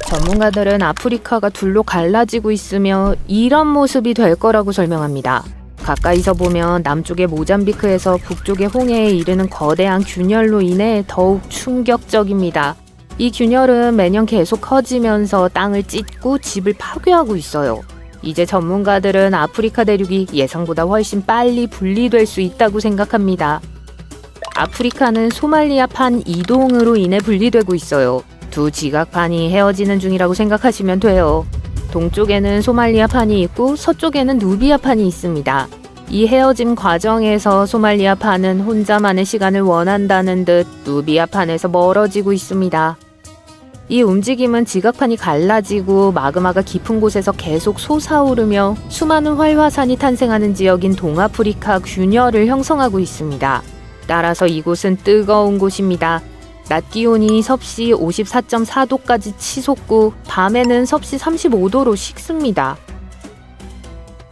전문가들은 아프리카가 둘로 갈라지고 있으며 이런 모습이 될 거라고 설명합니다. 가까이서 보면 남쪽의 모잠비크에서 북쪽의 홍해에 이르는 거대한 균열로 인해 더욱 충격적입니다. 이 균열은 매년 계속 커지면서 땅을 찢고 집을 파괴하고 있어요. 이제 전문가들은 아프리카 대륙이 예상보다 훨씬 빨리 분리될 수 있다고 생각합니다. 아프리카는 소말리아판 이동으로 인해 분리되고 있어요. 두 지각판이 헤어지는 중이라고 생각하시면 돼요. 동쪽에는 소말리아판이 있고 서쪽에는 누비아판이 있습니다. 이 헤어짐 과정에서 소말리아판은 혼자만의 시간을 원한다는 듯 누비아판에서 멀어지고 있습니다. 이 움직임은 지각판이 갈라지고 마그마가 깊은 곳에서 계속 솟아오르며 수많은 활화산이 탄생하는 지역인 동아프리카 균열을 형성하고 있습니다. 따라서 이곳은 뜨거운 곳입니다. 낮 기온이 섭씨 54.4도까지 치솟고 밤에는 섭씨 35도로 식습니다.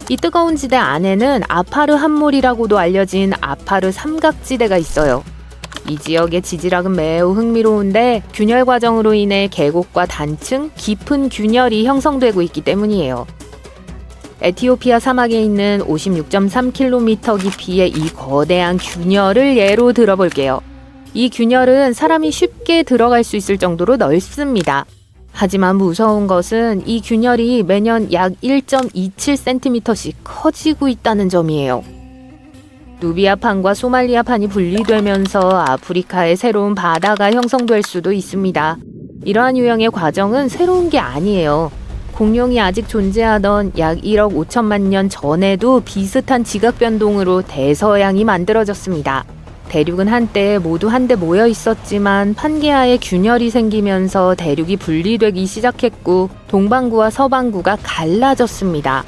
이 뜨거운 지대 안에는 아파르 함몰이라고도 알려진 아파르 삼각지대가 있어요. 이 지역의 지질학은 매우 흥미로운데 균열 과정으로 인해 계곡과 단층, 깊은 균열이 형성되고 있기 때문이에요. 에티오피아 사막에 있는 56.3km 깊이의 이 거대한 균열을 예로 들어볼게요. 이 균열은 사람이 쉽게 들어갈 수 있을 정도로 넓습니다. 하지만 무서운 것은 이 균열이 매년 약 1.27cm씩 커지고 있다는 점이에요. 누비아판과 소말리아판이 분리되면서 아프리카의 새로운 바다가 형성될 수도 있습니다. 이러한 유형의 과정은 새로운 게 아니에요. 공룡이 아직 존재하던 약 1억 5천만 년 전에도 비슷한 지각 변동으로 대서양이 만들어졌습니다. 대륙은 한때 모두 한데 모여 있었지만 판게아의 균열이 생기면서 대륙이 분리되기 시작했고 동반구와 서반구가 갈라졌습니다.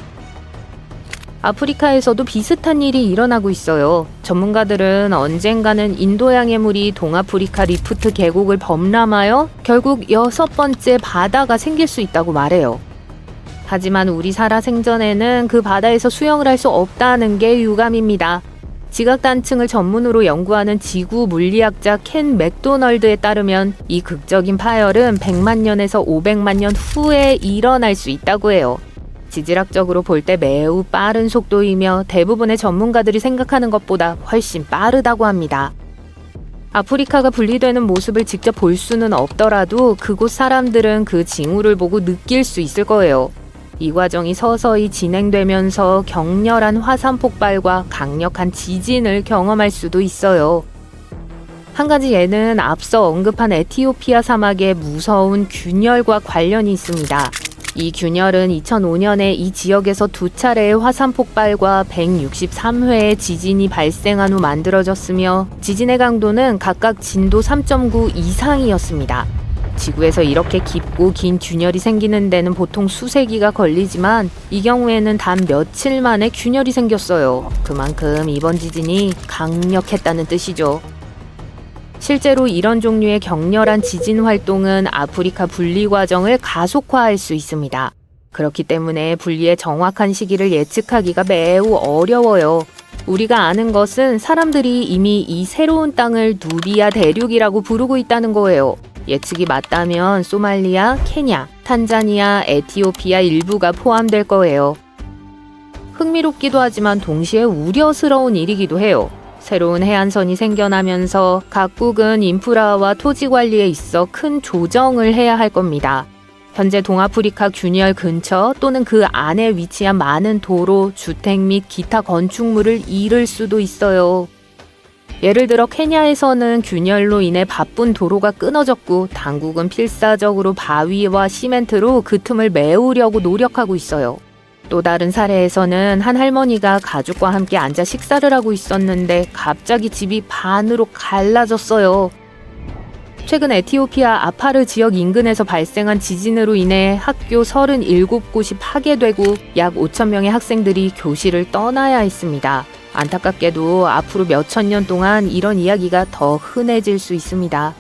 아프리카에서도 비슷한 일이 일어나고 있어요. 전문가들은 언젠가는 인도양의 물이 동아프리카 리프트 계곡을 범람하여 결국 6번째 바다가 생길 수 있다고 말해요. 하지만 우리 살아생전에는 그 바다에서 수영을 할 수 없다는 게 유감입니다. 지각단층을 전문으로 연구하는 지구 물리학자 켄 맥도널드에 따르면 이 극적인 파열은 100만 년에서 500만 년 후에 일어날 수 있다고 해요. 지질학적으로 볼 때 매우 빠른 속도이며 대부분의 전문가들이 생각하는 것보다 훨씬 빠르다고 합니다. 아프리카가 분리되는 모습을 직접 볼 수는 없더라도 그곳 사람들은 그 징후를 보고 느낄 수 있을 거예요. 이 과정이 서서히 진행되면서 격렬한 화산 폭발과 강력한 지진을 경험할 수도 있어요. 한 가지 예는 앞서 언급한 에티오피아 사막의 무서운 균열과 관련이 있습니다. 이 균열은 2005년에 이 지역에서 2차례의 화산 폭발과 163회의 지진이 발생한 후 만들어졌으며 지진의 강도는 각각 진도 3.9 이상이었습니다. 지구에서 이렇게 깊고 긴 균열이 생기는 데는 보통 수세기가 걸리지만 이 경우에는 단 며칠 만에 균열이 생겼어요. 그만큼 이번 지진이 강력했다는 뜻이죠. 실제로 이런 종류의 격렬한 지진 활동은 아프리카 분리 과정을 가속화할 수 있습니다. 그렇기 때문에 분리의 정확한 시기를 예측하기가 매우 어려워요. 우리가 아는 것은 사람들이 이미 이 새로운 땅을 누비아 대륙이라고 부르고 있다는 거예요. 예측이 맞다면 소말리아, 케냐, 탄자니아, 에티오피아 일부가 포함될 거예요. 흥미롭기도 하지만 동시에 우려스러운 일이기도 해요. 새로운 해안선이 생겨나면서 각국은 인프라와 토지 관리에 있어 큰 조정을 해야 할 겁니다. 현재 동아프리카 균열 근처 또는 그 안에 위치한 많은 도로, 주택 및 기타 건축물을 잃을 수도 있어요. 예를 들어 케냐에서는 균열로 인해 바쁜 도로가 끊어졌고 당국은 필사적으로 바위와 시멘트로 그 틈을 메우려고 노력하고 있어요. 또 다른 사례에서는 한 할머니가 가족과 함께 앉아 식사를 하고 있었는데 갑자기 집이 반으로 갈라졌어요. 최근 에티오피아 아파르 지역 인근에서 발생한 지진으로 인해 학교 37곳이 파괴되고 약 5천 명의 학생들이 교실을 떠나야 했습니다. 안타깝게도 앞으로 몇천 년 동안 이런 이야기가 더 흔해질 수 있습니다.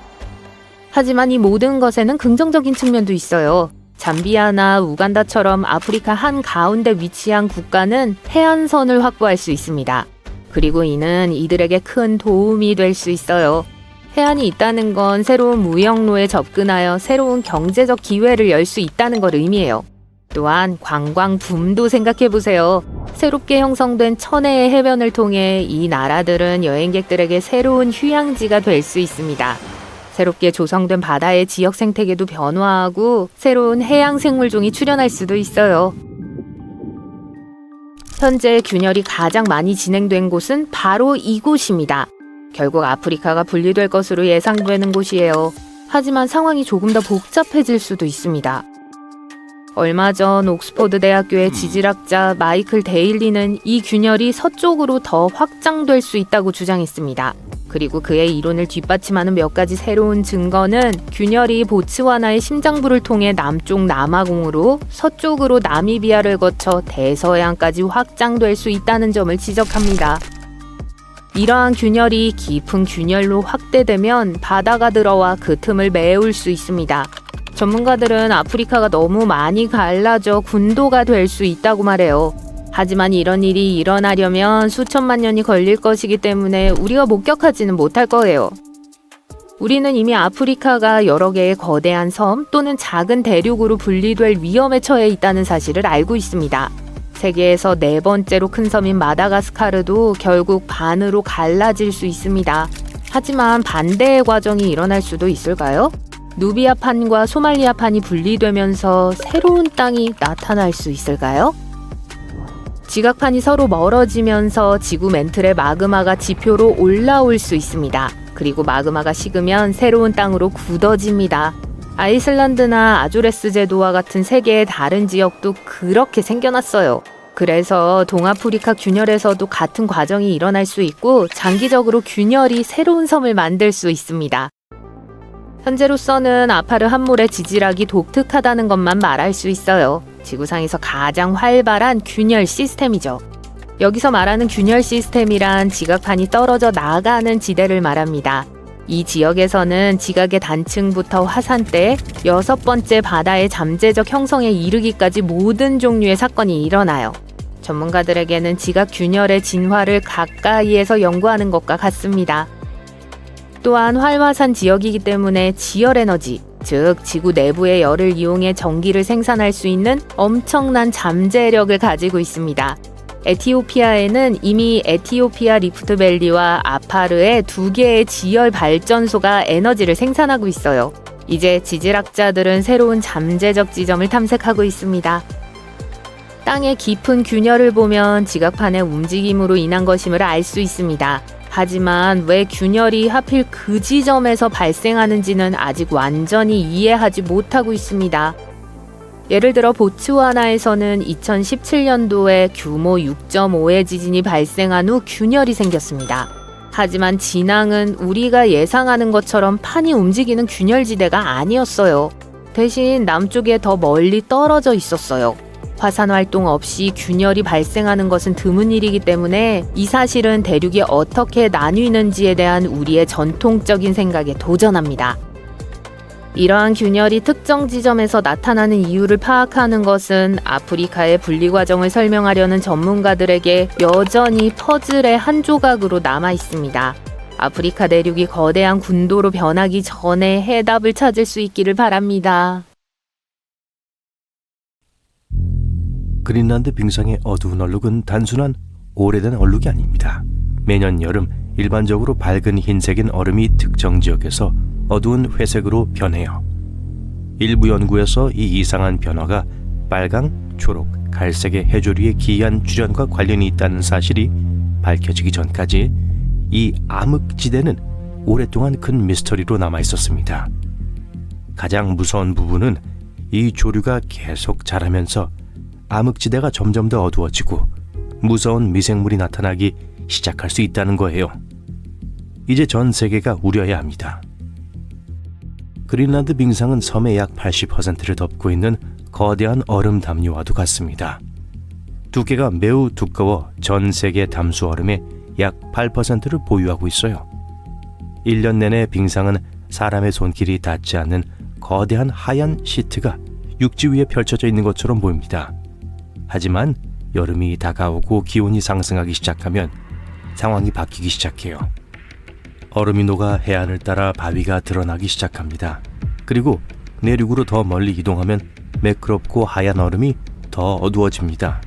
하지만 이 모든 것에는 긍정적인 측면도 있어요. 잠비아나 우간다처럼 아프리카 한가운데 위치한 국가는 해안선을 확보할 수 있습니다. 그리고 이는 이들에게 큰 도움이 될 수 있어요. 해안이 있다는 건 새로운 무역로에 접근하여 새로운 경제적 기회를 열 수 있다는 걸 의미해요. 또한 관광 붐도 생각해보세요. 새롭게 형성된 천혜의 해변을 통해 이 나라들은 여행객들에게 새로운 휴양지가 될 수 있습니다. 새롭게 조성된 바다의 지역 생태계도 변화하고 새로운 해양 생물종이 출현할 수도 있어요. 현재 균열이 가장 많이 진행된 곳은 바로 이곳입니다. 결국 아프리카가 분리될 것으로 예상되는 곳이에요. 하지만 상황이 조금 더 복잡해질 수도 있습니다. 얼마 전 옥스퍼드 대학교의 지질학자 마이클 데일리는 이 균열이 서쪽으로 더 확장될 수 있다고 주장했습니다. 그리고 그의 이론을 뒷받침하는 몇 가지 새로운 증거는 균열이 보츠와나의 심장부를 통해 남쪽 남아공으로 서쪽으로 나미비아를 거쳐 대서해안까지 확장될 수 있다는 점을 지적합니다. 이러한 균열이 깊은 균열로 확대되면 바다가 들어와 그 틈을 메울 수 있습니다. 전문가들은 아프리카가 너무 많이 갈라져 군도가 될 수 있다고 말해요. 하지만 이런 일이 일어나려면 수천만 년이 걸릴 것이기 때문에 우리가 목격하지는 못할 거예요. 우리는 이미 아프리카가 여러 개의 거대한 섬 또는 작은 대륙으로 분리될 위험에 처해 있다는 사실을 알고 있습니다. 세계에서 4번째로 큰 섬인 마다가스카르도 결국 반으로 갈라질 수 있습니다. 하지만 반대의 과정이 일어날 수도 있을까요? 누비아판과 소말리아판이 분리되면서 새로운 땅이 나타날 수 있을까요? 지각판이 서로 멀어지면서 지구 멘틀의 마그마가 지표로 올라올 수 있습니다. 그리고 마그마가 식으면 새로운 땅으로 굳어집니다. 아이슬란드나 아조레스 제도와 같은 세계의 다른 지역도 그렇게 생겨났어요. 그래서 동아프리카 균열에서도 같은 과정이 일어날 수 있고 장기적으로 균열이 새로운 섬을 만들 수 있습니다. 현재로서는 아파르 함몰의 지질학이 독특하다는 것만 말할 수 있어요. 지구상에서 가장 활발한 균열 시스템이죠. 여기서 말하는 균열 시스템이란 지각판이 떨어져 나가는 지대를 말합니다. 이 지역에서는 지각의 단층부터 화산대, 6번째 바다의 잠재적 형성에 이르기까지 모든 종류의 사건이 일어나요. 전문가들에게는 지각 균열의 진화를 가까이에서 연구하는 것과 같습니다. 또한 활화산 지역이기 때문에 지열에너지, 즉 지구 내부의 열을 이용해 전기를 생산할 수 있는 엄청난 잠재력을 가지고 있습니다. 에티오피아에는 이미 에티오피아 리프트밸리와 아파르의 2개의 지열 발전소가 에너지를 생산하고 있어요. 이제 지질학자들은 새로운 잠재적 지점을 탐색하고 있습니다. 땅의 깊은 균열을 보면 지각판의 움직임으로 인한 것임을 알 수 있습니다. 하지만 왜 균열이 하필 그 지점에서 발생하는지는 아직 완전히 이해하지 못하고 있습니다. 예를 들어 보츠와나에서는 2017년도에 규모 6.5의 지진이 발생한 후 균열이 생겼습니다. 하지만 진앙은 우리가 예상하는 것처럼 판이 움직이는 균열지대가 아니었어요. 대신 남쪽에 더 멀리 떨어져 있었어요. 화산 활동 없이 균열이 발생하는 것은 드문 일이기 때문에 이 사실은 대륙이 어떻게 나뉘는지에 대한 우리의 전통적인 생각에 도전합니다. 이러한 균열이 특정 지점에서 나타나는 이유를 파악하는 것은 아프리카의 분리 과정을 설명하려는 전문가들에게 여전히 퍼즐의 한 조각으로 남아 있습니다. 아프리카 대륙이 거대한 군도로 변하기 전에 해답을 찾을 수 있기를 바랍니다. 그린란드 빙상의 어두운 얼룩은 단순한 오래된 얼룩이 아닙니다. 매년 여름 일반적으로 밝은 흰색인 얼음이 특정 지역에서 어두운 회색으로 변해요. 일부 연구에서 이 이상한 변화가 빨강, 초록, 갈색의 해조류의 기이한 출현과 관련이 있다는 사실이 밝혀지기 전까지 이 암흑지대는 오랫동안 큰 미스터리로 남아 있었습니다. 가장 무서운 부분은 이 조류가 계속 자라면서 암흑지대가 점점 더 어두워지고 무서운 미생물이 나타나기 시작할 수 있다는 거예요. 이제 전 세계가 우려해야 합니다. 그린란드 빙상은 섬의 약 80%를 덮고 있는 거대한 얼음 담요와도 같습니다. 두께가 매우 두꺼워 전 세계 담수 얼음의 약 8%를 보유하고 있어요. 1년 내내 빙상은 사람의 손길이 닿지 않는 거대한 하얀 시트가 육지 위에 펼쳐져 있는 것처럼 보입니다. 하지만 여름이 다가오고 기온이 상승하기 시작하면 상황이 바뀌기 시작해요. 얼음이 녹아 해안을 따라 바위가 드러나기 시작합니다. 그리고 내륙으로 더 멀리 이동하면 매끄럽고 하얀 얼음이 더 어두워집니다.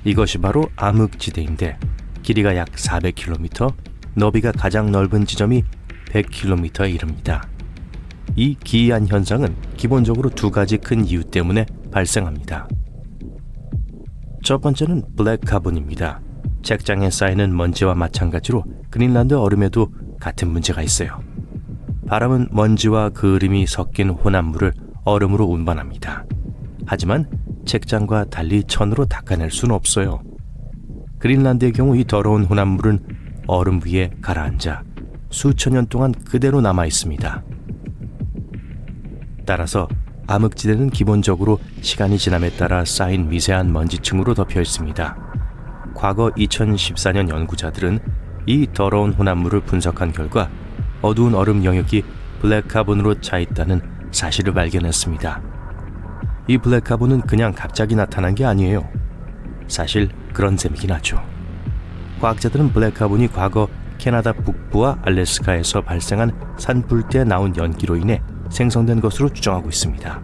이것이 바로 암흑지대인데 길이가 약 400km, 너비가 가장 넓은 지점이 100km에 이릅니다. 이 기이한 현상은 기본적으로 두 가지 큰 이유 때문에 발생합니다. 첫 번째는 블랙 카본입니다. 책장에 쌓이는 먼지와 마찬가지로 그린란드 얼음에도 같은 문제가 있어요. 바람은 먼지와 그을음이 섞인 혼합물을 얼음으로 운반합니다. 하지만 책장과 달리 천으로 닦아낼 수는 없어요. 그린란드의 경우 이 더러운 혼합물은 얼음 위에 가라앉아 수천 년 동안 그대로 남아 있습니다. 따라서 암흑지대는 기본적으로 시간이 지남에 따라 쌓인 미세한 먼지층으로 덮여 있습니다. 과거 2014년 연구자들은 이 더러운 혼합물을 분석한 결과 어두운 얼음 영역이 블랙카본으로 차 있다는 사실을 발견했습니다. 이 블랙카본은 그냥 갑자기 나타난 게 아니에요. 사실 그런 셈이긴 하죠. 과학자들은 블랙카본이 과거 캐나다 북부와 알래스카에서 발생한 산불 때 나온 연기로 인해 생성된 것으로 추정하고 있습니다.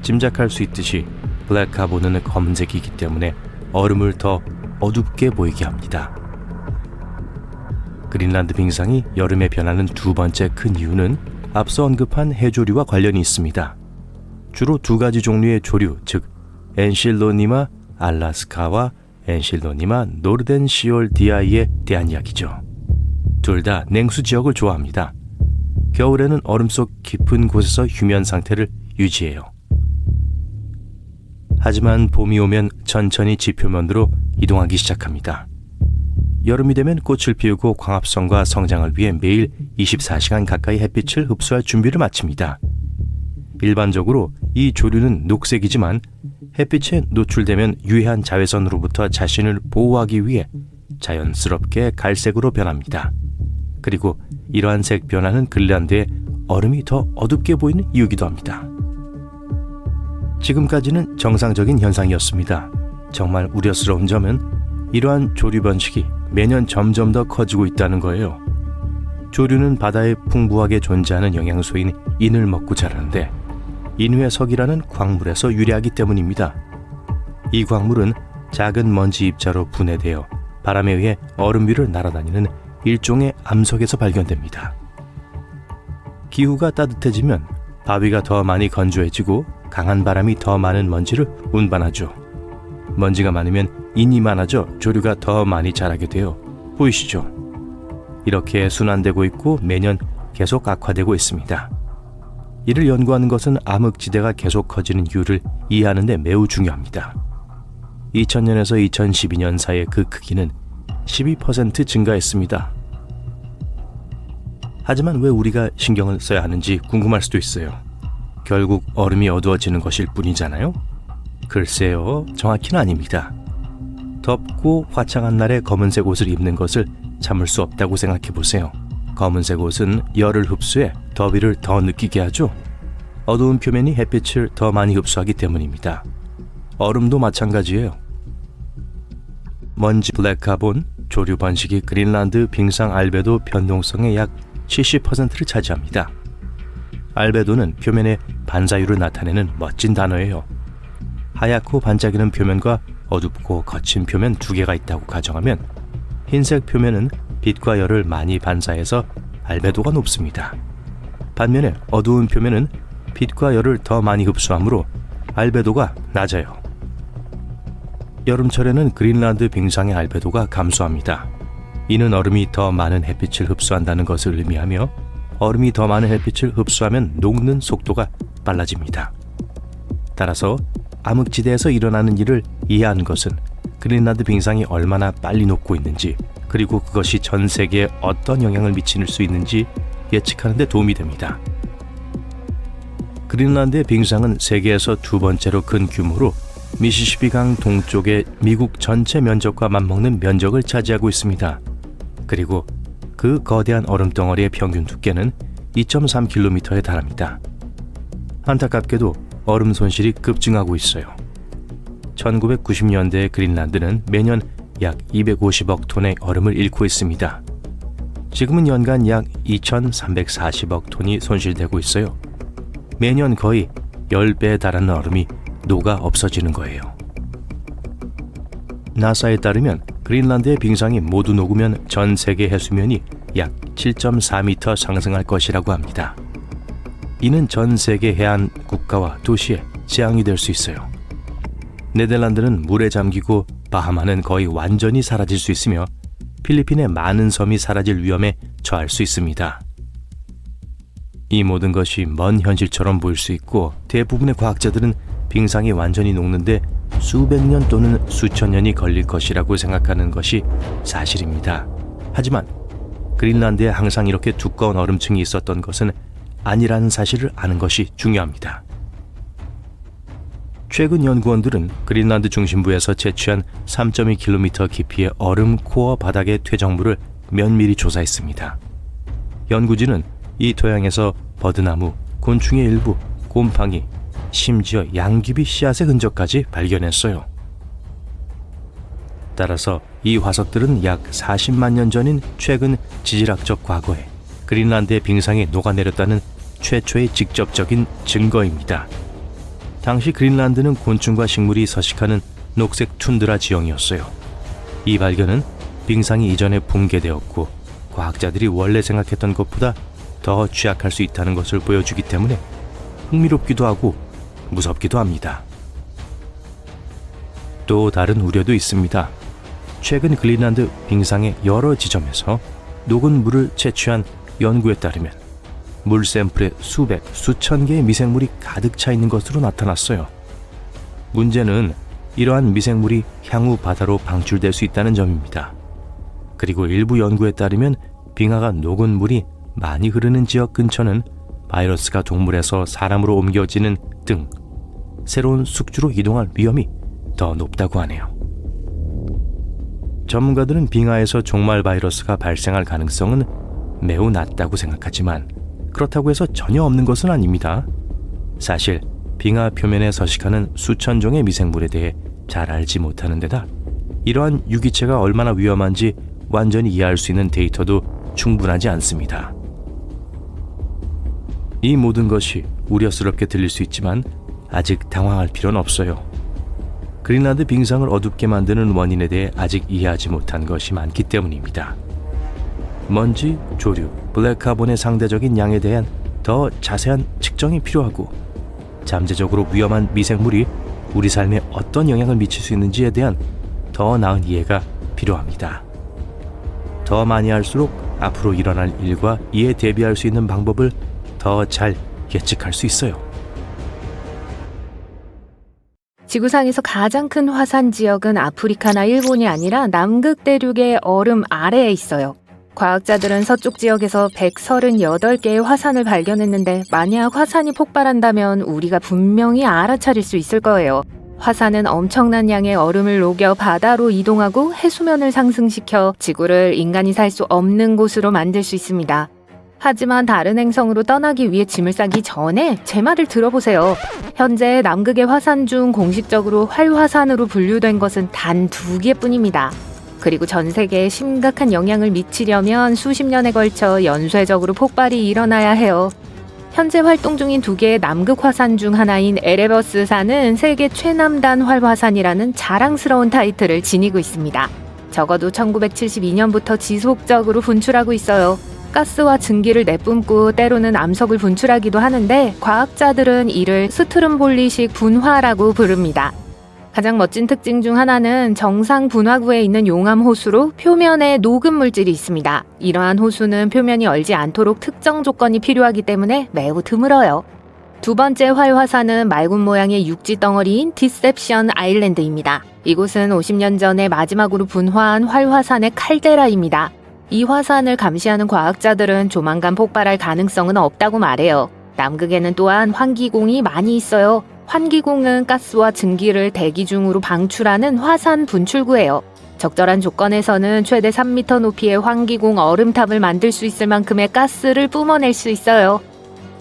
짐작할 수 있듯이 블랙카본은 검은색이기 때문에 얼음을 더 어둡게 보이게 합니다. 그린란드 빙상이 여름에 변하는 두 번째 큰 이유는 앞서 언급한 해조류와 관련이 있습니다. 주로 두 가지 종류의 조류, 즉 엔실로니마 알라스카와 엔실로니마 노르덴시올디아이에 대한 이야기죠. 둘 다 냉수 지역을 좋아합니다. 겨울에는 얼음 속 깊은 곳에서 휴면 상태를 유지해요. 하지만 봄이 오면 천천히 지표면으로 이동하기 시작합니다. 여름이 되면 꽃을 피우고 광합성과 성장을 위해 매일 24시간 가까이 햇빛을 흡수할 준비를 마칩니다. 일반적으로 이 조류는 녹색이지만 햇빛에 노출되면 유해한 자외선으로부터 자신을 보호하기 위해 자연스럽게 갈색으로 변합니다. 그리고 이러한 색 변화는 그린란드의 얼음이 더 어둡게 보이는 이유기도 합니다. 지금까지는 정상적인 현상이었습니다. 정말 우려스러운 점은 이러한 조류 번식이 매년 점점 더 커지고 있다는 거예요. 조류는 바다에 풍부하게 존재하는 영양소인 인을 먹고 자라는데 인회석이라는 광물에서 유래하기 때문입니다. 이 광물은 작은 먼지 입자로 분해되어 바람에 의해 얼음 위를 날아다니는 일종의 암석에서 발견됩니다. 기후가 따뜻해지면 바위가 더 많이 건조해지고 강한 바람이 더 많은 먼지를 운반하죠. 먼지가 많으면 인이 많아져 조류가 더 많이 자라게 돼요. 보이시죠? 이렇게 순환되고 있고 매년 계속 악화되고 있습니다. 이를 연구하는 것은 암흑지대가 계속 커지는 이유를 이해하는 데 매우 중요합니다. 2000년에서 2012년 사이의 그 크기는 12% 증가했습니다. 하지만 왜 우리가 신경을 써야 하는지 궁금할 수도 있어요. 결국 얼음이 어두워지는 것일 뿐이잖아요. 글쎄요, 정확히는 아닙니다. 덥고 화창한 날에 검은색 옷을 입는 것을 참을 수 없다고 생각해 보세요. 검은색 옷은 열을 흡수해 더위를 더 느끼게 하죠. 어두운 표면이 햇빛을 더 많이 흡수하기 때문입니다. 얼음도 마찬가지예요. 먼지 블랙카본, 조류 번식이 그린란드 빙상 알베도 변동성의 약 70%를 차지합니다. 알베도는 표면의 반사율을 나타내는 멋진 단어예요. 하얗고 반짝이는 표면과 어둡고 거친 표면 두 개가 있다고 가정하면 흰색 표면은 빛과 열을 많이 반사해서 알베도가 높습니다. 반면에 어두운 표면은 빛과 열을 더 많이 흡수하므로 알베도가 낮아요. 여름철에는 그린란드 빙상의 알베도가 감소합니다. 이는 얼음이 더 많은 햇빛을 흡수한다는 것을 의미하며 얼음이 더 많은 햇빛을 흡수하면 녹는 속도가 빨라집니다. 따라서 암흑지대에서 일어나는 일을 이해하는 것은 그린란드 빙상이 얼마나 빨리 녹고 있는지 그리고 그것이 전 세계에 어떤 영향을 미칠 수 있는지 예측하는 데 도움이 됩니다. 그린란드의 빙상은 세계에서 두 번째로 큰 규모로 미시시피강 동쪽의 미국 전체 면적과 맞먹는 면적을 차지하고 있습니다. 그리고 그 거대한 얼음덩어리의 평균 두께는 2.3km에 달합니다. 안타깝게도 얼음 손실이 급증하고 있어요. 1990년대의 그린란드는 매년 약 250억 톤의 얼음을 잃고 있습니다. 지금은 연간 약 2,340억 톤이 손실되고 있어요. 매년 거의 10배에 달하는 얼음이 녹아 없어지는 거예요. 나사에 따르면 그린란드의 빙상이 모두 녹으면 전 세계 해수면이 약 7.4m 상승할 것이라고 합니다. 이는 전 세계 해안 국가와 도시에 재앙이 될 수 있어요. 네덜란드는 물에 잠기고 바하마는 거의 완전히 사라질 수 있으며 필리핀의 많은 섬이 사라질 위험에 처할 수 있습니다. 이 모든 것이 먼 현실처럼 보일 수 있고 대부분의 과학자들은 빙상이 완전히 녹는데 수백 년 또는 수천 년이 걸릴 것이라고 생각하는 것이 사실입니다. 하지만 그린란드에 항상 이렇게 두꺼운 얼음층이 있었던 것은 아니라는 사실을 아는 것이 중요합니다. 최근 연구원들은 그린란드 중심부에서 채취한 3.2km 깊이의 얼음 코어 바닥의 퇴적물을 면밀히 조사했습니다. 연구진은 이 토양에서 버드나무, 곤충의 일부, 곰팡이, 심지어 양귀비 씨앗의 흔적까지 발견했어요. 따라서 이 화석들은 약 40만 년 전인 최근 지질학적 과거에 그린란드의 빙상이 녹아내렸다는 최초의 직접적인 증거입니다. 당시 그린란드는 곤충과 식물이 서식하는 녹색 툰드라 지형이었어요. 이 발견은 빙상이 이전에 붕괴되었고 과학자들이 원래 생각했던 것보다 더 취약할 수 있다는 것을 보여주기 때문에 흥미롭기도 하고 무섭기도 합니다. 또 다른 우려도 있습니다. 최근 그린란드 빙상의 여러 지점에서 녹은 물을 채취한 연구에 따르면 물 샘플에 수백, 수천 개의 미생물이 가득 차 있는 것으로 나타났어요. 문제는 이러한 미생물이 향후 바다로 방출될 수 있다는 점입니다. 그리고 일부 연구에 따르면 빙하가 녹은 물이 많이 흐르는 지역 근처는 바이러스가 동물에서 사람으로 옮겨지는 등 새로운 숙주로 이동할 위험이 더 높다고 하네요. 전문가들은 빙하에서 종말 바이러스가 발생할 가능성은 매우 낮다고 생각하지만 그렇다고 해서 전혀 없는 것은 아닙니다. 사실 빙하 표면에 서식하는 수천 종의 미생물에 대해 잘 알지 못하는 데다 이러한 유기체가 얼마나 위험한지 완전히 이해할 수 있는 데이터도 충분하지 않습니다. 이 모든 것이 우려스럽게 들릴 수 있지만 아직 당황할 필요는 없어요. 그린란드 빙상을 어둡게 만드는 원인에 대해 아직 이해하지 못한 것이 많기 때문입니다. 먼지, 조류, 블랙카본의 상대적인 양에 대한 더 자세한 측정이 필요하고 잠재적으로 위험한 미생물이 우리 삶에 어떤 영향을 미칠 수 있는지에 대한 더 나은 이해가 필요합니다. 더 많이 할수록 앞으로 일어날 일과 이에 대비할 수 있는 방법을 더 잘 예측할 수 있어요. 지구상에서 가장 큰 화산 지역은 아프리카나 일본이 아니라 남극 대륙의 얼음 아래에 있어요. 과학자들은 서쪽 지역에서 138개의 화산을 발견했는데 만약 화산이 폭발한다면 우리가 분명히 알아차릴 수 있을 거예요. 화산은 엄청난 양의 얼음을 녹여 바다로 이동하고 해수면을 상승시켜 지구를 인간이 살 수 없는 곳으로 만들 수 있습니다. 하지만 다른 행성으로 떠나기 위해 짐을 싸기 전에 제 말을 들어보세요. 현재 남극의 화산 중 공식적으로 활화산으로 분류된 것은 단 2개뿐입니다. 그리고 전 세계에 심각한 영향을 미치려면 수십 년에 걸쳐 연쇄적으로 폭발이 일어나야 해요. 현재 활동 중인 2개의 남극 화산 중 하나인 에레버스산은 세계 최남단 활화산이라는 자랑스러운 타이틀을 지니고 있습니다. 적어도 1972년부터 지속적으로 분출하고 있어요. 가스와 증기를 내뿜고 때로는 암석을 분출하기도 하는데 과학자들은 이를 스트름볼리식 분화라고 부릅니다. 가장 멋진 특징 중 하나는 정상 분화구에 있는 용암 호수로 표면에 녹은 물질이 있습니다. 이러한 호수는 표면이 얼지 않도록 특정 조건이 필요하기 때문에 매우 드물어요. 두 번째 활화산은 맑은 모양의 육지 덩어리인 디셉션 아일랜드입니다. 이곳은 50년 전에 마지막으로 분화한 활화산의 칼데라입니다. 이 화산을 감시하는 과학자들은 조만간 폭발할 가능성은 없다고 말해요. 남극에는 또한 환기공이 많이 있어요. 환기공은 가스와 증기를 대기 중으로 방출하는 화산 분출구예요. 적절한 조건에서는 최대 3m 높이의 환기공 얼음탑을 만들 수 있을 만큼의 가스를 뿜어낼 수 있어요.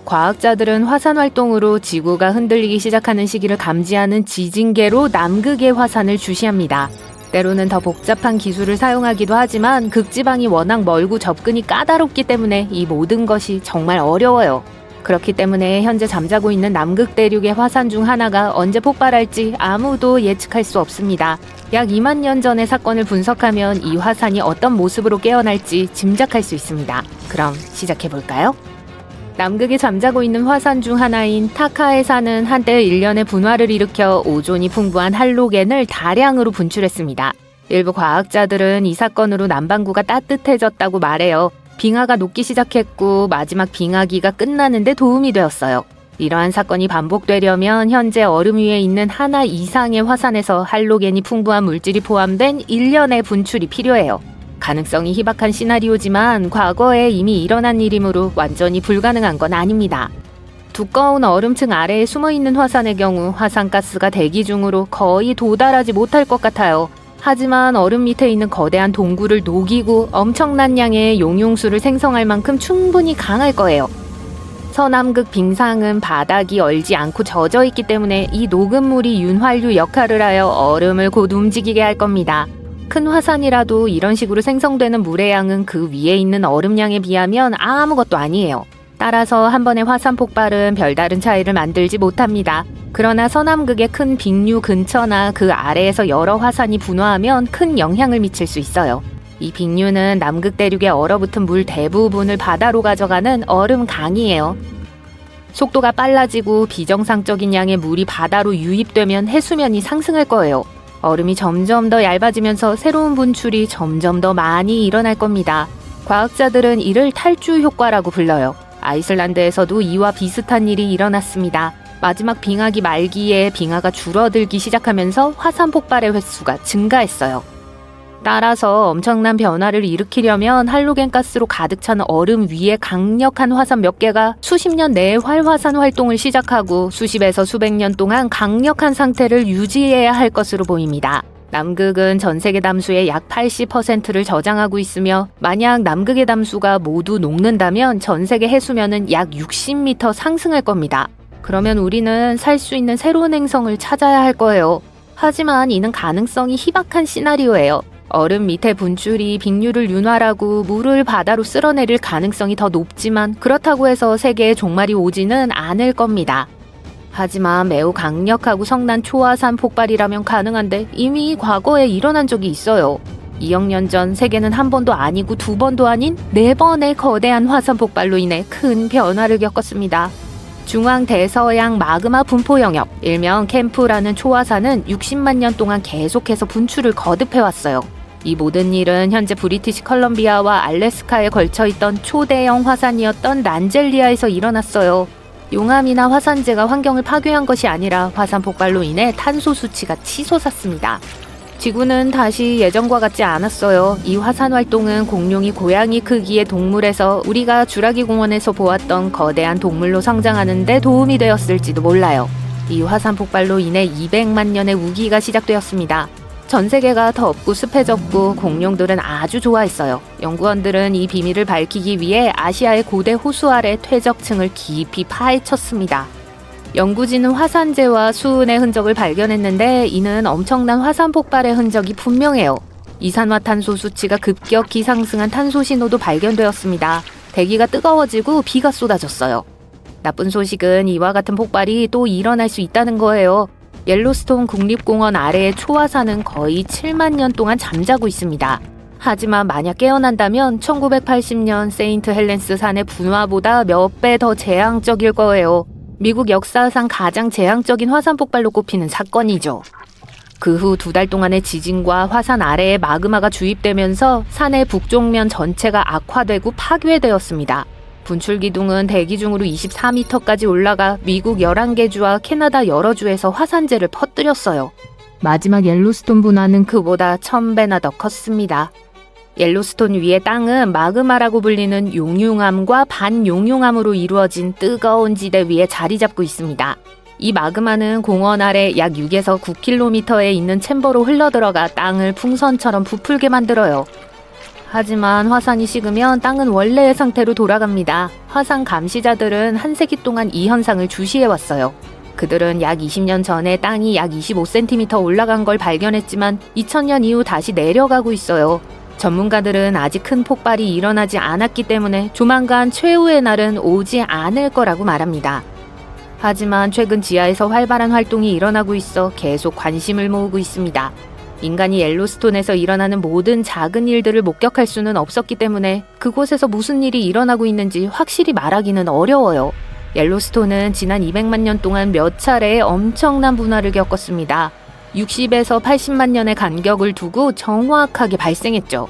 과학자들은 화산 활동으로 지구가 흔들리기 시작하는 시기를 감지하는 지진계로 남극의 화산을 주시합니다. 때로는 더 복잡한 기술을 사용하기도 하지만 극지방이 워낙 멀고 접근이 까다롭기 때문에 이 모든 것이 정말 어려워요. 그렇기 때문에 현재 잠자고 있는 남극 대륙의 화산 중 하나가 언제 폭발할지 아무도 예측할 수 없습니다. 약 2만 년 전의 사건을 분석하면 이 화산이 어떤 모습으로 깨어날지 짐작할 수 있습니다. 그럼 시작해볼까요? 남극에 잠자고 있는 화산 중 하나인 타카해산은 한때 1년의 분화를 일으켜 오존이 풍부한 할로겐을 다량으로 분출했습니다. 일부 과학자들은 이 사건으로 남반구가 따뜻해졌다고 말해요. 빙하가 녹기 시작했고 마지막 빙하기가 끝나는데 도움이 되었어요. 이러한 사건이 반복되려면 현재 얼음 위에 있는 하나 이상의 화산에서 할로겐이 풍부한 물질이 포함된 1년의 분출이 필요해요. 가능성이 희박한 시나리오지만 과거에 이미 일어난 일이므로 완전히 불가능한 건 아닙니다. 두꺼운 얼음층 아래에 숨어있는 화산의 경우 화산가스가 대기 중으로 거의 도달하지 못할 것 같아요. 하지만 얼음 밑에 있는 거대한 동굴을 녹이고 엄청난 양의 용융수를 생성할 만큼 충분히 강할 거예요. 서남극 빙상은 바닥이 얼지 않고 젖어 있기 때문에 이 녹은 물이 윤활유 역할을 하여 얼음을 곧 움직이게 할 겁니다. 큰 화산이라도 이런 식으로 생성되는 물의 양은 그 위에 있는 얼음량에 비하면 아무것도 아니에요. 따라서 한 번의 화산 폭발은 별다른 차이를 만들지 못합니다. 그러나 서남극의 큰 빙류 근처나 그 아래에서 여러 화산이 분화하면 큰 영향을 미칠 수 있어요. 이 빙류는 남극 대륙에 얼어붙은 물 대부분을 바다로 가져가는 얼음 강이에요. 속도가 빨라지고 비정상적인 양의 물이 바다로 유입되면 해수면이 상승할 거예요. 얼음이 점점 더 얇아지면서 새로운 분출이 점점 더 많이 일어날 겁니다. 과학자들은 이를 탈주 효과라고 불러요. 아이슬란드에서도 이와 비슷한 일이 일어났습니다. 마지막 빙하기 말기에 빙하가 줄어들기 시작하면서 화산 폭발의 횟수가 증가했어요. 따라서 엄청난 변화를 일으키려면 할로겐 가스로 가득 찬 얼음 위에 강력한 화산 몇 개가 수십 년 내에 활화산 활동을 시작하고 수십에서 수백 년 동안 강력한 상태를 유지해야 할 것으로 보입니다. 남극은 전 세계 담수의 약 80%를 저장하고 있으며 만약 남극의 담수가 모두 녹는다면 전 세계 해수면은 약 60m 상승할 겁니다. 그러면 우리는 살 수 있는 새로운 행성을 찾아야 할 거예요. 하지만 이는 가능성이 희박한 시나리오예요. 얼음 밑에 분출이 빙류를 윤활하고 물을 바다로 쓸어내릴 가능성이 더 높지만 그렇다고 해서 세계에 종말이 오지는 않을 겁니다. 하지만 매우 강력하고 성난 초화산 폭발이라면 가능한데 이미 과거에 일어난 적이 있어요. 2억 년 전 세계는 한 번도 아니고 두 번도 아닌 4번의 거대한 화산 폭발로 인해 큰 변화를 겪었습니다. 중앙 대서양 마그마 분포 영역, 일명 캠프라는 초화산은 60만 년 동안 계속해서 분출을 거듭해왔어요. 이 모든 일은 현재 브리티시 컬럼비아와 알래스카에 걸쳐있던 초대형 화산이었던 란젤리아에서 일어났어요. 용암이나 화산재가 환경을 파괴한 것이 아니라 화산 폭발로 인해 탄소 수치가 치솟았습니다. 지구는 다시 예전과 같지 않았어요. 이 화산 활동은 공룡이 고양이 크기의 동물에서 우리가 주라기 공원에서 보았던 거대한 동물로 성장하는 데 도움이 되었을지도 몰라요. 이 화산 폭발로 인해 200만 년의 우기가 시작되었습니다. 전 세계가 덥고 습해졌고 공룡들은 아주 좋아했어요. 연구원들은 이 비밀을 밝히기 위해 아시아의 고대 호수 아래 퇴적층을 깊이 파헤쳤습니다. 연구진은 화산재와 수은의 흔적을 발견했는데 이는 엄청난 화산 폭발의 흔적이 분명해요. 이산화탄소 수치가 급격히 상승한 탄소 신호도 발견되었습니다. 대기가 뜨거워지고 비가 쏟아졌어요. 나쁜 소식은 이와 같은 폭발이 또 일어날 수 있다는 거예요. 옐로스톤 국립공원 아래의 초화산은 거의 7만 년 동안 잠자고 있습니다. 하지만 만약 깨어난다면 1980년 세인트 헬렌스 산의 분화보다 몇 배 더 재앙적일 거예요. 미국 역사상 가장 재앙적인 화산 폭발로 꼽히는 사건이죠. 그 후 2달 동안의 지진과 화산 아래에 마그마가 주입되면서 산의 북쪽면 전체가 악화되고 파괴되었습니다. 분출 기둥은 대기 중으로 24m까지 올라가 미국 11개 주와 캐나다 여러 주에서 화산재를 퍼뜨렸어요. 마지막 옐로스톤 분화는 그보다 1000배나 더 컸습니다. 옐로스톤 위의 땅은 마그마라고 불리는 용융암과 반용융암으로 이루어진 뜨거운 지대 위에 자리 잡고 있습니다. 이 마그마는 공원 아래 약 6에서 9km에 있는 챔버로 흘러들어가 땅을 풍선처럼 부풀게 만들어요. 하지만 화산이 식으면 땅은 원래의 상태로 돌아갑니다. 화산 감시자들은 한 세기 동안 이 현상을 주시해왔어요. 그들은 약 20년 전에 땅이 약 25cm 올라간 걸 발견했지만 2000년 이후 다시 내려가고 있어요. 전문가들은 아직 큰 폭발이 일어나지 않았기 때문에 조만간 최후의 날은 오지 않을 거라고 말합니다. 하지만 최근 지하에서 활발한 활동이 일어나고 있어 계속 관심을 모으고 있습니다. 인간이 옐로스톤에서 일어나는 모든 작은 일들을 목격할 수는 없었기 때문에 그곳에서 무슨 일이 일어나고 있는지 확실히 말하기는 어려워요. 옐로스톤은 지난 200만 년 동안 몇 차례의 엄청난 분화를 겪었습니다. 60에서 80만 년의 간격을 두고 정확하게 발생했죠.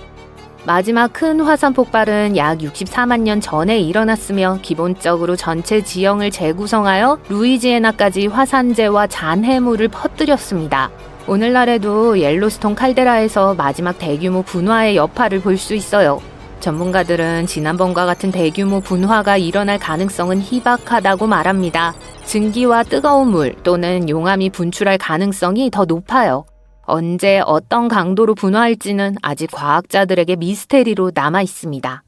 마지막 큰 화산 폭발은 약 64만 년 전에 일어났으며 기본적으로 전체 지형을 재구성하여 루이지애나까지 화산재와 잔해물을 퍼뜨렸습니다. 오늘날에도 옐로스톤 칼데라에서 마지막 대규모 분화의 여파를 볼 수 있어요. 전문가들은 지난번과 같은 대규모 분화가 일어날 가능성은 희박하다고 말합니다. 증기와 뜨거운 물 또는 용암이 분출할 가능성이 더 높아요. 언제 어떤 강도로 분화할지는 아직 과학자들에게 미스테리로 남아 있습니다.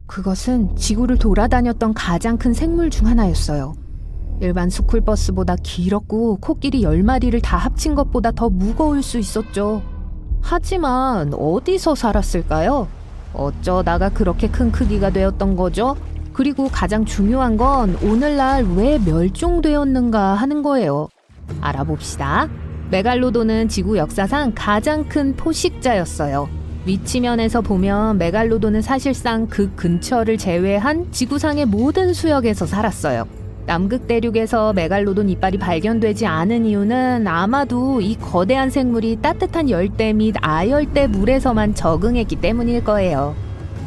그것은 지구를 돌아다녔던 가장 큰 생물 중 하나였어요. 일반 스쿨버스보다 길었고 코끼리 10마리를 다 합친 것보다 더 무거울 수 있었죠. 하지만 어디서 살았을까요? 어쩌다가 그렇게 큰 크기가 되었던 거죠? 그리고 가장 중요한 건 오늘날 왜 멸종되었는가 하는 거예요. 알아봅시다. 메갈로돈은 지구 역사상 가장 큰 포식자였어요. 위치면에서 보면 메갈로돈은 사실상 그 근처를 제외한 지구상의 모든 수역에서 살았어요. 남극 대륙에서 메갈로돈 이빨이 발견되지 않은 이유는 아마도 이 거대한 생물이 따뜻한 열대 및 아열대 물에서만 적응했기 때문일 거예요.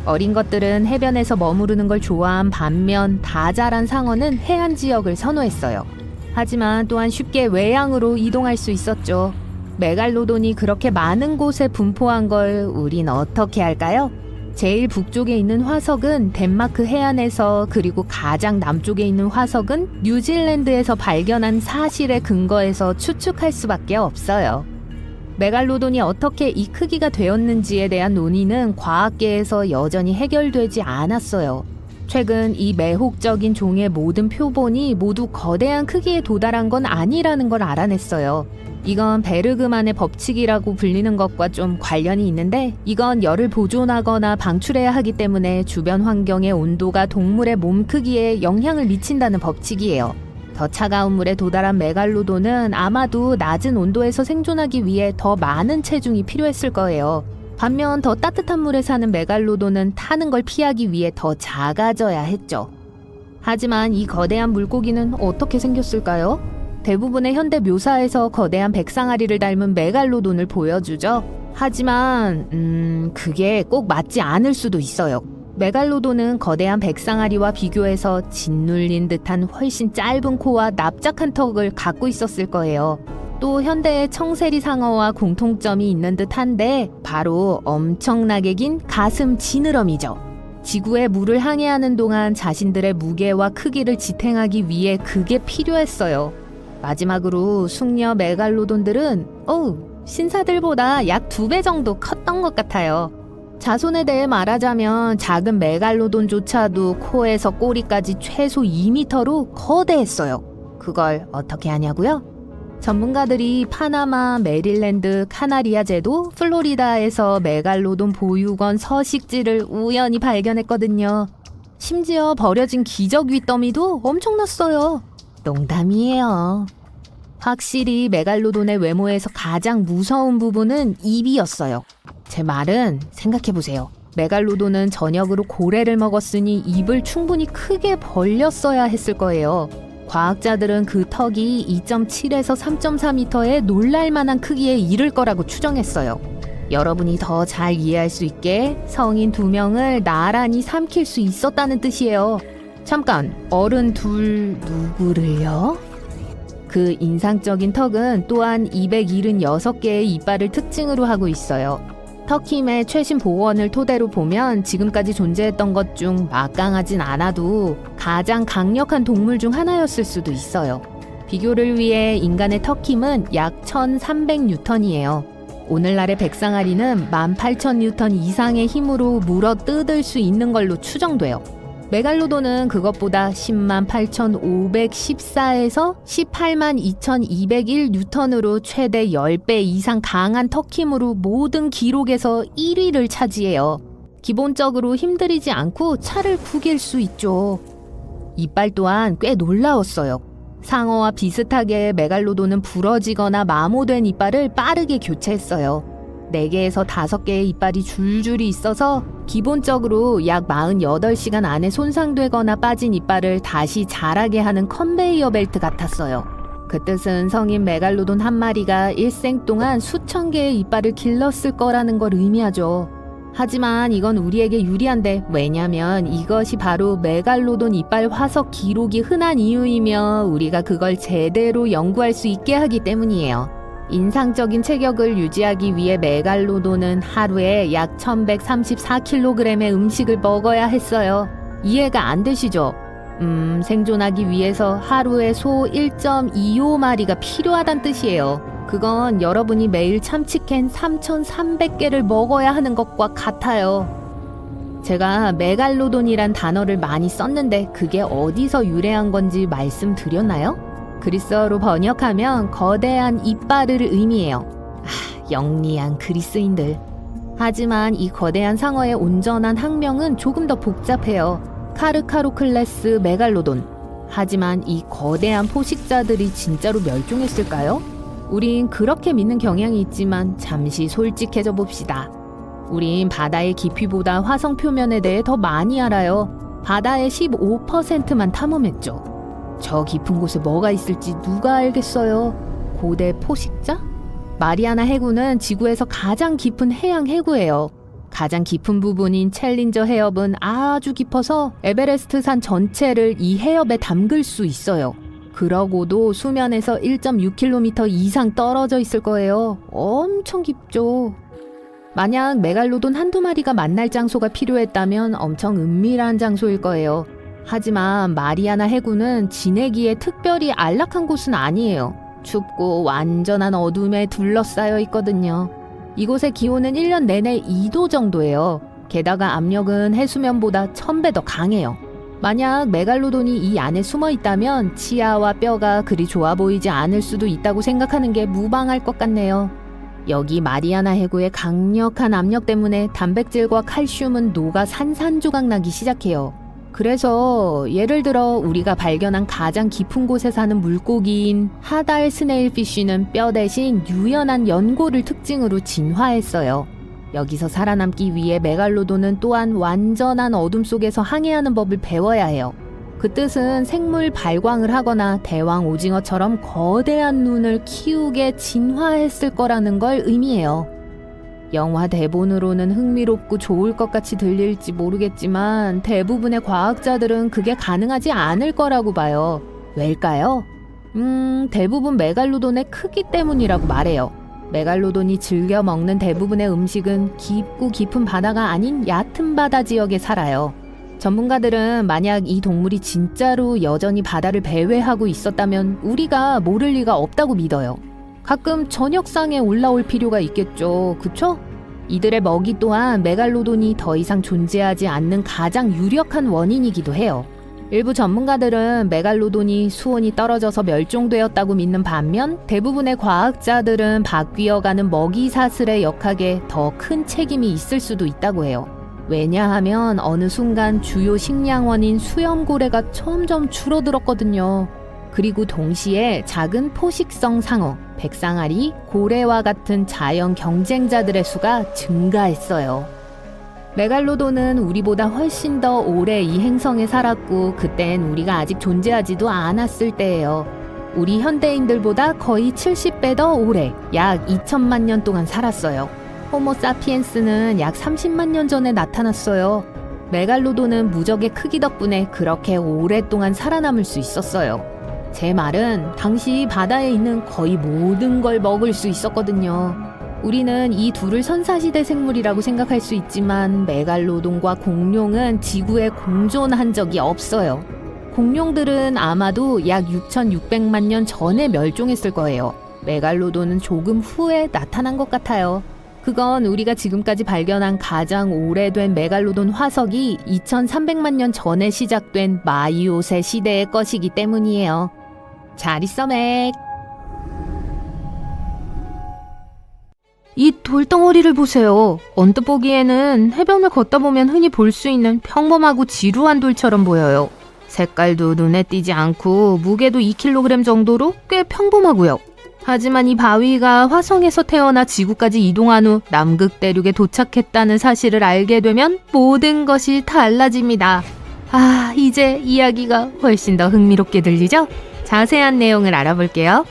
어린 것들은 해변에서 머무르는 걸 좋아한 반면 다 자란 상어는 해안 지역을 선호했어요. 하지만 또한 쉽게 외양으로 이동할 수 있었죠. 메갈로돈이 그렇게 많은 곳에 분포한 걸 우린 어떻게 할까요? 제일 북쪽에 있는 화석은 덴마크 해안에서, 그리고 가장 남쪽에 있는 화석은 뉴질랜드에서 발견한 사실에 근거해서 추측할 수밖에 없어요. 메갈로돈이 어떻게 이 크기가 되었는지에 대한 논의는 과학계에서 여전히 해결되지 않았어요. 최근 이 매혹적인 종의 모든 표본이 모두 거대한 크기에 도달한 건 아니라는 걸 알아냈어요. 이건 베르그만의 법칙이라고 불리는 것과 좀 관련이 있는데, 이건 열을 보존하거나 방출해야 하기 때문에 주변 환경의 온도가 동물의 몸 크기에 영향을 미친다는 법칙이에요. 더 차가운 물에 도달한 메갈로돈은 아마도 낮은 온도에서 생존하기 위해 더 많은 체중이 필요했을 거예요. 반면 더 따뜻한 물에 사는 메갈로돈은 타는 걸 피하기 위해 더 작아져야 했죠. 하지만 이 거대한 물고기는 어떻게 생겼을까요? 대부분의 현대 묘사에서 거대한 백상아리를 닮은 메갈로돈을 보여주죠. 하지만 그게 꼭 맞지 않을 수도 있어요. 메갈로돈은 거대한 백상아리와 비교해서 짓눌린 듯한 훨씬 짧은 코와 납작한 턱을 갖고 있었을 거예요. 또 현대의 청세리 상어와 공통점이 있는 듯한데 바로 엄청나게 긴 가슴 지느러미죠. 지구의 물을 항해하는 동안 자신들의 무게와 크기를 지탱하기 위해 그게 필요했어요. 마지막으로 숙녀 메갈로돈들은 신사들보다 약 2배 정도 컸던 것 같아요. 자손에 대해 말하자면 작은 메갈로돈조차도 코에서 꼬리까지 최소 2m로 거대했어요. 그걸 어떻게 하냐고요? 전문가들이 파나마, 메릴랜드, 카나리아 제도, 플로리다에서 메갈로돈 보유권 서식지를 우연히 발견했거든요. 심지어 버려진 기적 윗더미도 엄청났어요. 농담이에요. 확실히 메갈로돈의 외모에서 가장 무서운 부분은 입이었어요. 제 말은 생각해보세요. 메갈로돈은 저녁으로 고래를 먹었으니 입을 충분히 크게 벌렸어야 했을 거예요. 과학자들은 그 턱이 2.7에서 3.4m의 놀랄만한 크기에 이를 거라고 추정했어요. 여러분이 더 잘 이해할 수 있게 성인 2명을 나란히 삼킬 수 있었다는 뜻이에요. 잠깐, 어른 둘 누구를요? 그 인상적인 턱은 또한 276개의 이빨을 특징으로 하고 있어요. 턱힘의 최신 보원을 토대로 보면 지금까지 존재했던 것 중 막강하진 않아도 가장 강력한 동물 중 하나였을 수도 있어요. 비교를 위해 인간의 턱힘은 약 1300뉴턴이에요. 오늘날의 백상아리는 18,000뉴턴 이상의 힘으로 물어 뜯을 수 있는 걸로 추정돼요. 메갈로돈은 그것보다 108,514에서 182,201 뉴턴으로 최대 10배 이상 강한 터킴으로 모든 기록에서 1위를 차지해요. 기본적으로 힘들이지 않고 차를 구길 수 있죠. 이빨 또한 꽤 놀라웠어요. 상어와 비슷하게 메갈로돈은 부러지거나 마모된 이빨을 빠르게 교체했어요. 4개에서 5개의 이빨이 줄줄이 있어서 기본적으로 약 48시간 안에 손상되거나 빠진 이빨을 다시 자라게 하는 컨베이어 벨트 같았어요. 그 뜻은 성인 메갈로돈 한 마리가 일생 동안 수천 개의 이빨을 길렀을 거라는 걸 의미하죠. 하지만 이건 우리에게 유리한데, 왜냐면 이것이 바로 메갈로돈 이빨 화석 기록이 흔한 이유이며 우리가 그걸 제대로 연구할 수 있게 하기 때문이에요. 인상적인 체격을 유지하기 위해 메갈로돈은 하루에 약 1134kg의 음식을 먹어야 했어요. 이해가 안 되시죠? 생존하기 위해서 하루에 소 1.25마리가 필요하단 뜻이에요. 그건 여러분이 매일 참치캔 3,300개를 먹어야 하는 것과 같아요. 제가 메갈로돈이란 단어를 많이 썼는데 그게 어디서 유래한 건지 말씀드렸나요? 그리스어로 번역하면 거대한 이빨을 의미해요. 영리한 그리스인들. 하지만 이 거대한 상어의 온전한 학명은 조금 더 복잡해요. 카르카로클레스 메갈로돈. 하지만 이 거대한 포식자들이 진짜로 멸종했을까요? 우린 그렇게 믿는 경향이 있지만 잠시 솔직해져 봅시다. 우린 바다의 깊이보다 화성 표면에 대해 더 많이 알아요. 바다의 15%만 탐험했죠. 저 깊은 곳에 뭐가 있을지 누가 알겠어요? 고대 포식자? 마리아나 해구는 지구에서 가장 깊은 해양 해구예요. 가장 깊은 부분인 챌린저 해협은 아주 깊어서 에베레스트 산 전체를 이 해협에 담글 수 있어요. 그러고도 수면에서 1.6km 이상 떨어져 있을 거예요. 엄청 깊죠. 만약 메갈로돈 한두 마리가 만날 장소가 필요했다면 엄청 은밀한 장소일 거예요. 하지만 마리아나 해구는 지내기에 특별히 안락한 곳은 아니에요. 춥고 완전한 어둠에 둘러싸여 있거든요. 이곳의 기온은 1년 내내 2도 정도예요. 게다가 압력은 해수면보다 1000배 더 강해요. 만약 메갈로돈이 이 안에 숨어 있다면 치아와 뼈가 그리 좋아 보이지 않을 수도 있다고 생각하는 게 무방할 것 같네요. 여기 마리아나 해구의 강력한 압력 때문에 단백질과 칼슘은 녹아 산산조각 나기 시작해요. 그래서 예를 들어 우리가 발견한 가장 깊은 곳에 사는 물고기인 하달 스네일피쉬는 뼈 대신 유연한 연골을 특징으로 진화했어요. 여기서 살아남기 위해 메갈로돈은 또한 완전한 어둠 속에서 항해하는 법을 배워야 해요. 그 뜻은 생물 발광을 하거나 대왕 오징어처럼 거대한 눈을 키우게 진화했을 거라는 걸 의미해요. 영화 대본으로는 흥미롭고 좋을 것 같이 들릴지 모르겠지만 대부분의 과학자들은 그게 가능하지 않을 거라고 봐요. 왜일까요? 대부분 메갈로돈의 크기 때문이라고 말해요. 메갈로돈이 즐겨 먹는 대부분의 음식은 깊고 깊은 바다가 아닌 얕은 바다 지역에 살아요. 전문가들은 만약 이 동물이 진짜로 여전히 바다를 배회하고 있었다면 우리가 모를 리가 없다고 믿어요. 가끔 저녁상에 올라올 필요가 있겠죠. 그쵸? 이들의 먹이 또한 메갈로돈이 더 이상 존재하지 않는 가장 유력한 원인이기도 해요. 일부 전문가들은 메갈로돈이 수온이 떨어져서 멸종되었다고 믿는 반면 대부분의 과학자들은 바뀌어가는 먹이 사슬의 역학에 더 큰 책임이 있을 수도 있다고 해요. 왜냐하면 어느 순간 주요 식량원인 수염고래가 점점 줄어들었거든요. 그리고 동시에 작은 포식성 상어, 백상아리, 고래와 같은 자연 경쟁자들의 수가 증가했어요. 메갈로돈은 우리보다 훨씬 더 오래 이 행성에 살았고 그땐 우리가 아직 존재하지도 않았을 때예요. 우리 현대인들보다 거의 70배 더 오래, 약 2천만 년 동안 살았어요. 호모사피엔스는 약 30만 년 전에 나타났어요. 메갈로돈은 무적의 크기 덕분에 그렇게 오랫동안 살아남을 수 있었어요. 제 말은 당시 바다에 있는 거의 모든 걸 먹을 수 있었거든요. 우리는 이 둘을 선사시대 생물이라고 생각할 수 있지만 메갈로돈과 공룡은 지구에 공존한 적이 없어요. 공룡들은 아마도 약 6,600만 년 전에 멸종했을 거예요. 메갈로돈은 조금 후에 나타난 것 같아요. 그건 우리가 지금까지 발견한 가장 오래된 메갈로돈 화석이 2300만 년 전에 시작된 마이오세 시대의 것이기 때문이에요. 잘 있어, 맥. 이 돌덩어리를 보세요. 언뜻 보기에는 해변을 걷다 보면 흔히 볼 수 있는 평범하고 지루한 돌처럼 보여요. 색깔도 눈에 띄지 않고 무게도 2kg 정도로 꽤 평범하고요. 하지만 이 바위가 화성에서 태어나 지구까지 이동한 후 남극 대륙에 도착했다는 사실을 알게 되면 모든 것이 달라집니다. 아, 이제 이야기가 훨씬 더 흥미롭게 들리죠? 자세한 내용을 알아볼게요.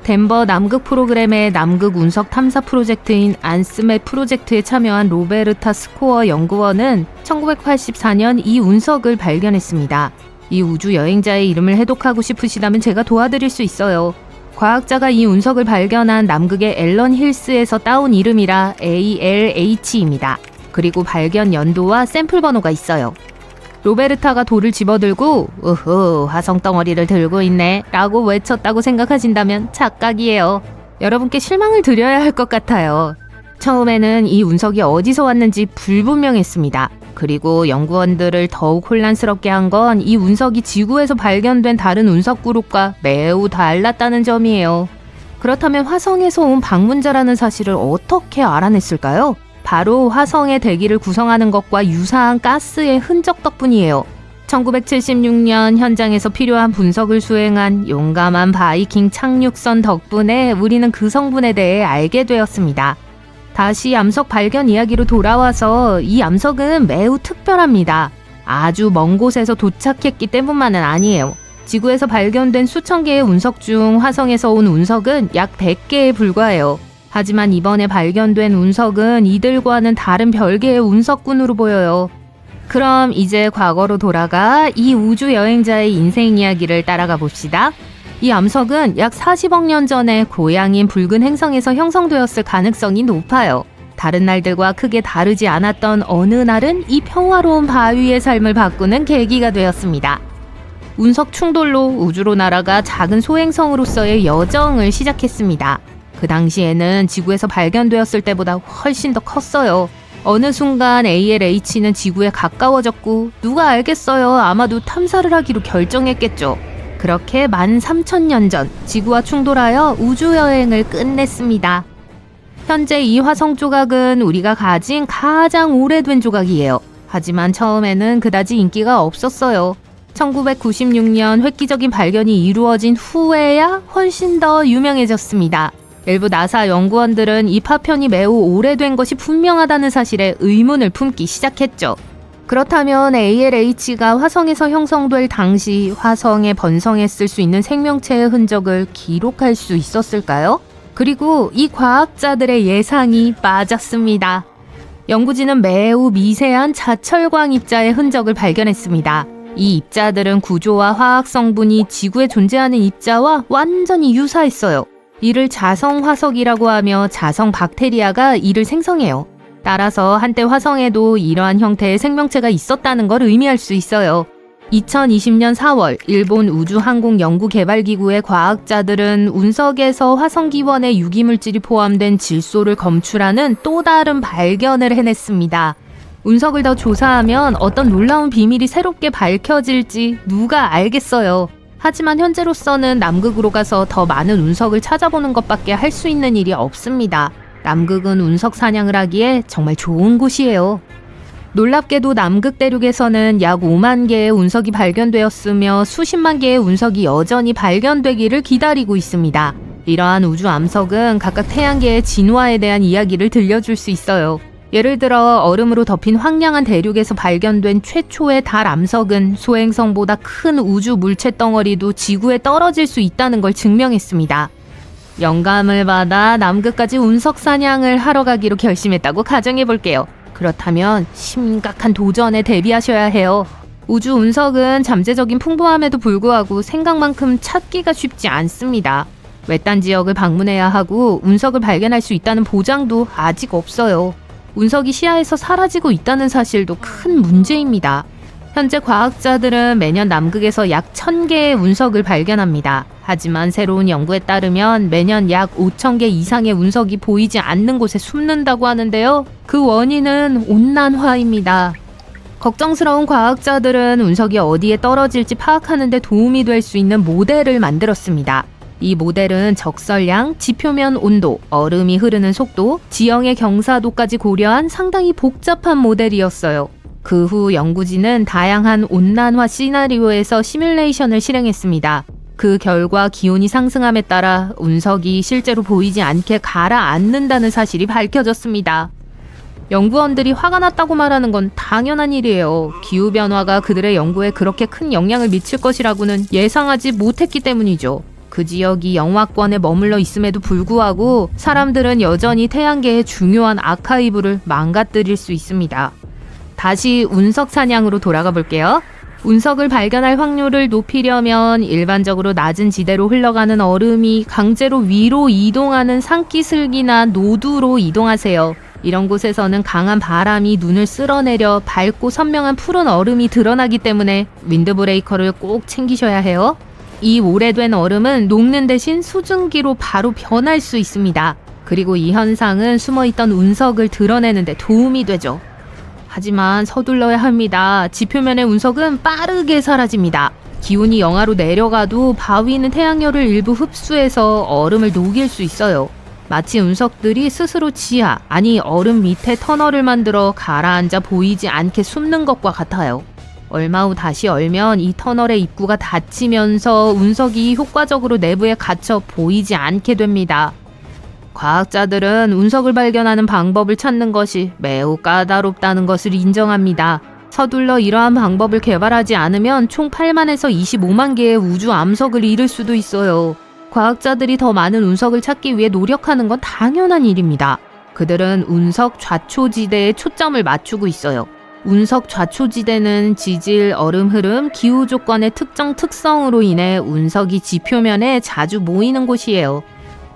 덴버 남극 프로그램의 남극 운석 탐사 프로젝트인 안스메 프로젝트에 참여한 로베르타 스코어 연구원은 1984년 이 운석을 발견했습니다. 이 우주 여행자의 이름을 해독하고 싶으시다면 제가 도와드릴 수 있어요. 과학자가 이 운석을 발견한 남극의 앨런 힐스에서 따온 이름이라 ALH입니다. 그리고 발견 연도와 샘플 번호가 있어요. 로베르타가 돌을 집어들고 우후 화성 덩어리를 들고 있네 라고 외쳤다고 생각하신다면 착각이에요. 여러분께 실망을 드려야 할 것 같아요. 처음에는 이 운석이 어디서 왔는지 불분명했습니다. 그리고 연구원들을 더욱 혼란스럽게 한 건 이 운석이 지구에서 발견된 다른 운석 그룹과 매우 달랐다는 점이에요. 그렇다면 화성에서 온 방문자라는 사실을 어떻게 알아냈을까요? 바로 화성의 대기를 구성하는 것과 유사한 가스의 흔적 덕분이에요. 1976년 현장에서 필요한 분석을 수행한 용감한 바이킹 착륙선 덕분에 우리는 그 성분에 대해 알게 되었습니다. 다시 암석 발견 이야기로 돌아와서 이 암석은 매우 특별합니다. 아주 먼 곳에서 도착했기 때문만은 아니에요. 지구에서 발견된 수천 개의 운석 중 화성에서 온 운석은 약 100개에 불과해요. 하지만 이번에 발견된 운석은 이들과는 다른 별개의 운석군으로 보여요. 그럼 이제 과거로 돌아가 이 우주 여행자의 인생 이야기를 따라가 봅시다. 이 암석은 약 40억 년 전에 고향인 붉은 행성에서 형성되었을 가능성이 높아요. 다른 날들과 크게 다르지 않았던 어느 날은 이 평화로운 바위의 삶을 바꾸는 계기가 되었습니다. 운석 충돌로 우주로 날아가 작은 소행성으로서의 여정을 시작했습니다. 그 당시에는 지구에서 발견되었을 때보다 훨씬 더 컸어요. 어느 순간 ALH는 지구에 가까워졌고 누가 알겠어요. 아마도 탐사를 하기로 결정했겠죠. 그렇게 13,000년 전 지구와 충돌하여 우주여행을 끝냈습니다. 현재 이 화성 조각은 우리가 가진 가장 오래된 조각이에요. 하지만 처음에는 그다지 인기가 없었어요. 1996년 획기적인 발견이 이루어진 후에야 훨씬 더 유명해졌습니다. 일부 나사 연구원들은 이 파편이 매우 오래된 것이 분명하다는 사실에 의문을 품기 시작했죠. 그렇다면 ALH가 화성에서 형성될 당시 화성에 번성했을 수 있는 생명체의 흔적을 기록할 수 있었을까요? 그리고 이 과학자들의 예상이 맞았습니다. 연구진은 매우 미세한 자철광 입자의 흔적을 발견했습니다. 이 입자들은 구조와 화학 성분이 지구에 존재하는 입자와 완전히 유사했어요. 이를 자성화석이라고 하며 자성 박테리아가 이를 생성해요. 따라서 한때 화성에도 이러한 형태의 생명체가 있었다는 걸 의미할 수 있어요. 2020년 4월 일본 우주항공연구개발기구의 과학자들은 운석에서 화성기원의 유기물질이 포함된 질소를 검출하는 또 다른 발견을 해냈습니다. 운석을 더 조사하면 어떤 놀라운 비밀이 새롭게 밝혀질지 누가 알겠어요. 하지만 현재로서는 남극으로 가서 더 많은 운석을 찾아보는 것밖에 할 수 있는 일이 없습니다. 남극은 운석 사냥을 하기에 정말 좋은 곳이에요. 놀랍게도 남극 대륙에서는 약 5만 개의 운석이 발견되었으며 수십만 개의 운석이 여전히 발견되기를 기다리고 있습니다. 이러한 우주 암석은 각각 태양계의 진화에 대한 이야기를 들려줄 수 있어요. 예를 들어 얼음으로 덮인 황량한 대륙에서 발견된 최초의 달 암석은 소행성보다 큰 우주 물체 덩어리도 지구에 떨어질 수 있다는 걸 증명했습니다. 영감을 받아 남극까지 운석 사냥을 하러 가기로 결심했다고 가정해볼게요. 그렇다면 심각한 도전에 대비하셔야 해요. 우주 운석은 잠재적인 풍부함에도 불구하고 생각만큼 찾기가 쉽지 않습니다. 외딴 지역을 방문해야 하고 운석을 발견할 수 있다는 보장도 아직 없어요. 운석이 시야에서 사라지고 있다는 사실도 큰 문제입니다. 현재 과학자들은 매년 남극에서 약 1000개의 운석을 발견합니다. 하지만 새로운 연구에 따르면 매년 약 5000개 이상의 운석이 보이지 않는 곳에 숨는다고 하는데요. 그 원인은 온난화입니다. 걱정스러운 과학자들은 운석이 어디에 떨어질지 파악하는 데 도움이 될 수 있는 모델을 만들었습니다. 이 모델은 적설량, 지표면 온도, 얼음이 흐르는 속도, 지형의 경사도까지 고려한 상당히 복잡한 모델이었어요. 그 후 연구진은 다양한 온난화 시나리오에서 시뮬레이션을 실행했습니다. 그 결과 기온이 상승함에 따라 운석이 실제로 보이지 않게 가라앉는다는 사실이 밝혀졌습니다. 연구원들이 화가 났다고 말하는 건 당연한 일이에요. 기후변화가 그들의 연구에 그렇게 큰 영향을 미칠 것이라고는 예상하지 못했기 때문이죠. 그 지역이 영하권에 머물러 있음에도 불구하고 사람들은 여전히 태양계의 중요한 아카이브를 망가뜨릴 수 있습니다. 다시 운석 사냥으로 돌아가 볼게요. 운석을 발견할 확률을 높이려면 일반적으로 낮은 지대로 흘러가는 얼음이 강제로 위로 이동하는 산기슭이나 노두로 이동하세요. 이런 곳에서는 강한 바람이 눈을 쓸어내려 밝고 선명한 푸른 얼음이 드러나기 때문에 윈드브레이커를 꼭 챙기셔야 해요. 이 오래된 얼음은 녹는 대신 수증기로 바로 변할 수 있습니다. 그리고 이 현상은 숨어있던 운석을 드러내는 데 도움이 되죠. 하지만 서둘러야 합니다. 지표면의 운석은 빠르게 사라집니다. 기온이 영하로 내려가도 바위는 태양열을 일부 흡수해서 얼음을 녹일 수 있어요. 마치 운석들이 스스로 지하, 아니 얼음 밑에 터널을 만들어 가라앉아 보이지 않게 숨는 것과 같아요. 얼마 후 다시 얼면 이 터널의 입구가 닫히면서 운석이 효과적으로 내부에 갇혀 보이지 않게 됩니다. 과학자들은 운석을 발견하는 방법을 찾는 것이 매우 까다롭다는 것을 인정합니다. 서둘러 이러한 방법을 개발하지 않으면 총 8만에서 25만 개의 우주 암석을 잃을 수도 있어요. 과학자들이 더 많은 운석을 찾기 위해 노력하는 건 당연한 일입니다. 그들은 운석 좌초지대에 초점을 맞추고 있어요. 운석 좌초지대는 지질, 얼음 흐름, 기후 조건의 특정 특성으로 인해 운석이 지표면에 자주 모이는 곳이에요.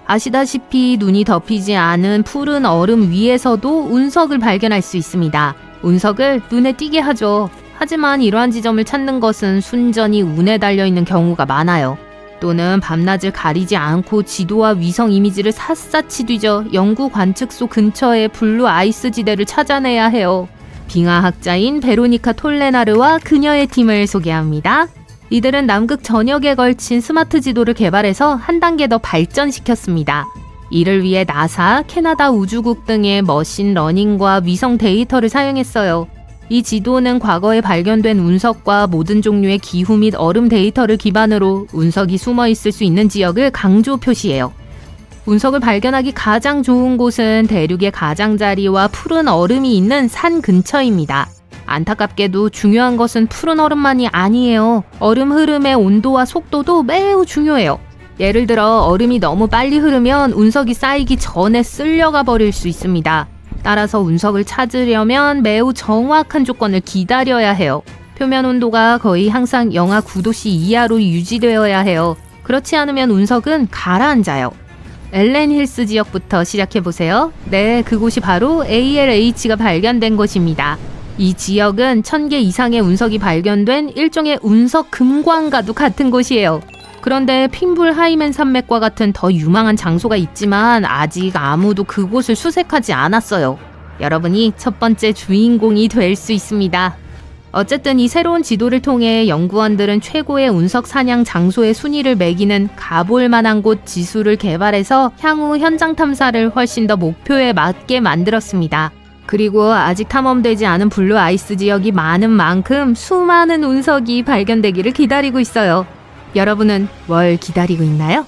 아시다시피 눈이 덮이지 않은 푸른 얼음 위에서도 운석을 발견할 수 있습니다. 운석을 눈에 띄게 하죠. 하지만 이러한 지점을 찾는 것은 순전히 운에 달려있는 경우가 많아요. 또는 밤낮을 가리지 않고 지도와 위성 이미지를 샅샅이 뒤져 영구 관측소 근처의 블루 아이스 지대를 찾아내야 해요. 빙하학자인 베로니카 톨레나르와 그녀의 팀을 소개합니다. 이들은 남극 전역에 걸친 스마트 지도를 개발해서 한 단계 더 발전시켰습니다. 이를 위해 나사, 캐나다 우주국 등의 머신러닝과 위성 데이터를 사용했어요. 이 지도는 과거에 발견된 운석과 모든 종류의 기후 및 얼음 데이터를 기반으로 운석이 숨어 있을 수 있는 지역을 강조 표시해요. 운석을 발견하기 가장 좋은 곳은 대륙의 가장자리와 푸른 얼음이 있는 산 근처입니다. 안타깝게도 중요한 것은 푸른 얼음만이 아니에요. 얼음 흐름의 온도와 속도도 매우 중요해요. 예를 들어 얼음이 너무 빨리 흐르면 운석이 쌓이기 전에 쓸려가 버릴 수 있습니다. 따라서 운석을 찾으려면 매우 정확한 조건을 기다려야 해요. 표면 온도가 거의 항상 영하 9도씨 이하로 유지되어야 해요. 그렇지 않으면 운석은 가라앉아요. 엘렌 힐스 지역부터 시작해보세요. 네, 그곳이 바로 ALH가 발견된 곳입니다. 이 지역은 1000개 이상의 운석이 발견된 일종의 운석 금광과도 같은 곳이에요. 그런데 핀불 하이맨 산맥과 같은 더 유망한 장소가 있지만 아직 아무도 그곳을 수색하지 않았어요. 여러분이 첫 번째 주인공이 될 수 있습니다. 어쨌든 이 새로운 지도를 통해 연구원들은 최고의 운석 사냥 장소의 순위를 매기는 가볼 만한 곳 지수를 개발해서 향후 현장 탐사를 훨씬 더 목표에 맞게 만들었습니다. 그리고 아직 탐험되지 않은 블루 아이스 지역이 많은 만큼 수많은 운석이 발견되기를 기다리고 있어요. 여러분은 뭘 기다리고 있나요?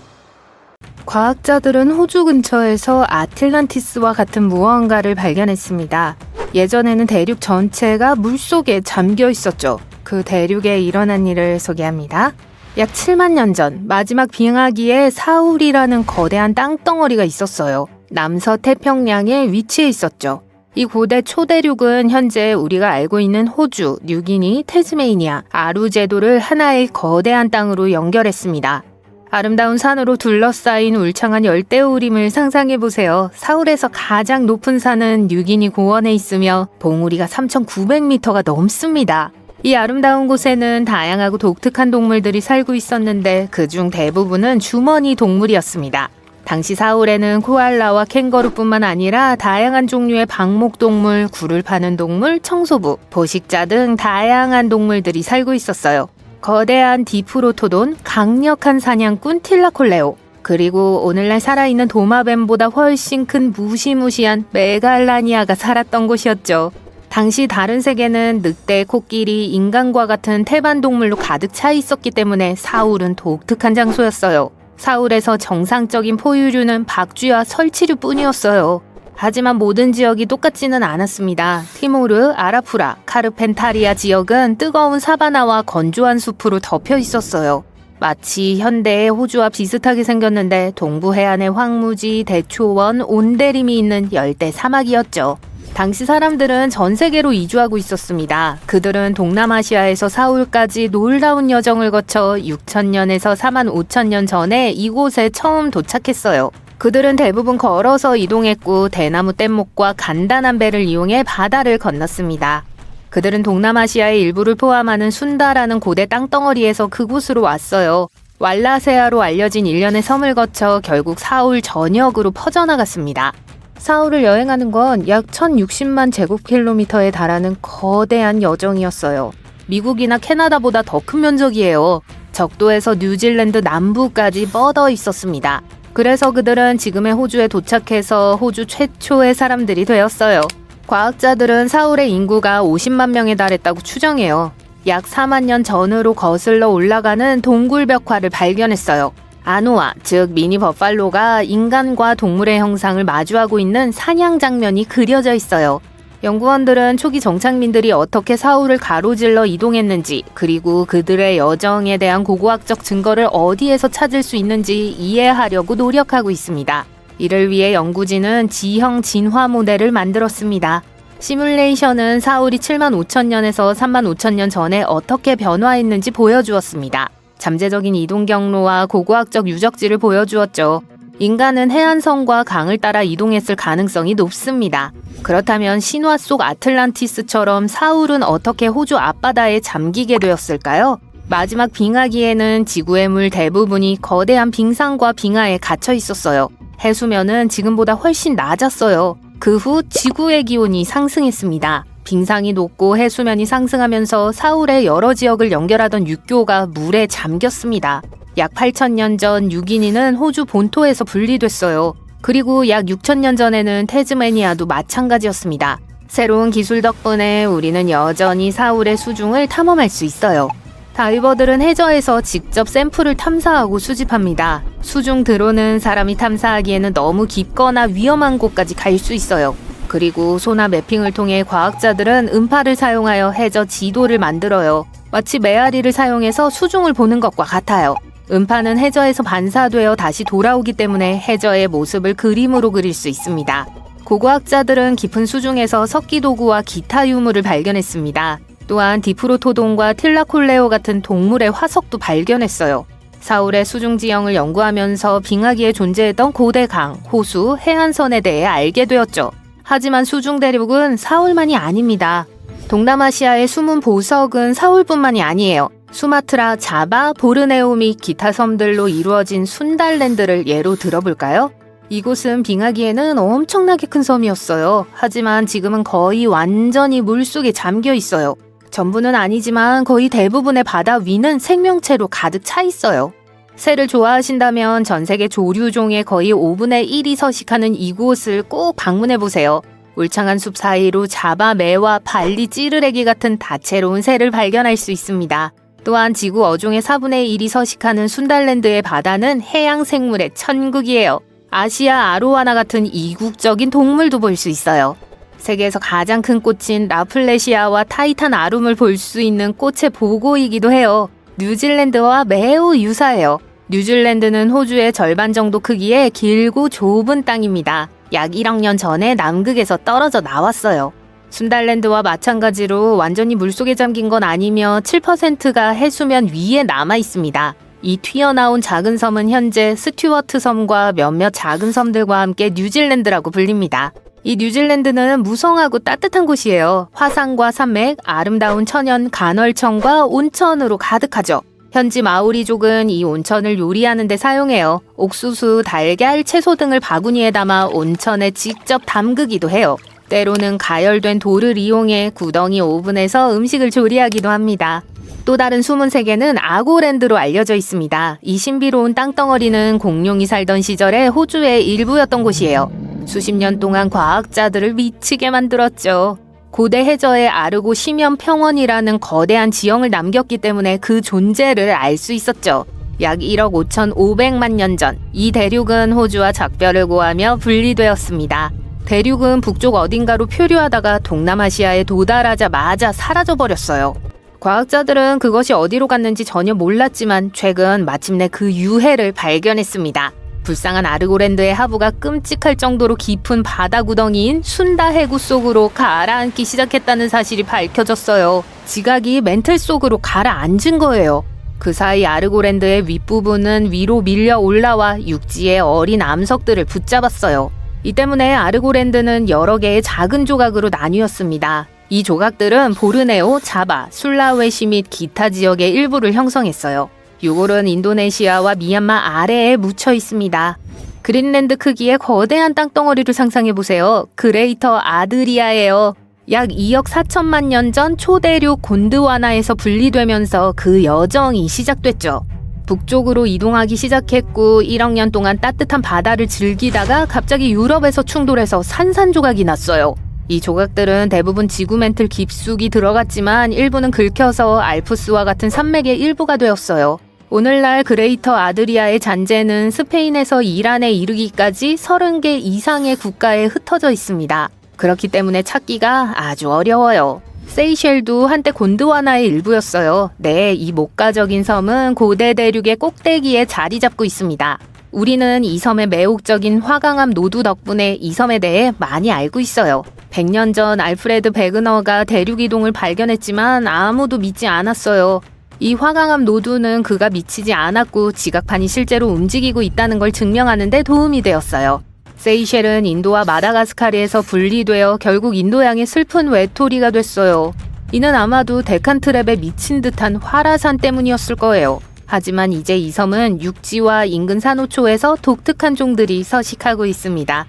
과학자들은 호주 근처에서 아틀란티스와 같은 무언가를 발견했습니다. 예전에는 대륙 전체가 물속에 잠겨 있었죠. 그 대륙에 일어난 일을 소개합니다. 약 7만 년 전 마지막 빙하기에 사울이라는 거대한 땅덩어리가 있었어요. 남서태평양에 위치해 있었죠. 이 고대 초대륙은 현재 우리가 알고 있는 호주, 뉴기니, 태즈메이니아, 아루 제도를 하나의 거대한 땅으로 연결했습니다. 아름다운 산으로 둘러싸인 울창한 열대우림을 상상해보세요. 사울에서 가장 높은 산은 뉴기니 고원에 있으며 봉우리가 3,900m가 넘습니다. 이 아름다운 곳에는 다양하고 독특한 동물들이 살고 있었는데 그중 대부분은 주머니 동물이었습니다. 당시 사울에는 코알라와 캥거루뿐만 아니라 다양한 종류의 방목동물, 굴을 파는 동물, 청소부, 포식자 등 다양한 동물들이 살고 있었어요. 거대한 디프로토돈, 강력한 사냥꾼 틸라콜레오, 그리고 오늘날 살아있는 도마뱀보다 훨씬 큰 무시무시한 메갈라니아가 살았던 곳이었죠. 당시 다른 세계는 늑대, 코끼리, 인간과 같은 태반 동물로 가득 차 있었기 때문에 사울은 독특한 장소였어요. 사울에서 정상적인 포유류는 박쥐와 설치류뿐이었어요. 하지만 모든 지역이 똑같지는 않았습니다. 티모르, 아라푸라, 카르펜타리아 지역은 뜨거운 사바나와 건조한 숲으로 덮여 있었어요. 마치 현대의 호주와 비슷하게 생겼는데 동부 해안의 황무지, 대초원, 온대림이 있는 열대 사막이었죠. 당시 사람들은 전 세계로 이주하고 있었습니다. 그들은 동남아시아에서 사울까지 놀라운 여정을 거쳐 6,000년에서 45,000년 전에 이곳에 처음 도착했어요. 그들은 대부분 걸어서 이동했고 대나무 뗏목과 간단한 배를 이용해 바다를 건넜습니다. 그들은 동남아시아의 일부를 포함하는 순다라는 고대 땅덩어리에서 그곳으로 왔어요. 왈라세아로 알려진 일련의 섬을 거쳐 결국 사울 전역으로 퍼져나갔습니다. 사울을 여행하는 건 약 1060만 제곱킬로미터에 달하는 거대한 여정이었어요. 미국이나 캐나다보다 더 큰 면적이에요. 적도에서 뉴질랜드 남부까지 뻗어 있었습니다. 그래서 그들은 지금의 호주에 도착해서 호주 최초의 사람들이 되었어요. 과학자들은 사울의 인구가 50만 명에 달했다고 추정해요. 약 4만 년 전으로 거슬러 올라가는 동굴벽화를 발견했어요. 아노아, 즉 미니 버팔로가 인간과 동물의 형상을 마주하고 있는 사냥 장면이 그려져 있어요. 연구원들은 초기 정착민들이 어떻게 사울을 가로질러 이동했는지, 그리고 그들의 여정에 대한 고고학적 증거를 어디에서 찾을 수 있는지 이해하려고 노력하고 있습니다. 이를 위해 연구진은 지형 진화 모델을 만들었습니다. 시뮬레이션은 사울이 7만 5천 년에서 3만 5천 년 전에 어떻게 변화했는지 보여주었습니다. 잠재적인 이동 경로와 고고학적 유적지를 보여주었죠. 인간은 해안선과 강을 따라 이동했을 가능성이 높습니다. 그렇다면 신화 속 아틀란티스처럼 사울은 어떻게 호주 앞바다에 잠기게 되었을까요? 마지막 빙하기에는 지구의 물 대부분이 거대한 빙산과 빙하에 갇혀 있었어요. 해수면은 지금보다 훨씬 낮았어요. 그 후 지구의 기온이 상승했습니다. 빙상이 높고 해수면이 상승하면서 사울의 여러 지역을 연결하던 육교가 물에 잠겼습니다. 약 8,000년 전 뉴기니는 호주 본토에서 분리됐어요. 그리고 약 6,000년 전에는 태즈메니아도 마찬가지였습니다. 새로운 기술 덕분에 우리는 여전히 사울의 수중을 탐험할 수 있어요. 다이버들은 해저에서 직접 샘플을 탐사하고 수집합니다. 수중 드론은 사람이 탐사하기에는 너무 깊거나 위험한 곳까지 갈 수 있어요. 그리고 소나 매핑을 통해 과학자들은 음파를 사용하여 해저 지도를 만들어요. 마치 메아리를 사용해서 수중을 보는 것과 같아요. 음파는 해저에서 반사되어 다시 돌아오기 때문에 해저의 모습을 그림으로 그릴 수 있습니다. 고고학자들은 깊은 수중에서 석기도구와 기타 유물을 발견했습니다. 또한 디프로토돈과 틸라콜레오 같은 동물의 화석도 발견했어요. 사울의 수중 지형을 연구하면서 빙하기에 존재했던 고대 강, 호수, 해안선에 대해 알게 되었죠. 하지만 수중 대륙은 사울만이 아닙니다. 동남아시아의 숨은 보석은 사울뿐만이 아니에요. 수마트라, 자바, 보르네오 및 기타 섬들로 이루어진 순달랜드를 예로 들어볼까요? 이곳은 빙하기에는 엄청나게 큰 섬이었어요. 하지만 지금은 거의 완전히 물속에 잠겨 있어요. 전부는 아니지만 거의 대부분의 바다 위는 생명체로 가득 차 있어요. 새를 좋아하신다면 전 세계 조류종의 거의 5분의 1이 서식하는 이곳을 꼭 방문해보세요. 울창한 숲 사이로 자바 매와 발리 찌르레기 같은 다채로운 새를 발견할 수 있습니다. 또한 지구 어종의 4분의 1이 서식하는 순달랜드의 바다는 해양 생물의 천국이에요. 아시아 아로와나 같은 이국적인 동물도 볼 수 있어요. 세계에서 가장 큰 꽃인 라플레시아와 타이탄 아름을 볼 수 있는 꽃의 보고이기도 해요. 뉴질랜드와 매우 유사해요. 뉴질랜드는 호주의 절반 정도 크기의 길고 좁은 땅입니다. 약 1억 년 전에 남극에서 떨어져 나왔어요. 순달랜드와 마찬가지로 완전히 물속에 잠긴 건 아니며 7%가 해수면 위에 남아 있습니다. 이 튀어나온 작은 섬은 현재 스튜어트 섬과 몇몇 작은 섬들과 함께 뉴질랜드라고 불립니다. 이 뉴질랜드는 무성하고 따뜻한 곳이에요. 화산과 산맥, 아름다운 천연 간헐천과 온천으로 가득하죠. 현지 마오리족은 이 온천을 요리하는 데 사용해요. 옥수수, 달걀, 채소 등을 바구니에 담아 온천에 직접 담그기도 해요. 때로는 가열된 돌을 이용해 구덩이 오븐에서 음식을 조리하기도 합니다. 또 다른 숨은 세계는 아고랜드로 알려져 있습니다. 이 신비로운 땅덩어리는 공룡이 살던 시절에 호주의 일부였던 곳이에요. 수십 년 동안 과학자들을 미치게 만들었죠. 고대 해저에 아르고 심연 평원이라는 거대한 지형을 남겼기 때문에 그 존재를 알 수 있었죠. 약 1억 5,500만 년 전, 이 대륙은 호주와 작별을 고하며 분리되었습니다. 대륙은 북쪽 어딘가로 표류하다가 동남아시아에 도달하자마자 사라져버렸어요. 과학자들은 그것이 어디로 갔는지 전혀 몰랐지만 최근 마침내 그 유해를 발견했습니다. 불쌍한 아르고랜드의 하부가 끔찍할 정도로 깊은 바다 구덩이인 순다 해구 속으로 가라앉기 시작했다는 사실이 밝혀졌어요. 지각이 멘틀 속으로 가라앉은 거예요. 그 사이 아르고랜드의 윗부분은 위로 밀려 올라와 육지의 어린 암석들을 붙잡았어요. 이 때문에 아르고랜드는 여러 개의 작은 조각으로 나뉘었습니다. 이 조각들은 보르네오, 자바, 술라웨시 및 기타 지역의 일부를 형성했어요. 유골은 인도네시아와 미얀마 아래에 묻혀 있습니다. 그린랜드 크기의 거대한 땅덩어리를 상상해보세요. 그레이터 아드리아예요. 약 2억 4천만 년 전 초대륙 곤드와나에서 분리되면서 그 여정이 시작됐죠. 북쪽으로 이동하기 시작했고 1억 년 동안 따뜻한 바다를 즐기다가 갑자기 유럽에서 충돌해서 산산조각이 났어요. 이 조각들은 대부분 지구 멘틀 깊숙이 들어갔지만 일부는 긁혀서 알프스와 같은 산맥의 일부가 되었어요. 오늘날 그레이터 아드리아의 잔재는 스페인에서 이란에 이르기까지 30개 이상의 국가에 흩어져 있습니다. 그렇기 때문에 찾기가 아주 어려워요. 세이셸도 한때 곤드와나의 일부였어요. 네, 이 목가적인 섬은 고대 대륙의 꼭대기에 자리 잡고 있습니다. 우리는 이 섬의 매혹적인 화강암 노두 덕분에 이 섬에 대해 많이 알고 있어요. 100년 전 알프레드 베그너가 대륙 이동을 발견했지만 아무도 믿지 않았어요. 이 화강암 노두는 그가 미치지 않았고 지각판이 실제로 움직이고 있다는 걸 증명하는 데 도움이 되었어요. 세이셸은 인도와 마다가스카르에서 분리되어 결국 인도양의 슬픈 외톨이가 됐어요. 이는 아마도 데칸트랩에 미친 듯한 화라산 때문이었을 거예요. 하지만 이제 이 섬은 육지와 인근 산호초에서 독특한 종들이 서식하고 있습니다.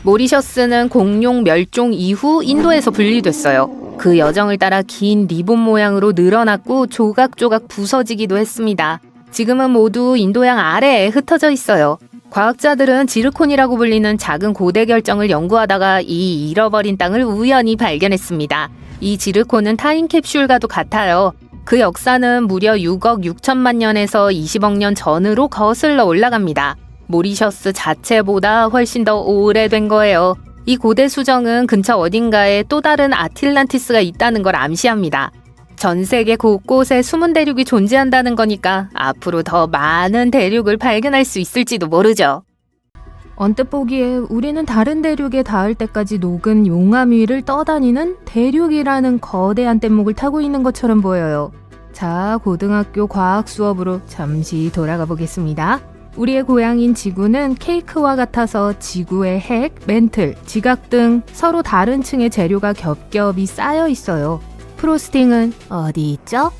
모리셔스는 공룡 멸종 이후 인도에서 분리됐어요. 그 여정을 따라 긴 리본 모양으로 늘어났고 조각조각 부서지기도 했습니다. 지금은 모두 인도양 아래에 흩어져 있어요. 과학자들은 지르콘이라고 불리는 작은 고대 결정을 연구하다가 이 잃어버린 땅을 우연히 발견했습니다. 이 지르콘은 타임캡슐과도 같아요. 그 역사는 무려 6억 6천만 년에서 20억 년 전으로 거슬러 올라갑니다. 모리셔스 자체보다 훨씬 더 오래된 거예요. 이 고대 수정은 근처 어딘가에 또 다른 아틀란티스가 있다는 걸 암시합니다. 전 세계 곳곳에 숨은 대륙이 존재한다는 거니까 앞으로 더 많은 대륙을 발견할 수 있을지도 모르죠. 언뜻 보기에 우리는 다른 대륙에 닿을 때까지 녹은 용암 위를 떠다니는 대륙이라는 거대한 뗏목을 타고 있는 것처럼 보여요. 자, 고등학교 과학 수업으로 잠시 돌아가 보겠습니다. 우리의 고향인 지구는 케이크와 같아서 지구의 핵, 멘틀, 지각 등 서로 다른 층의 재료가 겹겹이 쌓여 있어요. 프로스팅은 어디 있죠?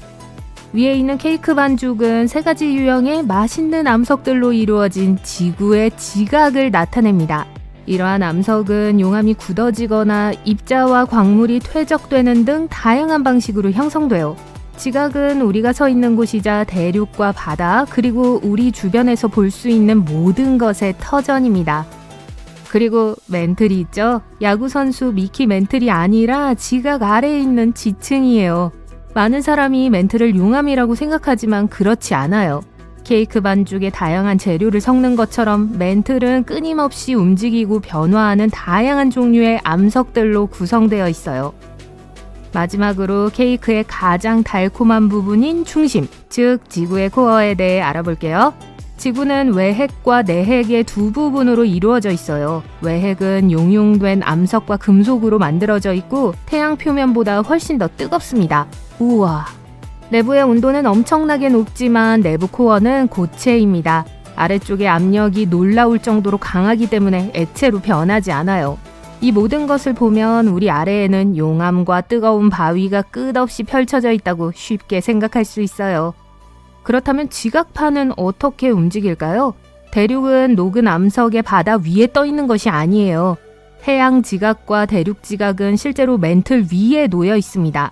위에 있는 케이크 반죽은 3가지 유형의 맛있는 암석들로 이루어진 지구의 지각을 나타냅니다. 이러한 암석은 용암이 굳어지거나 입자와 광물이 퇴적되는 등 다양한 방식으로 형성돼요. 지각은 우리가 서 있는 곳이자 대륙과 바다 그리고 우리 주변에서 볼 수 있는 모든 것의 터전입니다. 그리고 멘틀이 있죠? 야구선수 미키 멘틀이 아니라 지각 아래에 있는 지층이에요. 많은 사람이 멘틀을 용암이라고 생각하지만 그렇지 않아요. 케이크 반죽에 다양한 재료를 섞는 것처럼 멘틀은 끊임없이 움직이고 변화하는 다양한 종류의 암석들로 구성되어 있어요. 마지막으로 케이크의 가장 달콤한 부분인 중심, 즉 지구의 코어에 대해 알아볼게요. 지구는 외핵과 내핵의 두 부분으로 이루어져 있어요. 외핵은 용융된 암석과 금속으로 만들어져 있고 태양 표면보다 훨씬 더 뜨겁습니다. 우와! 내부의 온도는 엄청나게 높지만 내부 코어는 고체입니다. 아래쪽의 압력이 놀라울 정도로 강하기 때문에 액체로 변하지 않아요. 이 모든 것을 보면 우리 아래에는 용암과 뜨거운 바위가 끝없이 펼쳐져 있다고 쉽게 생각할 수 있어요. 그렇다면 지각판은 어떻게 움직일까요? 대륙은 녹은 암석의 바다 위에 떠 있는 것이 아니에요. 해양 지각과 대륙 지각은 실제로 맨틀 위에 놓여 있습니다.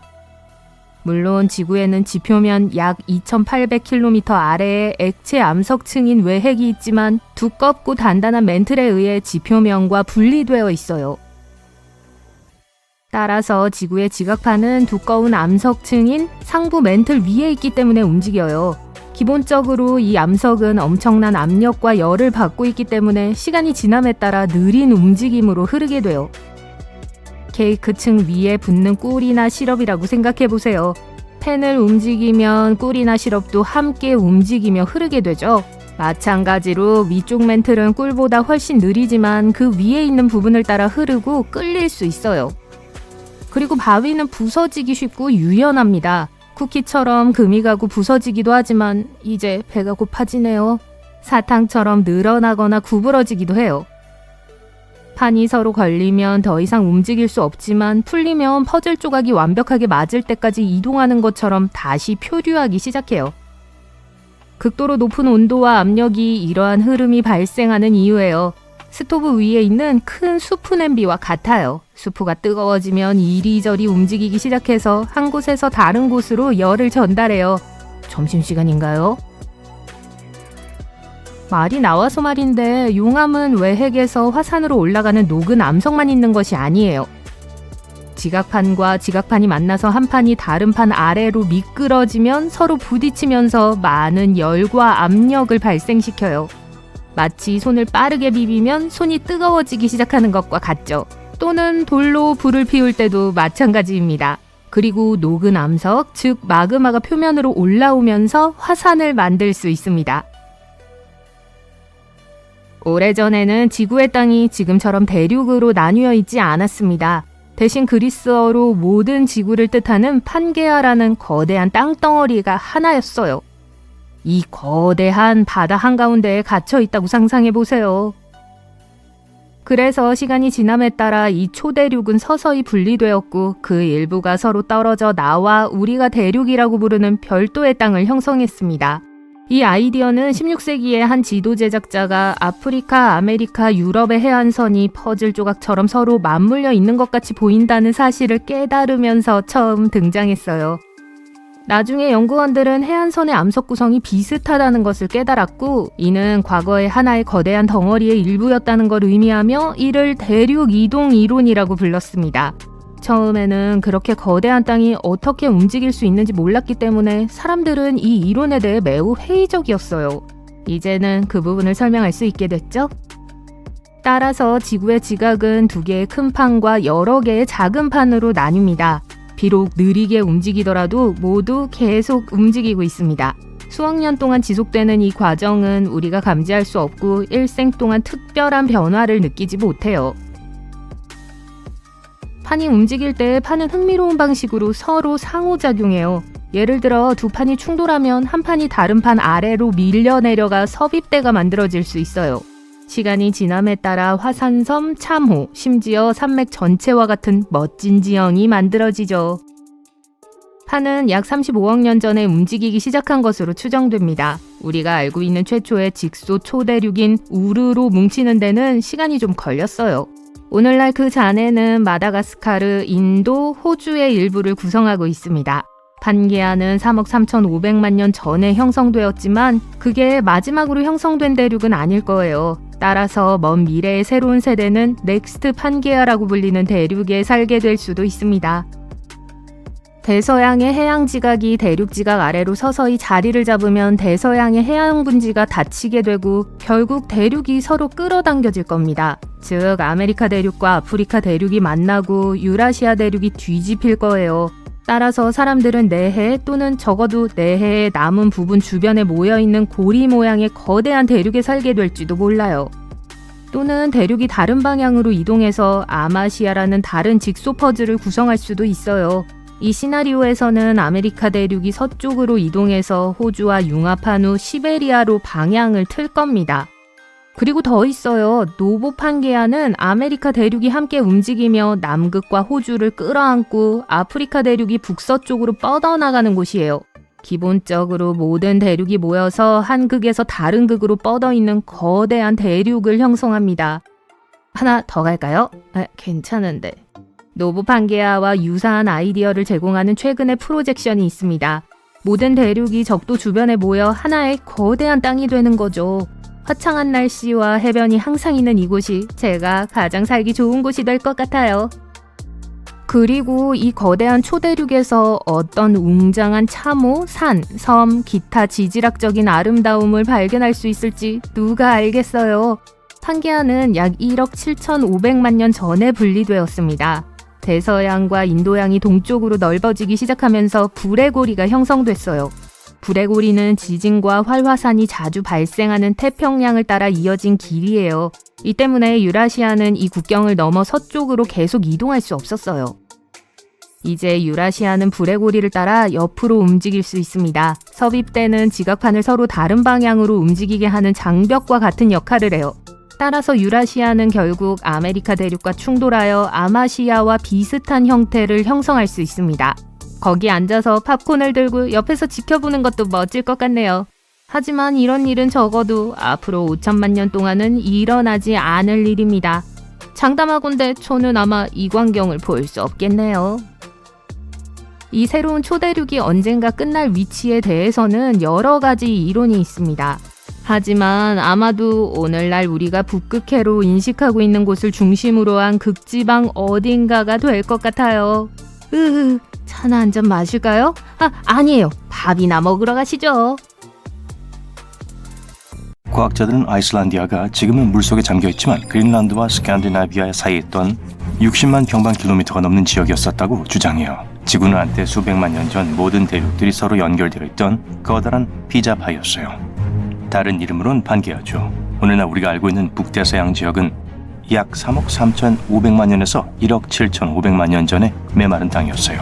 물론 지구에는 지표면 약 2800km 아래에 액체 암석층인 외핵이 있지만 두껍고 단단한 맨틀에 의해 지표면과 분리되어 있어요. 따라서 지구의 지각판은 두꺼운 암석층인 상부 맨틀 위에 있기 때문에 움직여요. 기본적으로 이 암석은 엄청난 압력과 열을 받고 있기 때문에 시간이 지남에 따라 느린 움직임으로 흐르게 돼요. 케이크층 위에 붙는 꿀이나 시럽이라고 생각해보세요. 팬을 움직이면 꿀이나 시럽도 함께 움직이며 흐르게 되죠. 마찬가지로 위쪽 맨틀은 꿀보다 훨씬 느리지만 그 위에 있는 부분을 따라 흐르고 끌릴 수 있어요. 그리고 바위는 부서지기 쉽고 유연합니다. 쿠키처럼 금이 가고 부서지기도 하지만 이제 배가 고파지네요. 사탕처럼 늘어나거나 구부러지기도 해요. 판이 서로 걸리면 더 이상 움직일 수 없지만 풀리면 퍼즐 조각이 완벽하게 맞을 때까지 이동하는 것처럼 다시 표류하기 시작해요. 극도로 높은 온도와 압력이 이러한 흐름이 발생하는 이유예요. 스토브 위에 있는 큰 수프 냄비와 같아요. 수프가 뜨거워지면 이리저리 움직이기 시작해서 한 곳에서 다른 곳으로 열을 전달해요. 점심시간인가요? 말이 나와서 말인데 용암은 외핵에서 화산으로 올라가는 녹은 암석만 있는 것이 아니에요. 지각판과 지각판이 만나서 한 판이 다른 판 아래로 미끄러지면 서로 부딪히면서 많은 열과 압력을 발생시켜요. 마치 손을 빠르게 비비면 손이 뜨거워지기 시작하는 것과 같죠. 또는 돌로 불을 피울 때도 마찬가지입니다. 그리고 녹은 암석, 즉 마그마가 표면으로 올라오면서 화산을 만들 수 있습니다. 오래전에는 지구의 땅이 지금처럼 대륙으로 나뉘어 있지 않았습니다. 대신 그리스어로 모든 지구를 뜻하는 판게아라는 거대한 땅덩어리가 하나였어요. 이 거대한 바다 한가운데에 갇혀 있다고 상상해 보세요. 그래서 시간이 지남에 따라 이 초대륙은 서서히 분리되었고 그 일부가 서로 떨어져 나와 우리가 대륙이라고 부르는 별도의 땅을 형성했습니다. 이 아이디어는 16세기에 한 지도 제작자가 아프리카, 아메리카, 유럽의 해안선이 퍼즐 조각처럼 서로 맞물려 있는 것 같이 보인다는 사실을 깨달으면서 처음 등장했어요. 나중에 연구원들은 해안선의 암석 구성이 비슷하다는 것을 깨달았고 이는 과거의 하나의 거대한 덩어리의 일부였다는 걸 의미하며 이를 대륙 이동 이론이라고 불렀습니다. 처음에는 그렇게 거대한 땅이 어떻게 움직일 수 있는지 몰랐기 때문에 사람들은 이 이론에 대해 매우 회의적이었어요. 이제는 그 부분을 설명할 수 있게 됐죠? 따라서 지구의 지각은 두 개의 큰 판과 여러 개의 작은 판으로 나뉩니다. 비록 느리게 움직이더라도 모두 계속 움직이고 있습니다. 수억 년 동안 지속되는 이 과정은 우리가 감지할 수 없고 일생 동안 특별한 변화를 느끼지 못해요. 판이 움직일 때 판은 흥미로운 방식으로 서로 상호작용해요. 예를 들어 두 판이 충돌하면 한 판이 다른 판 아래로 밀려 내려가 섭입대가 만들어질 수 있어요. 시간이 지남에 따라 화산섬, 참호, 심지어 산맥 전체와 같은 멋진 지형이 만들어지죠. 판은 약 35억 년 전에 움직이기 시작한 것으로 추정됩니다. 우리가 알고 있는 최초의 직소 초대륙인 우르로 뭉치는 데는 시간이 좀 걸렸어요. 오늘날 그 잔해는 마다가스카르, 인도, 호주의 일부를 구성하고 있습니다. 판게아는 3억 3,500만 년 전에 형성되었지만 그게 마지막으로 형성된 대륙은 아닐 거예요. 따라서 먼 미래의 새로운 세대는 넥스트 판게아라고 불리는 대륙에 살게 될 수도 있습니다. 대서양의 해양 지각이 대륙 지각 아래로 서서히 자리를 잡으면 대서양의 해양 분지가 닫히게 되고 결국 대륙이 서로 끌어당겨질 겁니다. 즉 아메리카 대륙과 아프리카 대륙이 만나고 유라시아 대륙이 뒤집힐 거예요. 따라서 사람들은 내해 또는 적어도 내해의 남은 부분 주변에 모여있는 고리 모양의 거대한 대륙에 살게 될지도 몰라요. 또는 대륙이 다른 방향으로 이동해서 아마시아라는 다른 직소 퍼즐을 구성할 수도 있어요. 이 시나리오에서는 아메리카 대륙이 서쪽으로 이동해서 호주와 융합한 후 시베리아로 방향을 틀 겁니다. 그리고 더 있어요. 노보 판게아는 아메리카 대륙이 함께 움직이며 남극과 호주를 끌어안고 아프리카 대륙이 북서쪽으로 뻗어나가는 곳이에요. 기본적으로 모든 대륙이 모여서 한 극에서 다른 극으로 뻗어 있는 거대한 대륙을 형성합니다. 하나 더 갈까요? 괜찮은데. 노보 판게아와 유사한 아이디어를 제공하는 최근의 프로젝션이 있습니다. 모든 대륙이 적도 주변에 모여 하나의 거대한 땅이 되는 거죠. 화창한 날씨와 해변이 항상 있는 이곳이 제가 가장 살기 좋은 곳이 될 것 같아요. 그리고 이 거대한 초대륙에서 어떤 웅장한 참호, 산, 섬, 기타 지질학적인 아름다움을 발견할 수 있을지 누가 알겠어요. 판게아는 약 1억 7,500만 년 전에 분리되었습니다. 대서양과 인도양이 동쪽으로 넓어지기 시작하면서 불의 고리가 형성됐어요. 불의 고리는 지진과 활화산이 자주 발생하는 태평양을 따라 이어진 길이에요. 이 때문에 유라시아는 이 국경을 넘어 서쪽으로 계속 이동할 수 없었어요. 이제 유라시아는 불의 고리를 따라 옆으로 움직일 수 있습니다. 섭입대는 지각판을 서로 다른 방향으로 움직이게 하는 장벽과 같은 역할을 해요. 따라서 유라시아는 결국 아메리카 대륙과 충돌하여 아마시아와 비슷한 형태를 형성할 수 있습니다. 거기 앉아서 팝콘을 들고 옆에서 지켜보는 것도 멋질 것 같네요. 하지만 이런 일은 적어도 앞으로 5천만 년 동안은 일어나지 않을 일입니다. 장담하건대 저는 아마 이 광경을 볼 수 없겠네요. 이 새로운 초대륙이 언젠가 끝날 위치에 대해서는 여러 가지 이론이 있습니다. 하지만 아마도 오늘날 우리가 북극해로 인식하고 있는 곳을 중심으로 한 극지방 어딘가가 될 것 같아요. 차나 한 잔 마실까요? 아니에요. 밥이나 먹으러 가시죠. 과학자들은 아이슬란디아가 지금은 물속에 잠겨있지만 그린란드와 스칸디나비아 사이에 있던 60만 평방킬로미터가 넘는 지역이었었다고 주장해요. 지구는 한때 수백만 년 전 모든 대륙들이 서로 연결되어 있던 커다란 피자파이였어요. 다른 이름으로는 판게아죠. 오늘날 우리가 알고 있는 북대서양 지역은 약 3억 3,500만 년에서 1억 7,500만 년 전에 메마른 땅이었어요.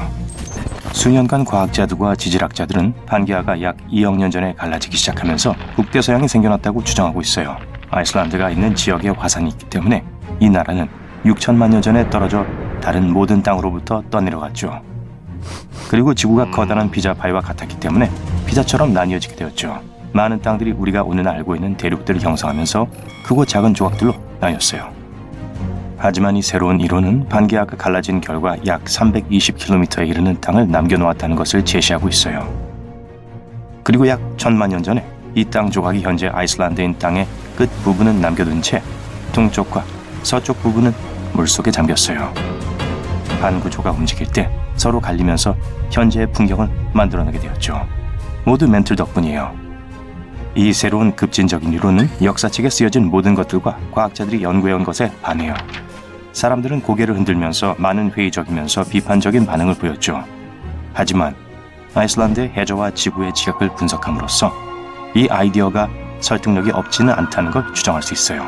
수년간 과학자들과 지질학자들은 판게아가 약 2억 년 전에 갈라지기 시작하면서 북대서양이 생겨났다고 주장하고 있어요. 아이슬란드가 있는 지역에 화산이 있기 때문에 이 나라는 6천만 년 전에 떨어져 다른 모든 땅으로부터 떠내려갔죠. 그리고 지구가 커다란 피자파이와 같았기 때문에 피자처럼 나뉘어지게 되었죠. 많은 땅들이 우리가 오늘날 알고 있는 대륙들을 형성하면서 크고 작은 조각들로 나뉘었어요. 하지만 이 새로운 이론은 판게아가 갈라진 결과 약 320km에 이르는 땅을 남겨놓았다는 것을 제시하고 있어요. 그리고 약 1000만 년 전에 이 땅 조각이 현재 아이슬란드인 땅의 끝 부분은 남겨둔 채 동쪽과 서쪽 부분은 물속에 잠겼어요. 한 구조가 움직일 때 서로 갈리면서 현재의 풍경을 만들어내게 되었죠. 모두 멘틀 덕분이에요. 이 새로운 급진적인 이론은 역사책에 쓰여진 모든 것들과 과학자들이 연구해온 것에 반해요. 사람들은 고개를 흔들면서 많은 회의적이면서 비판적인 반응을 보였죠. 하지만 아이슬란드의 해저와 지구의 지각을 분석함으로써 이 아이디어가 설득력이 없지는 않다는 걸 주장할 수 있어요.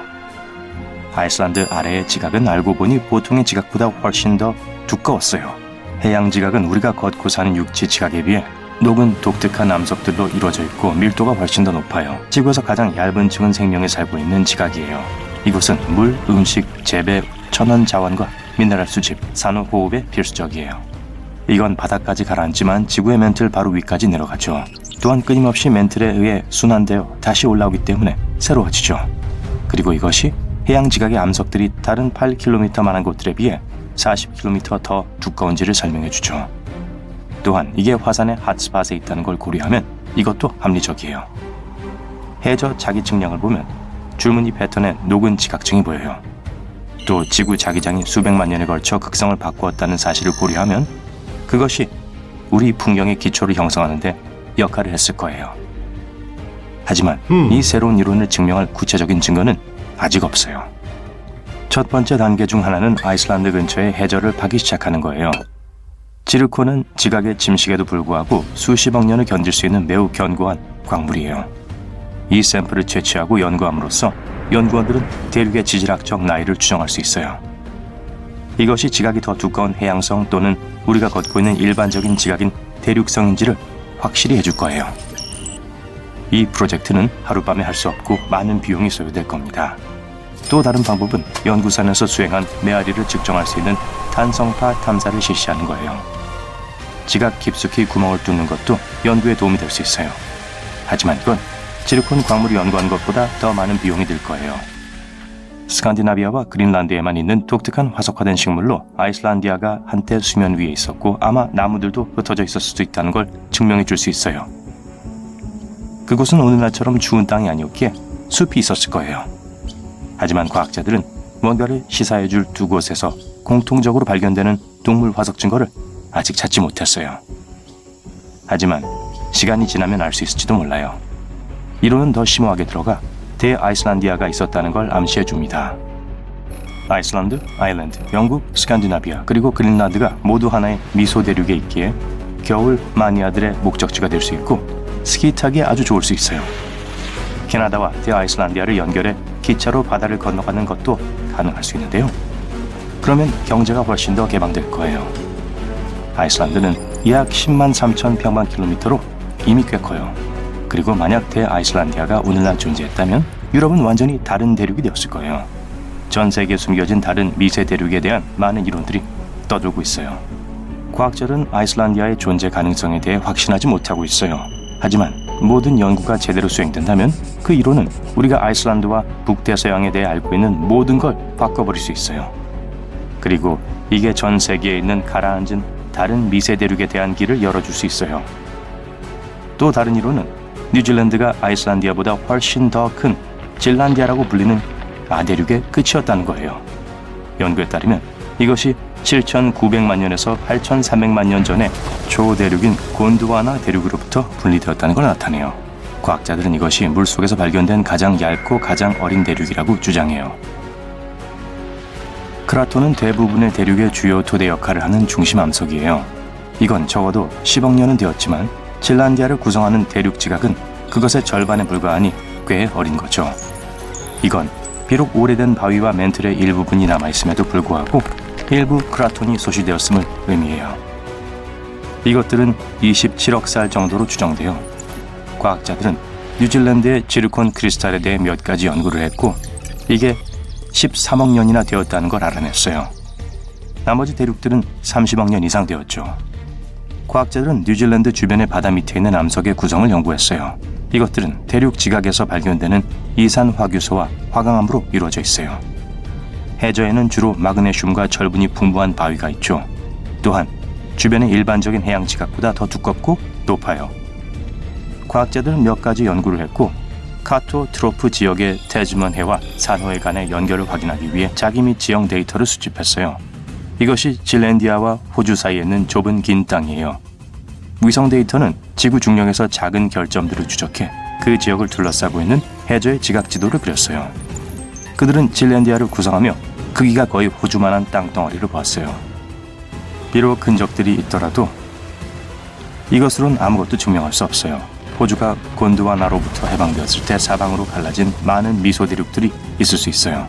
아이슬란드 아래의 지각은 알고 보니 보통의 지각보다 훨씬 더 두꺼웠어요. 해양 지각은 우리가 걷고 사는 육지 지각에 비해 녹은 독특한 암석들로 이루어져 있고 밀도가 훨씬 더 높아요. 지구에서 가장 얇은 층은 생명이 살고 있는 지각이에요. 이곳은 물, 음식, 재배, 천연 자원과 미네랄 수집, 산호 호흡에 필수적이에요. 이건 바닥까지 가라앉지만 지구의 멘틀 바로 위까지 내려가죠. 또한 끊임없이 멘틀에 의해 순환되어 다시 올라오기 때문에 새로워지죠. 그리고 이것이 해양 지각의 암석들이 다른 8km만한 곳들에 비해 40km 더 두꺼운지를 설명해주죠. 또한 이게 화산의 핫스팟에 있다는 걸 고려하면 이것도 합리적이에요. 해저 자기 측량을 보면 줄무늬 패턴의 녹은 지각층이 보여요. 또 지구 자기장이 수백만 년에 걸쳐 극성을 바꾸었다는 사실을 고려하면 그것이 우리 풍경의 기초를 형성하는 데 역할을 했을 거예요. 하지만 이 새로운 이론을 증명할 구체적인 증거는 아직 없어요. 첫 번째 단계 중 하나는 아이슬란드 근처의 해저를 파기 시작하는 거예요. 지르콘은 지각의 침식에도 불구하고 수십억 년을 견딜 수 있는 매우 견고한 광물이에요. 이 샘플을 채취하고 연구함으로써 연구원들은 대륙의 지질학적 나이를 추정할 수 있어요. 이것이 지각이 더 두꺼운 해양성 또는 우리가 걷고 있는 일반적인 지각인 대륙성인지를 확실히 해줄 거예요. 이 프로젝트는 하룻밤에 할 수 없고 많은 비용이 소요될 겁니다. 또 다른 방법은 연구선에서 수행한 메아리를 측정할 수 있는 탄성파 탐사를 실시하는 거예요. 지각 깊숙이 구멍을 뚫는 것도 연구에 도움이 될 수 있어요. 하지만 이건 지르콘 광물을 연구한 것보다 더 많은 비용이 들 거예요. 스칸디나비아와 그린란드에만 있는 독특한 화석화된 식물로 아이슬란디아가 한때 수면 위에 있었고 아마 나무들도 흩어져 있었을 수도 있다는 걸 증명해 줄 수 있어요. 그곳은 오늘날처럼 추운 땅이 아니었기에 숲이 있었을 거예요. 하지만 과학자들은 뭔가를 시사해 줄 두 곳에서 공통적으로 발견되는 동물 화석 증거를 아직 찾지 못했어요. 하지만 시간이 지나면 알 수 있을지도 몰라요. 이론은 더 심오하게 들어가 대아이슬란디아가 있었다는 걸 암시해 줍니다. 아이슬란드, 아일랜드, 영국, 스칸디나비아 그리고 그린란드가 모두 하나의 미소 대륙에 있기에 겨울 마니아들의 목적지가 될 수 있고 스키 타기에 아주 좋을 수 있어요. 캐나다와 대아이슬란디아를 연결해 기차로 바다를 건너가는 것도 가능할 수 있는데요. 그러면 경제가 훨씬 더 개방될 거예요. 아이슬란드는 약 10만 3천 평방킬로미터로 이미 꽤 커요. 그리고 만약 대아이슬란디아가 오늘날 존재했다면 유럽은 완전히 다른 대륙이 되었을 거예요. 전 세계에 숨겨진 다른 미세 대륙에 대한 많은 이론들이 떠돌고 있어요. 과학자들은 아이슬란디아의 존재 가능성에 대해 확신하지 못하고 있어요. 하지만 모든 연구가 제대로 수행된다면 그 이론은 우리가 아이슬란드와 북대서양에 대해 알고 있는 모든 걸 바꿔버릴 수 있어요. 그리고 이게 전 세계에 있는 가라앉은 다른 미세 대륙에 대한 길을 열어줄 수 있어요. 또 다른 이론은 뉴질랜드가 아이슬란디아보다 훨씬 더 큰 질란디아라고 불리는 아대륙의 끝이었다는 거예요. 연구에 따르면 이것이 7,900만 년에서 8,300만 년 전에 초대륙인 곤드와나 대륙으로부터 분리되었다는 걸 나타내요. 과학자들은 이것이 물속에서 발견된 가장 얇고 가장 어린 대륙이라고 주장해요. 크라톤은 대부분의 대륙의 주요 토대 역할을 하는 중심 암석이에요. 이건 적어도 10억 년은 되었지만 질란디아를 구성하는 대륙 지각은 그것의 절반에 불과하니 꽤 어린 거죠. 이건 비록 오래된 바위와 멘틀의 일부분이 남아있음에도 불구하고 일부 크라톤이 소실되었음을 의미해요. 이것들은 27억 살 정도로 추정돼요. 과학자들은 뉴질랜드의 지르콘 크리스탈에 대해 몇 가지 연구를 했고 이게 13억 년이나 되었다는 걸 알아냈어요. 나머지 대륙들은 30억 년 이상 되었죠. 과학자들은 뉴질랜드 주변의 바다 밑에 있는 암석의 구성을 연구했어요. 이것들은 대륙 지각에서 발견되는 이산 화교소와 화강암으로 이루어져 있어요. 해저에는 주로 마그네슘과 철분이 풍부한 바위가 있죠. 또한 주변의 일반적인 해양 지각보다 더 두껍고 높아요. 과학자들은 몇 가지 연구를 했고 카토 트로프 지역의 태즈먼 해와 산호해 간의 연결을 확인하기 위해 자기 및 지형 데이터를 수집했어요. 이것이 질랜디아와 호주 사이에 있는 좁은 긴 땅이에요. 위성 데이터는 지구 중력에서 작은 결점들을 추적해 그 지역을 둘러싸고 있는 해저의 지각 지도를 그렸어요. 그들은 질랜디아를 구성하며 크기가 거의 호주만한 땅덩어리를 보았어요. 비록 흔적들이 있더라도 이것으론 아무것도 증명할 수 없어요. 호주가 곤드와나로부터 해방되었을 때 사방으로 갈라진 많은 미소 대륙들이 있을 수 있어요.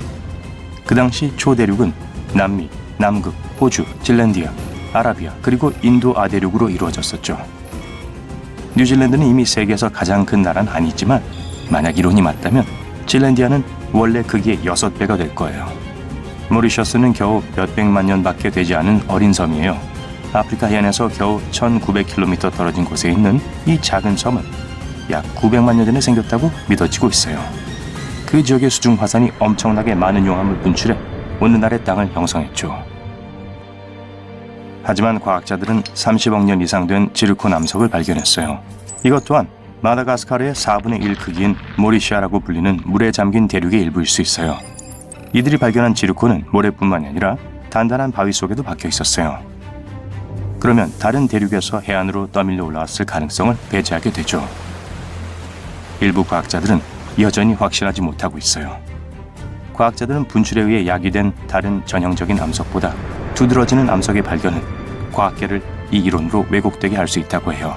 그 당시 초대륙은 남미, 남극, 호주, 질랜디아, 아라비아 그리고 인도 아대륙으로 이루어졌었죠. 뉴질랜드는 이미 세계에서 가장 큰 나라는 아니지만 만약 이론이 맞다면 질랜디아는 원래 크기의 6배가 될 거예요. 모리셔스는 겨우 몇백만 년밖에 되지 않은 어린 섬이에요. 아프리카 해안에서 겨우 1900km 떨어진 곳에 있는 이 작은 섬은 약 900만 년 전에 생겼다고 믿어지고 있어요. 그 지역의 수중 화산이 엄청나게 많은 용암을 분출해 오늘날의 땅을 형성했죠. 하지만 과학자들은 30억 년 이상 된 지르콘 암석을 발견했어요. 이것 또한 마다가스카르의 4분의 1 크기인 모리시아라고 불리는 물에 잠긴 대륙의 일부일 수 있어요. 이들이 발견한 지르콘은 모래뿐만이 아니라 단단한 바위 속에도 박혀 있었어요. 그러면 다른 대륙에서 해안으로 떠밀려 올라왔을 가능성을 배제하게 되죠. 일부 과학자들은 여전히 확실하지 못하고 있어요. 과학자들은 분출에 의해 야기된 다른 전형적인 암석보다 두드러지는 암석의 발견은 과학계를 이 이론으로 왜곡되게 할 수 있다고 해요.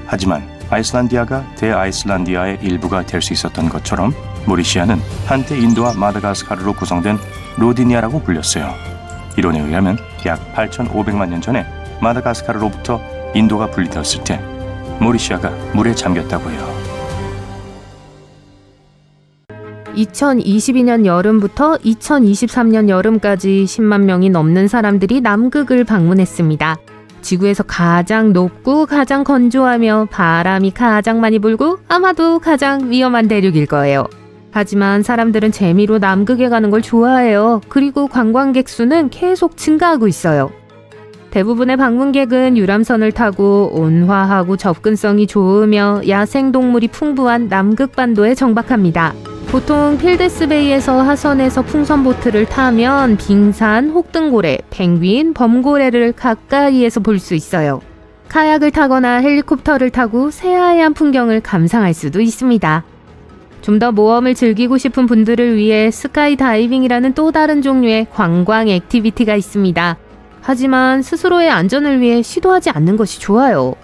하지만 아이슬란디아가 대아이슬란디아의 일부가 될 수 있었던 것처럼 모리시아는 한때 인도와 마다가스카르로 구성된 로디니아라고 불렸어요. 이론에 의하면 약 8,500만 년 전에 마다가스카르로부터 인도가 분리되었을 때 모리시아가 물에 잠겼다고요. 2022년 여름부터 2023년 여름까지 10만 명이 넘는 사람들이 남극을 방문했습니다. 지구에서 가장 높고 가장 건조하며 바람이 가장 많이 불고 아마도 가장 위험한 대륙일 거예요. 하지만 사람들은 재미로 남극에 가는 걸 좋아해요. 그리고 관광객 수는 계속 증가하고 있어요. 대부분의 방문객은 유람선을 타고 온화하고 접근성이 좋으며 야생동물이 풍부한 남극반도에 정박합니다. 보통 필데스베이에서 하선해서 풍선보트를 타면 빙산, 혹등고래, 펭귄, 범고래를 가까이에서 볼 수 있어요. 카약을 타거나 헬리콥터를 타고 새하얀 풍경을 감상할 수도 있습니다. 좀 더 모험을 즐기고 싶은 분들을 위해 스카이 다이빙이라는 또 다른 종류의 관광 액티비티가 있습니다. 하지만 스스로의 안전을 위해 시도하지 않는 것이 좋아요.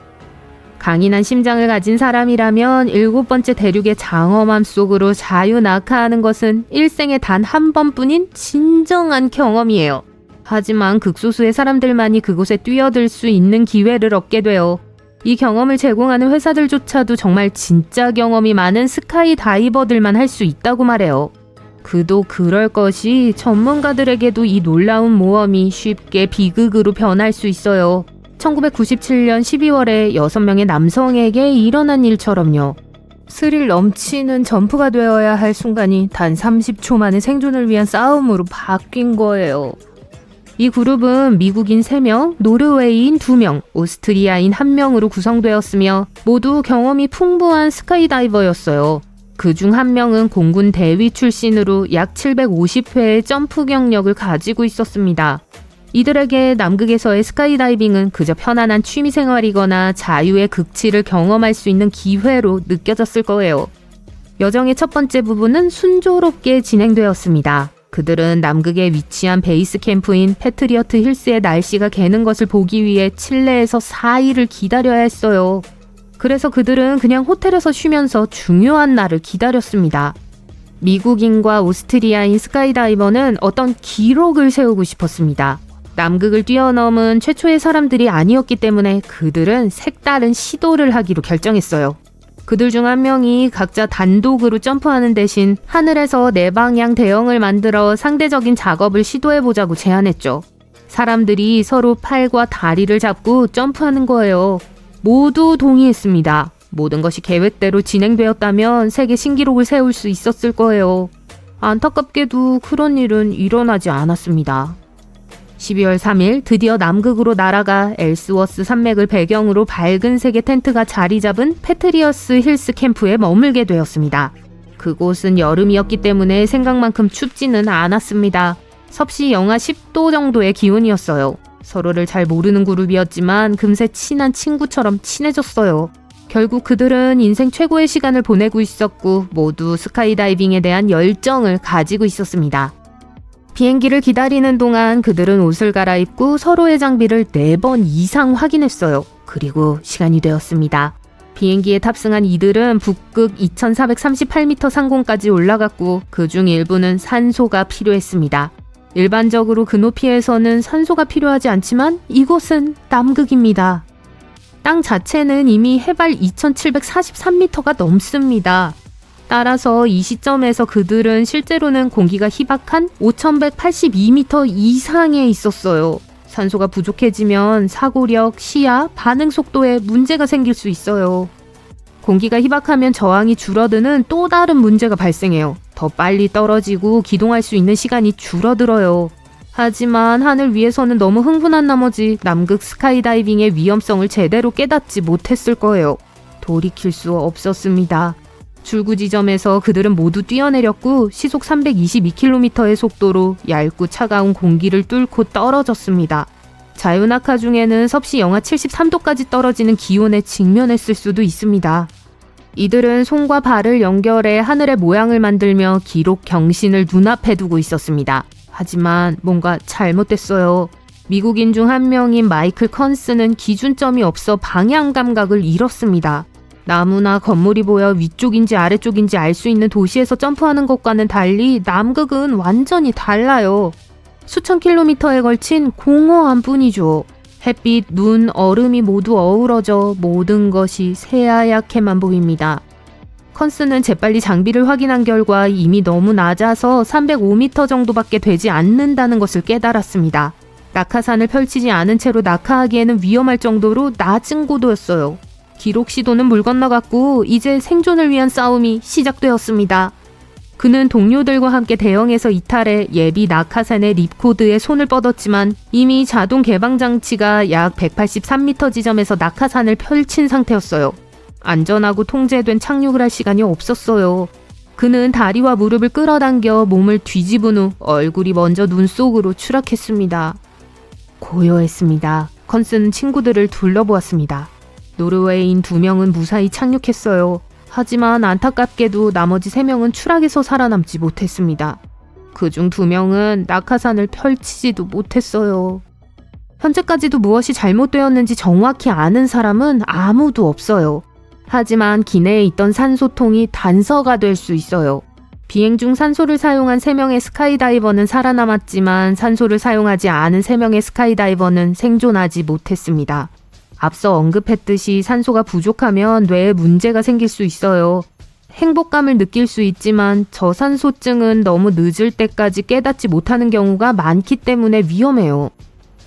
강인한 심장을 가진 사람이라면 7번째 대륙의 장엄함 속으로 자유낙하하는 것은 일생에 단 한 번뿐인 진정한 경험이에요. 하지만 극소수의 사람들만이 그곳에 뛰어들 수 있는 기회를 얻게 돼요. 이 경험을 제공하는 회사들조차도 정말 진짜 경험이 많은 스카이 다이버들만 할 수 있다고 말해요. 그도 그럴 것이 전문가들에게도 이 놀라운 모험이 쉽게 비극으로 변할 수 있어요. 1997년 12월에 6명의 남성에게 일어난 일처럼요. 스릴 넘치는 점프가 되어야 할 순간이 단 30초 만에 생존을 위한 싸움으로 바뀐 거예요. 이 그룹은 미국인 3명, 노르웨이인 2명, 오스트리아인 1명으로 구성되었으며 모두 경험이 풍부한 스카이다이버였어요. 그중 1명은 공군 대위 출신으로 약 750회의 점프 경력을 가지고 있었습니다. 이들에게 남극에서의 스카이다이빙은 그저 편안한 취미생활이거나 자유의 극치를 경험할 수 있는 기회로 느껴졌을 거예요. 여정의 첫 번째 부분은 순조롭게 진행되었습니다. 그들은 남극에 위치한 베이스 캠프인 패트리어트 힐스의 날씨가 개는 것을 보기 위해 칠레에서 4일을 기다려야 했어요. 그래서 그들은 그냥 호텔에서 쉬면서 중요한 날을 기다렸습니다. 미국인과 오스트리아인 스카이다이버는 어떤 기록을 세우고 싶었습니다. 남극을 뛰어넘은 최초의 사람들이 아니었기 때문에 그들은 색다른 시도를 하기로 결정했어요. 그들 중 1명이 각자 단독으로 점프하는 대신 하늘에서 4방향 대형을 만들어 상대적인 작업을 시도해보자고 제안했죠. 사람들이 서로 팔과 다리를 잡고 점프하는 거예요. 모두 동의했습니다. 모든 것이 계획대로 진행되었다면 세계 신기록을 세울 수 있었을 거예요. 안타깝게도 그런 일은 일어나지 않았습니다. 12월 3일 드디어 남극으로 날아가 엘스워스 산맥을 배경으로 밝은 색의 텐트가 자리 잡은 패트리어스 힐스 캠프에 머물게 되었습니다. 그곳은 여름이었기 때문에 생각만큼 춥지는 않았습니다. 섭씨 영하 10도 정도의 기온이었어요. 서로를 잘 모르는 그룹이었지만 금세 친한 친구처럼 친해졌어요. 결국 그들은 인생 최고의 시간을 보내고 있었고 모두 스카이다이빙에 대한 열정을 가지고 있었습니다. 비행기를 기다리는 동안 그들은 옷을 갈아입고 서로의 장비를 4번 이상 확인했어요. 그리고 시간이 되었습니다. 비행기에 탑승한 이들은 북극 2438m 상공까지 올라갔고 그중 일부는 산소가 필요했습니다. 일반적으로 그 높이에서는 산소가 필요하지 않지만 이곳은 남극입니다. 땅 자체는 이미 해발 2743m가 넘습니다. 따라서 이 시점에서 그들은 실제로는 공기가 희박한 5182m 이상에 있었어요. 산소가 부족해지면 사고력, 시야, 반응 속도에 문제가 생길 수 있어요. 공기가 희박하면 저항이 줄어드는 또 다른 문제가 발생해요. 더 빨리 떨어지고 기동할 수 있는 시간이 줄어들어요. 하지만 하늘 위에서는 너무 흥분한 나머지 남극 스카이다이빙의 위험성을 제대로 깨닫지 못했을 거예요. 돌이킬 수 없었습니다. 출구 지점에서 그들은 모두 뛰어내렸고 시속 322km의 속도로 얇고 차가운 공기를 뚫고 떨어졌습니다. 자유낙하 중에는 섭씨 영하 73도까지 떨어지는 기온에 직면했을 수도 있습니다. 이들은 손과 발을 연결해 하늘의 모양을 만들며 기록 경신을 눈앞에 두고 있었습니다. 하지만 뭔가 잘못됐어요. 미국인 중 1명인 마이클 컨스는 기준점이 없어 방향 감각을 잃었습니다. 나무나 건물이 보여 위쪽인지 아래쪽인지 알 수 있는 도시에서 점프하는 것과는 달리 남극은 완전히 달라요. 수천 킬로미터에 걸친 공허한 뿐이죠. 햇빛, 눈, 얼음이 모두 어우러져 모든 것이 새하얗게만 보입니다. 컨스는 재빨리 장비를 확인한 결과 이미 너무 낮아서 305m 정도밖에 되지 않는다는 것을 깨달았습니다. 낙하산을 펼치지 않은 채로 낙하하기에는 위험할 정도로 낮은 고도였어요. 기록 시도는 물 건너갔고 이제 생존을 위한 싸움이 시작되었습니다. 그는 동료들과 함께 대형에서 이탈해 예비 낙하산의 립코드에 손을 뻗었지만 이미 자동 개방 장치가 약 183m 지점에서 낙하산을 펼친 상태였어요. 안전하고 통제된 착륙을 할 시간이 없었어요. 그는 다리와 무릎을 끌어당겨 몸을 뒤집은 후 얼굴이 먼저 눈 속으로 추락했습니다. 고요했습니다. 컨스는 친구들을 둘러보았습니다. 노르웨이인 2명은 무사히 착륙했어요. 하지만 안타깝게도 나머지 3명은 추락에서 살아남지 못했습니다. 그중 2명은 낙하산을 펼치지도 못했어요. 현재까지도 무엇이 잘못되었는지 정확히 아는 사람은 아무도 없어요. 하지만 기내에 있던 산소통이 단서가 될 수 있어요. 비행 중 산소를 사용한 3명의 스카이다이버는 살아남았지만 산소를 사용하지 않은 3명의 스카이다이버는 생존하지 못했습니다. 앞서 언급했듯이 산소가 부족하면 뇌에 문제가 생길 수 있어요. 행복감을 느낄 수 있지만 저산소증은 너무 늦을 때까지 깨닫지 못하는 경우가 많기 때문에 위험해요.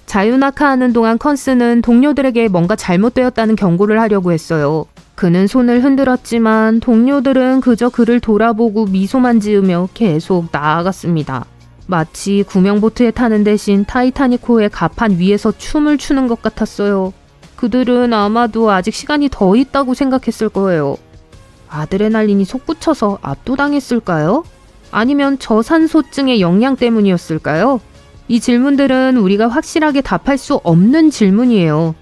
자유낙하하는 동안 컨스는 동료들에게 뭔가 잘못되었다는 경고를 하려고 했어요. 그는 손을 흔들었지만 동료들은 그저 그를 돌아보고 미소만 지으며 계속 나아갔습니다. 마치 구명보트에 타는 대신 타이타닉호의 갑판 위에서 춤을 추는 것 같았어요. 그들은 아마도 아직 시간이 더 있다고 생각했을 거예요. 아드레날린이 솟구쳐서 압도당했을까요? 아니면 저산소증의 영향 때문이었을까요? 이 질문들은 우리가 확실하게 답할 수 없는 질문이에요.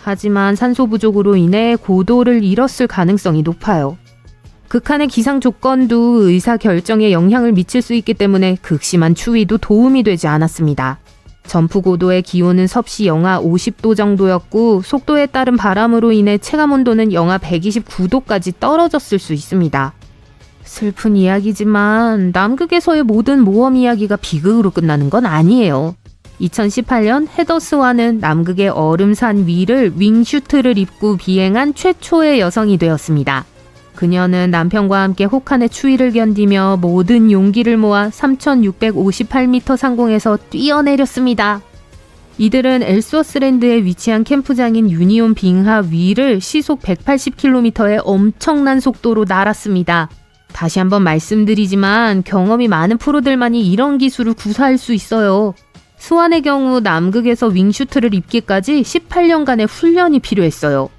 하지만 산소 부족으로 인해 고도를 잃었을 가능성이 높아요. 극한의 기상 조건도 의사 결정에 영향을 미칠 수 있기 때문에 극심한 추위도 도움이 되지 않았습니다. 점프 고도의 기온은 섭씨 영하 50도 정도였고 속도에 따른 바람으로 인해 체감 온도는 영하 129도까지 떨어졌을 수 있습니다. 슬픈 이야기지만 남극에서의 모든 모험 이야기가 비극으로 끝나는 건 아니에요. 2018년 헤더스와는 남극의 얼음산 위를 윙슈트를 입고 비행한 최초의 여성이 되었습니다. 그녀는 남편과 함께 혹한의 추위를 견디며 모든 용기를 모아 3,658m 상공에서 뛰어내렸습니다. 이들은 엘스워스랜드에 위치한 캠프장인 유니온 빙하 위를 시속 180km의 엄청난 속도로 날았습니다. 다시 한번 말씀드리지만 경험이 많은 프로들만이 이런 기술을 구사할 수 있어요. 스완의 경우 남극에서 윙슈트를 입기까지 18년간의 훈련이 필요했어요.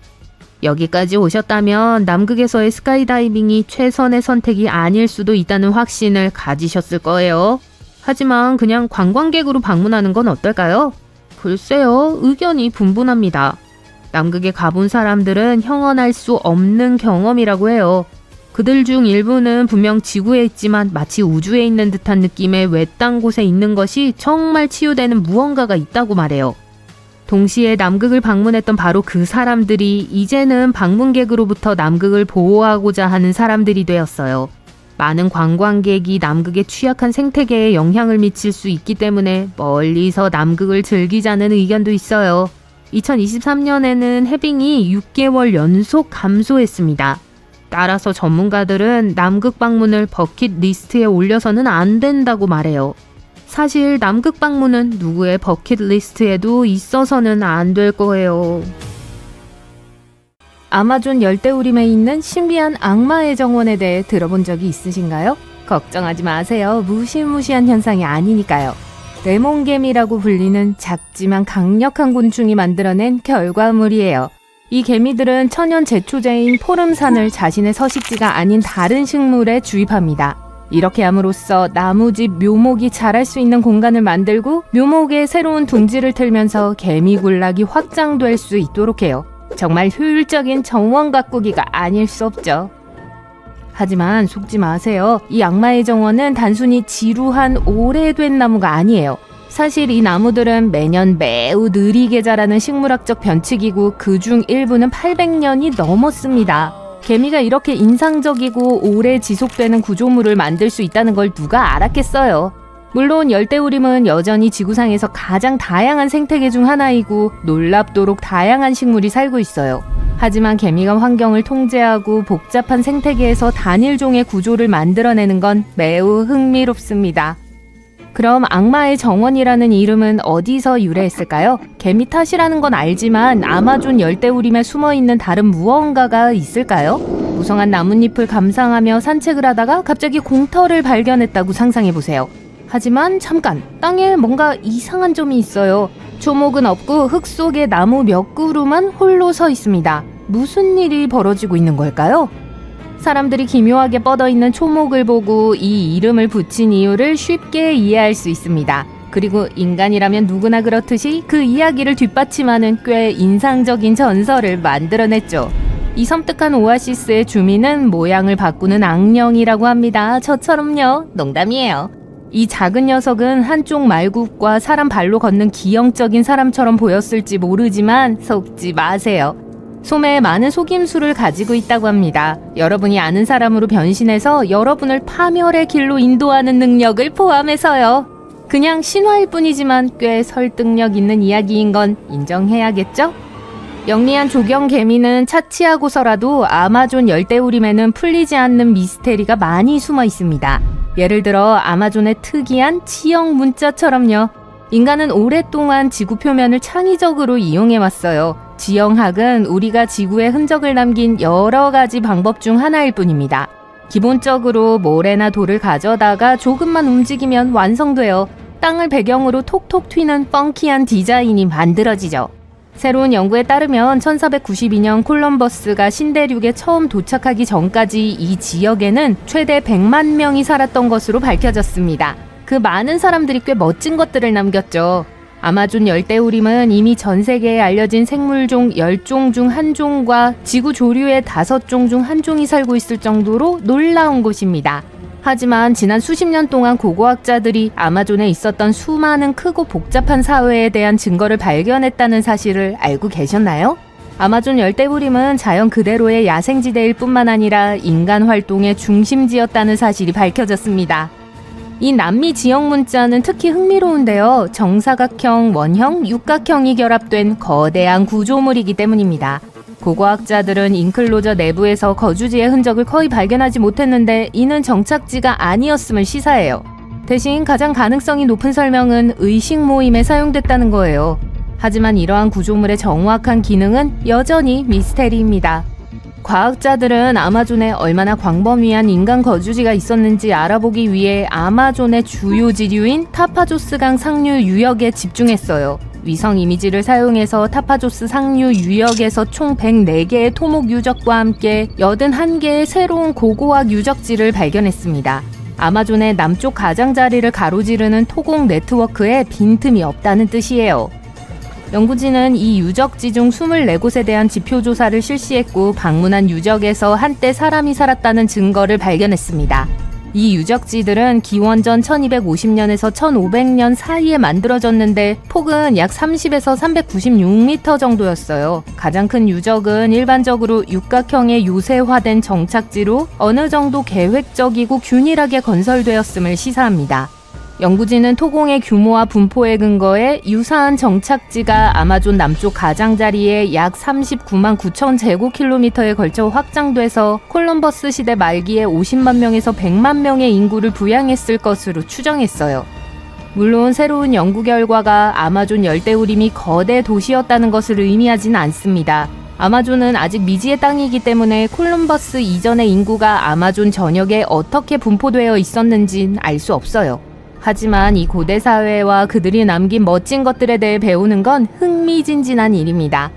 여기까지 오셨다면 남극에서의 스카이다이빙이 최선의 선택이 아닐 수도 있다는 확신을 가지셨을 거예요. 하지만 그냥 관광객으로 방문하는 건 어떨까요? 글쎄요, 의견이 분분합니다. 남극에 가본 사람들은 형언할 수 없는 경험이라고 해요. 그들 중 일부는 분명 지구에 있지만 마치 우주에 있는 듯한 느낌의 외딴 곳에 있는 것이 정말 치유되는 무언가가 있다고 말해요. 동시에 남극을 방문했던 바로 그 사람들이 이제는 방문객으로부터 남극을 보호하고자 하는 사람들이 되었어요. 많은 관광객이 남극의 취약한 생태계에 영향을 미칠 수 있기 때문에 멀리서 남극을 즐기자는 의견도 있어요. 2023년에는 해빙이 6개월 연속 감소했습니다. 따라서 전문가들은 남극 방문을 버킷리스트에 올려서는 안 된다고 말해요. 사실 남극 방문은 누구의 버킷리스트에도 있어서는 안 될 거예요. 아마존 열대우림에 있는 신비한 악마의 정원에 대해 들어본 적이 있으신가요? 걱정하지 마세요. 무시무시한 현상이 아니니까요. 레몬개미라고 불리는 작지만 강력한 곤충이 만들어낸 결과물이에요. 이 개미들은 천연 제초제인 포름산을 자신의 서식지가 아닌 다른 식물에 주입합니다. 이렇게 함으로써 나무집 묘목이 자랄 수 있는 공간을 만들고 묘목에 새로운 둥지를 틀면서 개미 군락이 확장될 수 있도록 해요. 정말 효율적인 정원 가꾸기가 아닐 수 없죠. 하지만 속지 마세요. 이 악마의 정원은 단순히 지루한 오래된 나무가 아니에요. 사실 이 나무들은 매년 매우 느리게 자라는 식물학적 변칙이고 그중 일부는 800년이 넘었습니다. 개미가 이렇게 인상적이고 오래 지속되는 구조물을 만들 수 있다는 걸 누가 알았겠어요. 물론 열대우림은 여전히 지구상에서 가장 다양한 생태계 중 하나이고 놀랍도록 다양한 식물이 살고 있어요. 하지만 개미가 환경을 통제하고 복잡한 생태계에서 단일종의 구조를 만들어내는 건 매우 흥미롭습니다. 그럼 악마의 정원이라는 이름은 어디서 유래했을까요? 개미 탓이라는 건 알지만 아마존 열대우림에 숨어있는 다른 무언가가 있을까요? 무성한 나뭇잎을 감상하며 산책을 하다가 갑자기 공터를 발견했다고 상상해보세요. 하지만 잠깐, 땅에 뭔가 이상한 점이 있어요. 초목은 없고 흙 속에 나무 몇 그루만 홀로 서 있습니다. 무슨 일이 벌어지고 있는 걸까요? 사람들이 기묘하게 뻗어있는 초목을 보고 이 이름을 붙인 이유를 쉽게 이해할 수 있습니다. 그리고 인간이라면 누구나 그렇듯이 그 이야기를 뒷받침하는 꽤 인상적인 전설을 만들어냈죠. 이 섬뜩한 오아시스의 주민은 모양을 바꾸는 악령이라고 합니다. 저처럼요. 농담이에요. 이 작은 녀석은 한쪽 말굽과 사람 발로 걷는 기형적인 사람처럼 보였을지 모르지만 속지 마세요. 소매에 많은 속임수를 가지고 있다고 합니다. 여러분이 아는 사람으로 변신해서 여러분을 파멸의 길로 인도하는 능력을 포함해서요. 그냥 신화일 뿐이지만 꽤 설득력 있는 이야기인 건 인정해야겠죠? 영리한 조경 개미는 차치하고서라도 아마존 열대우림에는 풀리지 않는 미스테리가 많이 숨어 있습니다. 예를 들어 아마존의 특이한 지형 문자처럼요. 인간은 오랫동안 지구 표면을 창의적으로 이용해왔어요. 지형학은 우리가 지구에 흔적을 남긴 여러 가지 방법 중 하나일 뿐입니다. 기본적으로 모래나 돌을 가져다가 조금만 움직이면 완성돼요. 땅을 배경으로 톡톡 튀는 펑키한 디자인이 만들어지죠. 새로운 연구에 따르면 1492년 콜럼버스가 신대륙에 처음 도착하기 전까지 이 지역에는 최대 100만 명이 살았던 것으로 밝혀졌습니다. 그 많은 사람들이 꽤 멋진 것들을 남겼죠. 아마존 열대우림은 이미 전 세계에 알려진 생물종 10종 중 1종과 지구 조류의 5종 중 1종이 살고 있을 정도로 놀라운 곳입니다. 하지만 지난 수십 년 동안 고고학자들이 아마존에 있었던 수많은 크고 복잡한 사회에 대한 증거를 발견했다는 사실을 알고 계셨나요? 아마존 열대우림은 자연 그대로의 야생지대일 뿐만 아니라 인간 활동의 중심지였다는 사실이 밝혀졌습니다. 이 남미 지형 문자는 특히 흥미로운데요. 정사각형, 원형, 육각형이 결합된 거대한 구조물이기 때문입니다. 고고학자들은 인클로저 내부에서 거주지의 흔적을 거의 발견하지 못했는데 이는 정착지가 아니었음을 시사해요. 대신 가장 가능성이 높은 설명은 의식 모임에 사용됐다는 거예요. 하지만 이러한 구조물의 정확한 기능은 여전히 미스테리입니다. 과학자들은 아마존에 얼마나 광범위한 인간 거주지가 있었는지 알아보기 위해 아마존의 주요 지류인 타파조스강 상류 유역에 집중했어요. 위성 이미지를 사용해서 타파조스 상류 유역에서 총 104개의 토목 유적과 함께 81개의 새로운 고고학 유적지를 발견했습니다. 아마존의 남쪽 가장자리를 가로지르는 토공 네트워크에 빈틈이 없다는 뜻이에요. 연구진은 이 유적지 중 24곳에 대한 지표 조사를 실시했고 방문한 유적에서 한때 사람이 살았다는 증거를 발견했습니다. 이 유적지들은 기원전 1250년에서 1500년 사이에 만들어졌는데 폭은 약 30에서 396m 정도였어요. 가장 큰 유적은 일반적으로 육각형의 요새화된 정착지로 어느 정도 계획적이고 균일하게 건설되었음을 시사합니다. 연구진은 토공의 규모와 분포에 근거해 유사한 정착지가 아마존 남쪽 가장자리에 약 39만 9천 제곱킬로미터에 걸쳐 확장돼서 콜럼버스 시대 말기에 50만 명에서 100만 명의 인구를 부양했을 것으로 추정했어요. 물론 새로운 연구 결과가 아마존 열대우림이 거대 도시였다는 것을 의미하진 않습니다. 아마존은 아직 미지의 땅이기 때문에 콜럼버스 이전의 인구가 아마존 전역에 어떻게 분포되어 있었는진 알 수 없어요. 하지만 이 고대 사회와 그들이 남긴 멋진 것들에 대해 배우는 건 흥미진진한 일입니다.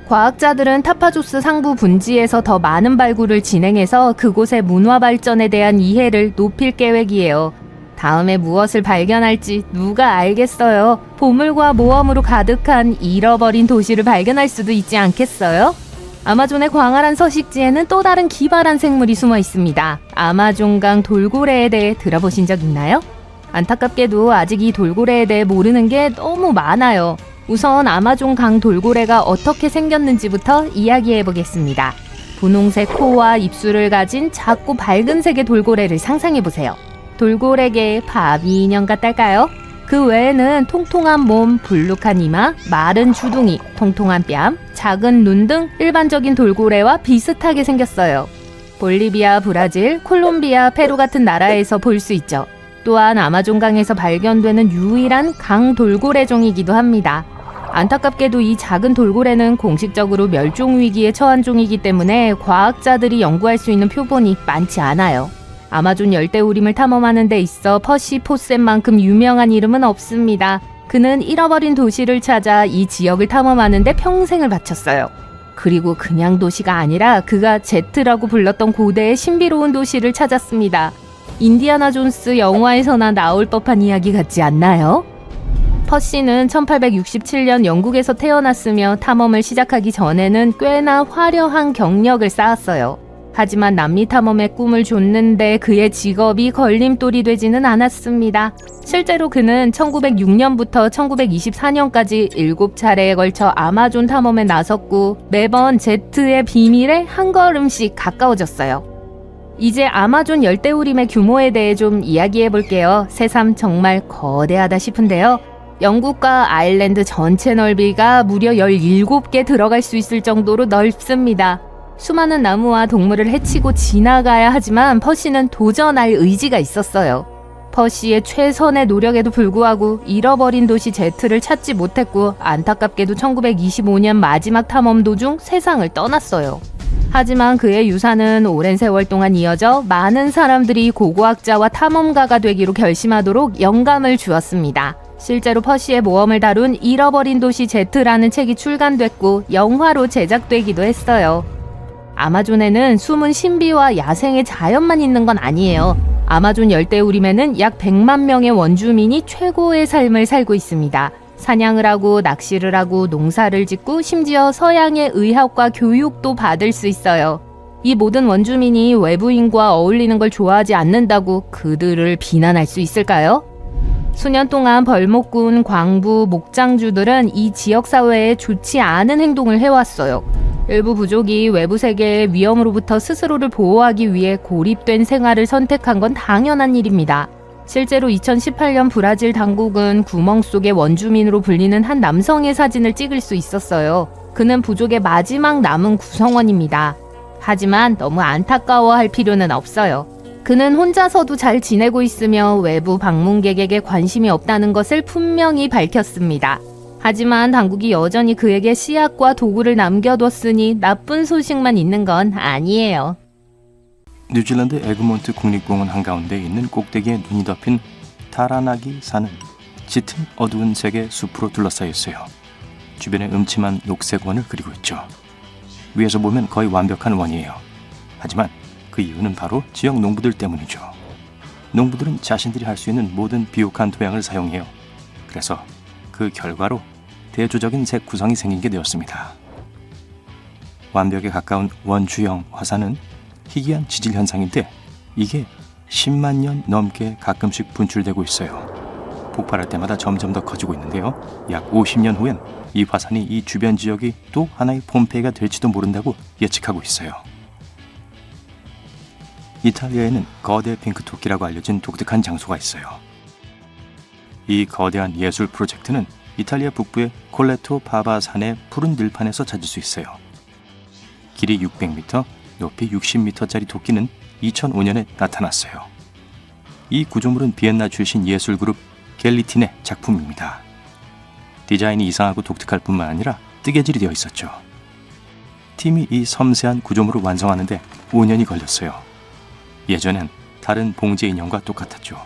과학자들은 타파조스 상부 분지에서 더 많은 발굴을 진행해서 그곳의 문화 발전에 대한 이해를 높일 계획이에요. 다음에 무엇을 발견할지 누가 알겠어요. 보물과 모험으로 가득한 잃어버린 도시를 발견할 수도 있지 않겠어요? 아마존의 광활한 서식지에는 또 다른 기발한 생물이 숨어 있습니다. 아마존강 돌고래에 대해 들어보신 적 있나요? 안타깝게도 아직 이 돌고래에 대해 모르는 게 너무 많아요. 우선 아마존 강 돌고래가 어떻게 생겼는지부터 이야기해 보겠습니다. 분홍색 코와 입술을 가진 작고 밝은 색의 돌고래를 상상해 보세요. 돌고래계의 바비 인형 같달까요? 그 외에는 통통한 몸, 불룩한 이마, 마른 주둥이, 통통한 뺨, 작은 눈 등 일반적인 돌고래와 비슷하게 생겼어요. 볼리비아, 브라질, 콜롬비아, 페루 같은 나라에서 볼 수 있죠. 또한 아마존강에서 발견되는 유일한 강 돌고래종이기도 합니다. 안타깝게도 이 작은 돌고래는 공식적으로 멸종 위기에 처한 종이기 때문에 과학자들이 연구할 수 있는 표본이 많지 않아요. 아마존 열대우림을 탐험하는 데 있어 퍼시 포센만큼 유명한 이름은 없습니다. 그는 잃어버린 도시를 찾아 이 지역을 탐험하는 데 평생을 바쳤어요. 그리고 그냥 도시가 아니라 그가 제트라고 불렀던 고대의 신비로운 도시를 찾았습니다. 인디아나 존스 영화에서나 나올 법한 이야기 같지 않나요? 퍼시는 1867년 영국에서 태어났으며 탐험을 시작하기 전에는 꽤나 화려한 경력을 쌓았어요. 하지만 남미 탐험의 꿈을 줬는데 그의 직업이 걸림돌이 되지는 않았습니다. 실제로 그는 1906년부터 1924년까지 7차례에 걸쳐 아마존 탐험에 나섰고 매번 제트의 비밀에 한 걸음씩 가까워졌어요. 이제 아마존 열대우림의 규모에 대해 좀 이야기해 볼게요. 새삼 정말 거대하다 싶은데요. 영국과 아일랜드 전체 넓이가 무려 17개 들어갈 수 있을 정도로 넓습니다. 수많은 나무와 동물을 헤치고 지나가야 하지만 퍼시는 도전할 의지가 있었어요. 퍼시의 최선의 노력에도 불구하고 잃어버린 도시 제트를 찾지 못했고 안타깝게도 1925년 마지막 탐험 도중 세상을 떠났어요. 하지만 그의 유산은 오랜 세월 동안 이어져 많은 사람들이 고고학자와 탐험가가 되기로 결심하도록 영감을 주었습니다. 실제로 퍼시의 모험을 다룬 잃어버린 도시 제트라는 책이 출간됐고 영화로 제작되기도 했어요. 아마존에는 숨은 신비와 야생의 자연만 있는 건 아니에요. 아마존 열대우림에는 약 100만 명의 원주민이 최고의 삶을 살고 있습니다. 사냥을 하고 낚시를 하고 농사를 짓고 심지어 서양의 의학과 교육도 받을 수 있어요. 이 모든 원주민이 외부인과 어울리는 걸 좋아하지 않는다고 그들을 비난할 수 있을까요? 수년 동안 벌목군, 광부, 목장주들은 이 지역사회에 좋지 않은 행동을 해왔어요. 일부 부족이 외부 세계의 위험으로부터 스스로를 보호하기 위해 고립된 생활을 선택한 건 당연한 일입니다. 실제로 2018년 브라질 당국은 구멍 속의 원주민으로 불리는 한 남성의 사진을 찍을 수 있었어요. 그는 부족의 마지막 남은 구성원입니다. 하지만 너무 안타까워할 필요는 없어요. 그는 혼자서도 잘 지내고 있으며 외부 방문객에게 관심이 없다는 것을 분명히 밝혔습니다. 하지만 당국이 여전히 그에게 씨앗과 도구를 남겨뒀으니 나쁜 소식만 있는 건 아니에요. 뉴질랜드 에그몬트 국립공원 한가운데 있는 꼭대기에 눈이 덮인 타라나기 산은 짙은 어두운 색의 숲으로 둘러싸여 있어요. 주변에 음침한 녹색 원을 그리고 있죠. 위에서 보면 거의 완벽한 원이에요. 하지만 그 이유는 바로 지역 농부들 때문이죠. 농부들은 자신들이 할 수 있는 모든 비옥한 토양을 사용해요. 그래서 그 결과로 대조적인 색 구성이 생긴 게 되었습니다. 완벽에 가까운 원주형 화산은 희귀한 지질 현상인데 이게 10만 년 넘게 가끔씩 분출되고 있어요. 폭발할 때마다 점점 더 커지고 있는데요. 약 50년 후엔 이 화산이 이 주변 지역이 또 하나의 폼페이가 될지도 모른다고 예측하고 있어요. 이탈리아에는 거대 핑크토끼라고 알려진 독특한 장소가 있어요. 이 거대한 예술 프로젝트는 이탈리아 북부의 콜레토 파바 산의 푸른 들판에서 찾을 수 있어요. 길이 600m, 높이 60m짜리 토끼는 2005년에 나타났어요. 이 구조물은 비엔나 출신 예술 그룹 겔리틴의 작품입니다. 디자인이 이상하고 독특할 뿐만 아니라 뜨개질이 되어 있었죠. 팀이 이 섬세한 구조물을 완성하는데 5년이 걸렸어요. 예전엔 다른 봉제 인형과 똑같았죠.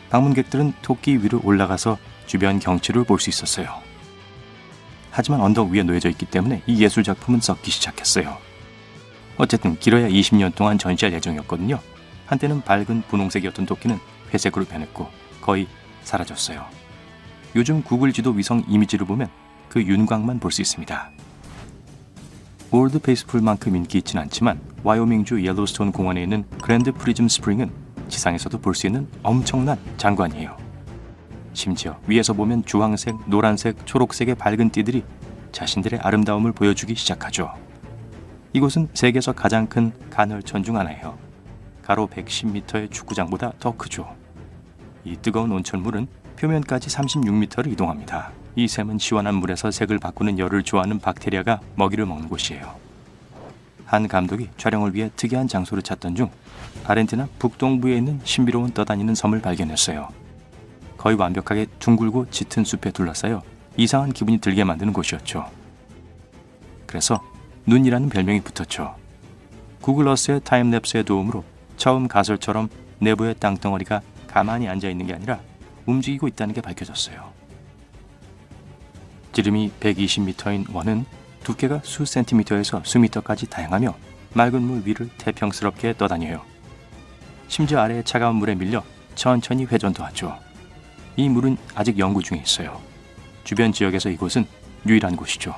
방문객들은 토끼 위로 올라가서 주변 경치를 볼 수 있었어요. 하지만 언덕 위에 놓여져 있기 때문에 이 예술 작품은 썩기 시작했어요. 어쨌든 길어야 20년 동안 전시할 예정이었거든요. 한때는 밝은 분홍색이었던 토끼는 회색으로 변했고 거의 사라졌어요. 요즘 구글 지도 위성 이미지를 보면 그 윤곽만 볼 수 있습니다. 올드 페이스풀만큼 인기 있진 않지만 와이오밍주 옐로스톤 공원에 있는 그랜드 프리즘 스프링은 지상에서도 볼 수 있는 엄청난 장관이에요. 심지어 위에서 보면 주황색, 노란색, 초록색의 밝은 띠들이 자신들의 아름다움을 보여주기 시작하죠. 이곳은 세계에서 가장 큰 간헐천 중 하나예요. 가로 110m의 축구장보다 더 크죠. 이 뜨거운 온천물은 표면까지 36m를 이동합니다. 이 샘은 시원한 물에서 색을 바꾸는 열을 좋아하는 박테리아가 먹이를 먹는 곳이에요. 한 감독이 촬영을 위해 특이한 장소를 찾던 중 아르헨티나 북동부에 있는 신비로운 떠다니는 섬을 발견했어요. 거의 완벽하게 둥글고 짙은 숲에 둘러싸여 이상한 기분이 들게 만드는 곳이었죠. 그래서 눈이라는 별명이 붙었죠. 구글 어스의 타임랩스의 도움으로 처음 가설처럼 내부의 땅덩어리가 가만히 앉아있는 게 아니라 움직이고 있다는 게 밝혀졌어요. 지름이 120m인 원은 두께가 수 센티미터에서 수미터까지 다양하며 맑은 물 위를 태평스럽게 떠다녀요. 심지어 아래의 차가운 물에 밀려 천천히 회전도 하죠. 이 물은 아직 연구 중에 있어요. 주변 지역에서 이곳은 유일한 곳이죠.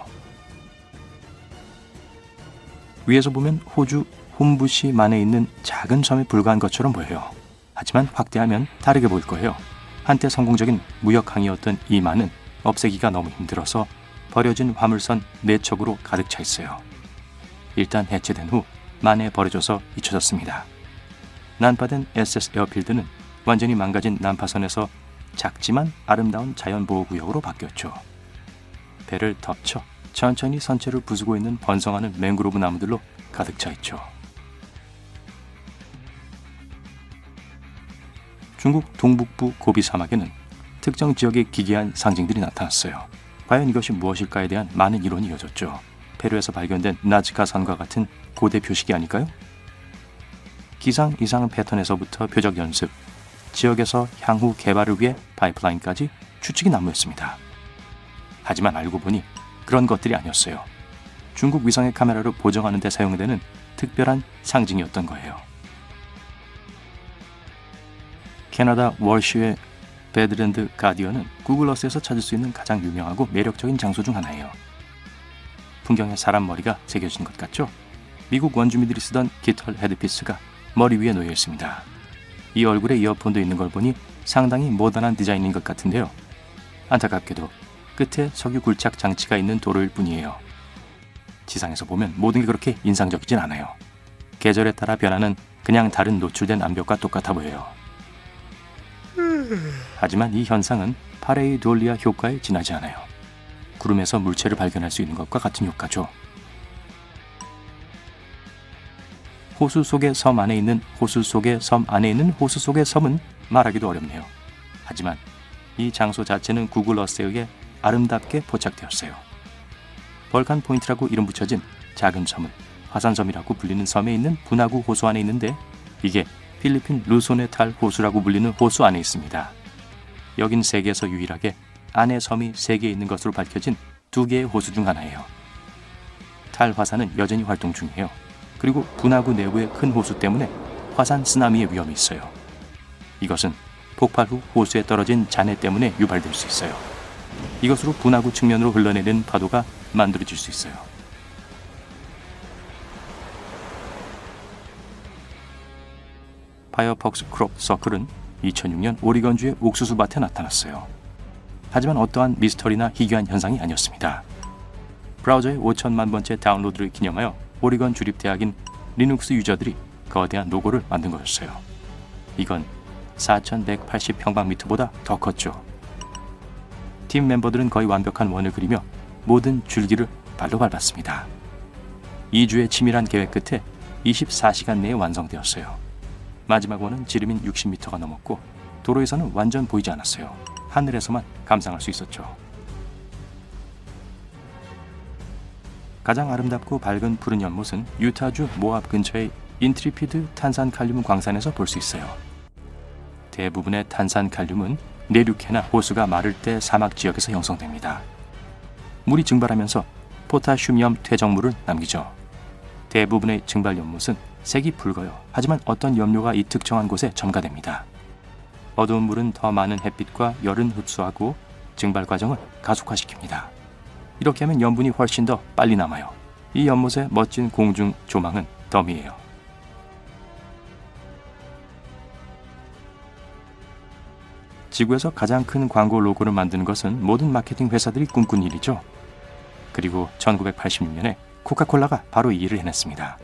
위에서 보면 호주 홈부시만에 있는 작은 섬에 불과한 것처럼 보여요. 하지만 확대하면 다르게 보일 거예요. 한때 성공적인 무역항이었던 이 만은 없애기가 너무 힘들어서 버려진 화물선 4척으로 가득 차 있어요. 일단 해체된 후 만에 버려져서 잊혀졌습니다. 난파된 SS 에어필드는 완전히 망가진 난파선에서 작지만 아름다운 자연보호구역으로 바뀌었죠. 배를 덮쳐 천천히 선체를 부수고 있는 번성하는 맹그로브 나무들로 가득 차 있죠. 중국 동북부 고비 사막에는 특정 지역의 기괴한 상징들이 나타났어요. 과연 이것이 무엇일까에 대한 많은 이론이 이어졌죠. 페루에서 발견된 나즈카 선과 같은 고대 표식이 아닐까요? 기상 이상 패턴에서부터 표적 연습, 지역에서 향후 개발을 위해 파이프라인까지 추측이 난무했습니다. 하지만 알고 보니 그런 것들이 아니었어요. 중국 위성의 카메라로 보정하는 데 사용되는 특별한 상징이었던 거예요. 캐나다 월시의 배드랜드 가디언은 구글 어스에서 찾을 수 있는 가장 유명하고 매력적인 장소 중 하나예요. 풍경에 사람 머리가 새겨진 것 같죠? 미국 원주민들이 쓰던 깃털 헤드피스가 머리 위에 놓여 있습니다. 이 얼굴에 이어폰도 있는 걸 보니 상당히 모던한 디자인인 것 같은데요. 안타깝게도 끝에 석유 굴착 장치가 있는 도로일 뿐이에요. 지상에서 보면 모든 게 그렇게 인상적이진 않아요. 계절에 따라 변하는 그냥 다른 노출된 암벽과 똑같아 보여요. 하지만 이 현상은 파레이돌리아 효과에 지나지 않아요. 구름에서 물체를 발견할 수 있는 것과 같은 효과죠. 호수 속의 섬 안에 있는 호수 속의 섬 안에 있는 호수 속의 섬은 말하기도 어렵네요. 하지만 이 장소 자체는 구글 어스에 의해 아름답게 포착되었어요. 벌칸 포인트라고 이름 붙여진 작은 섬은 화산섬이라고 불리는 섬에 있는 분화구 호수 안에 있는데 이게 필리핀 루소네탈 호수라고 불리는 호수 안에 있습니다. 여긴 세계에서 유일하게 안에 섬이 3개 있는 것으로 밝혀진 2개의 호수 중 하나예요. 탈 화산은 여전히 활동 중이에요. 그리고 분화구 내부의 큰 호수 때문에 화산 쓰나미의 위험이 있어요. 이것은 폭발 후 호수에 떨어진 잔해 때문에 유발될 수 있어요. 이것으로 분화구 측면으로 흘러내리는 파도가 만들어질 수 있어요. 파이어폭스 크롭 서클은 2006년 오리건주의 옥수수 밭에 나타났어요. 하지만 어떠한 미스터리나 희귀한 현상이 아니었습니다. 브라우저의 5천만 번째 다운로드를 기념하여 오리건 주립대학인 리눅스 유저들이 거대한 로고를 만든 거였어요. 이건 4,180평방미터보다 더 컸죠. 팀 멤버들은 거의 완벽한 원을 그리며 모든 줄기를 발로 밟았습니다. 2주의 치밀한 계획 끝에 24시간 내에 완성되었어요. 마지막 원은 지름인 60m가 넘었고 도로에서는 완전 보이지 않았어요. 하늘에서만 감상할 수 있었죠. 가장 아름답고 밝은 푸른 연못은 유타주 모압 근처의 인트리피드 탄산칼륨 광산에서 볼 수 있어요. 대부분의 탄산칼륨은 내륙해나 호수가 마를 때 사막 지역에서 형성됩니다. 물이 증발하면서 포타슘염 퇴적물을 남기죠. 대부분의 증발 연못은 색이 붉어요. 하지만 어떤 염료가 이 특정한 곳에 첨가됩니다. 어두운 물은 더 많은 햇빛과 열은 흡수하고 증발 과정을 가속화시킵니다. 이렇게 하면 염분이 훨씬 더 빨리 남아요. 이 연못의 멋진 공중 조망은 덤이에요. 지구에서 가장 큰 광고 로고를 만드는 것은 모든 마케팅 회사들이 꿈꾼 일이죠. 그리고 1986년에 코카콜라가 바로 이 일을 해냈습니다.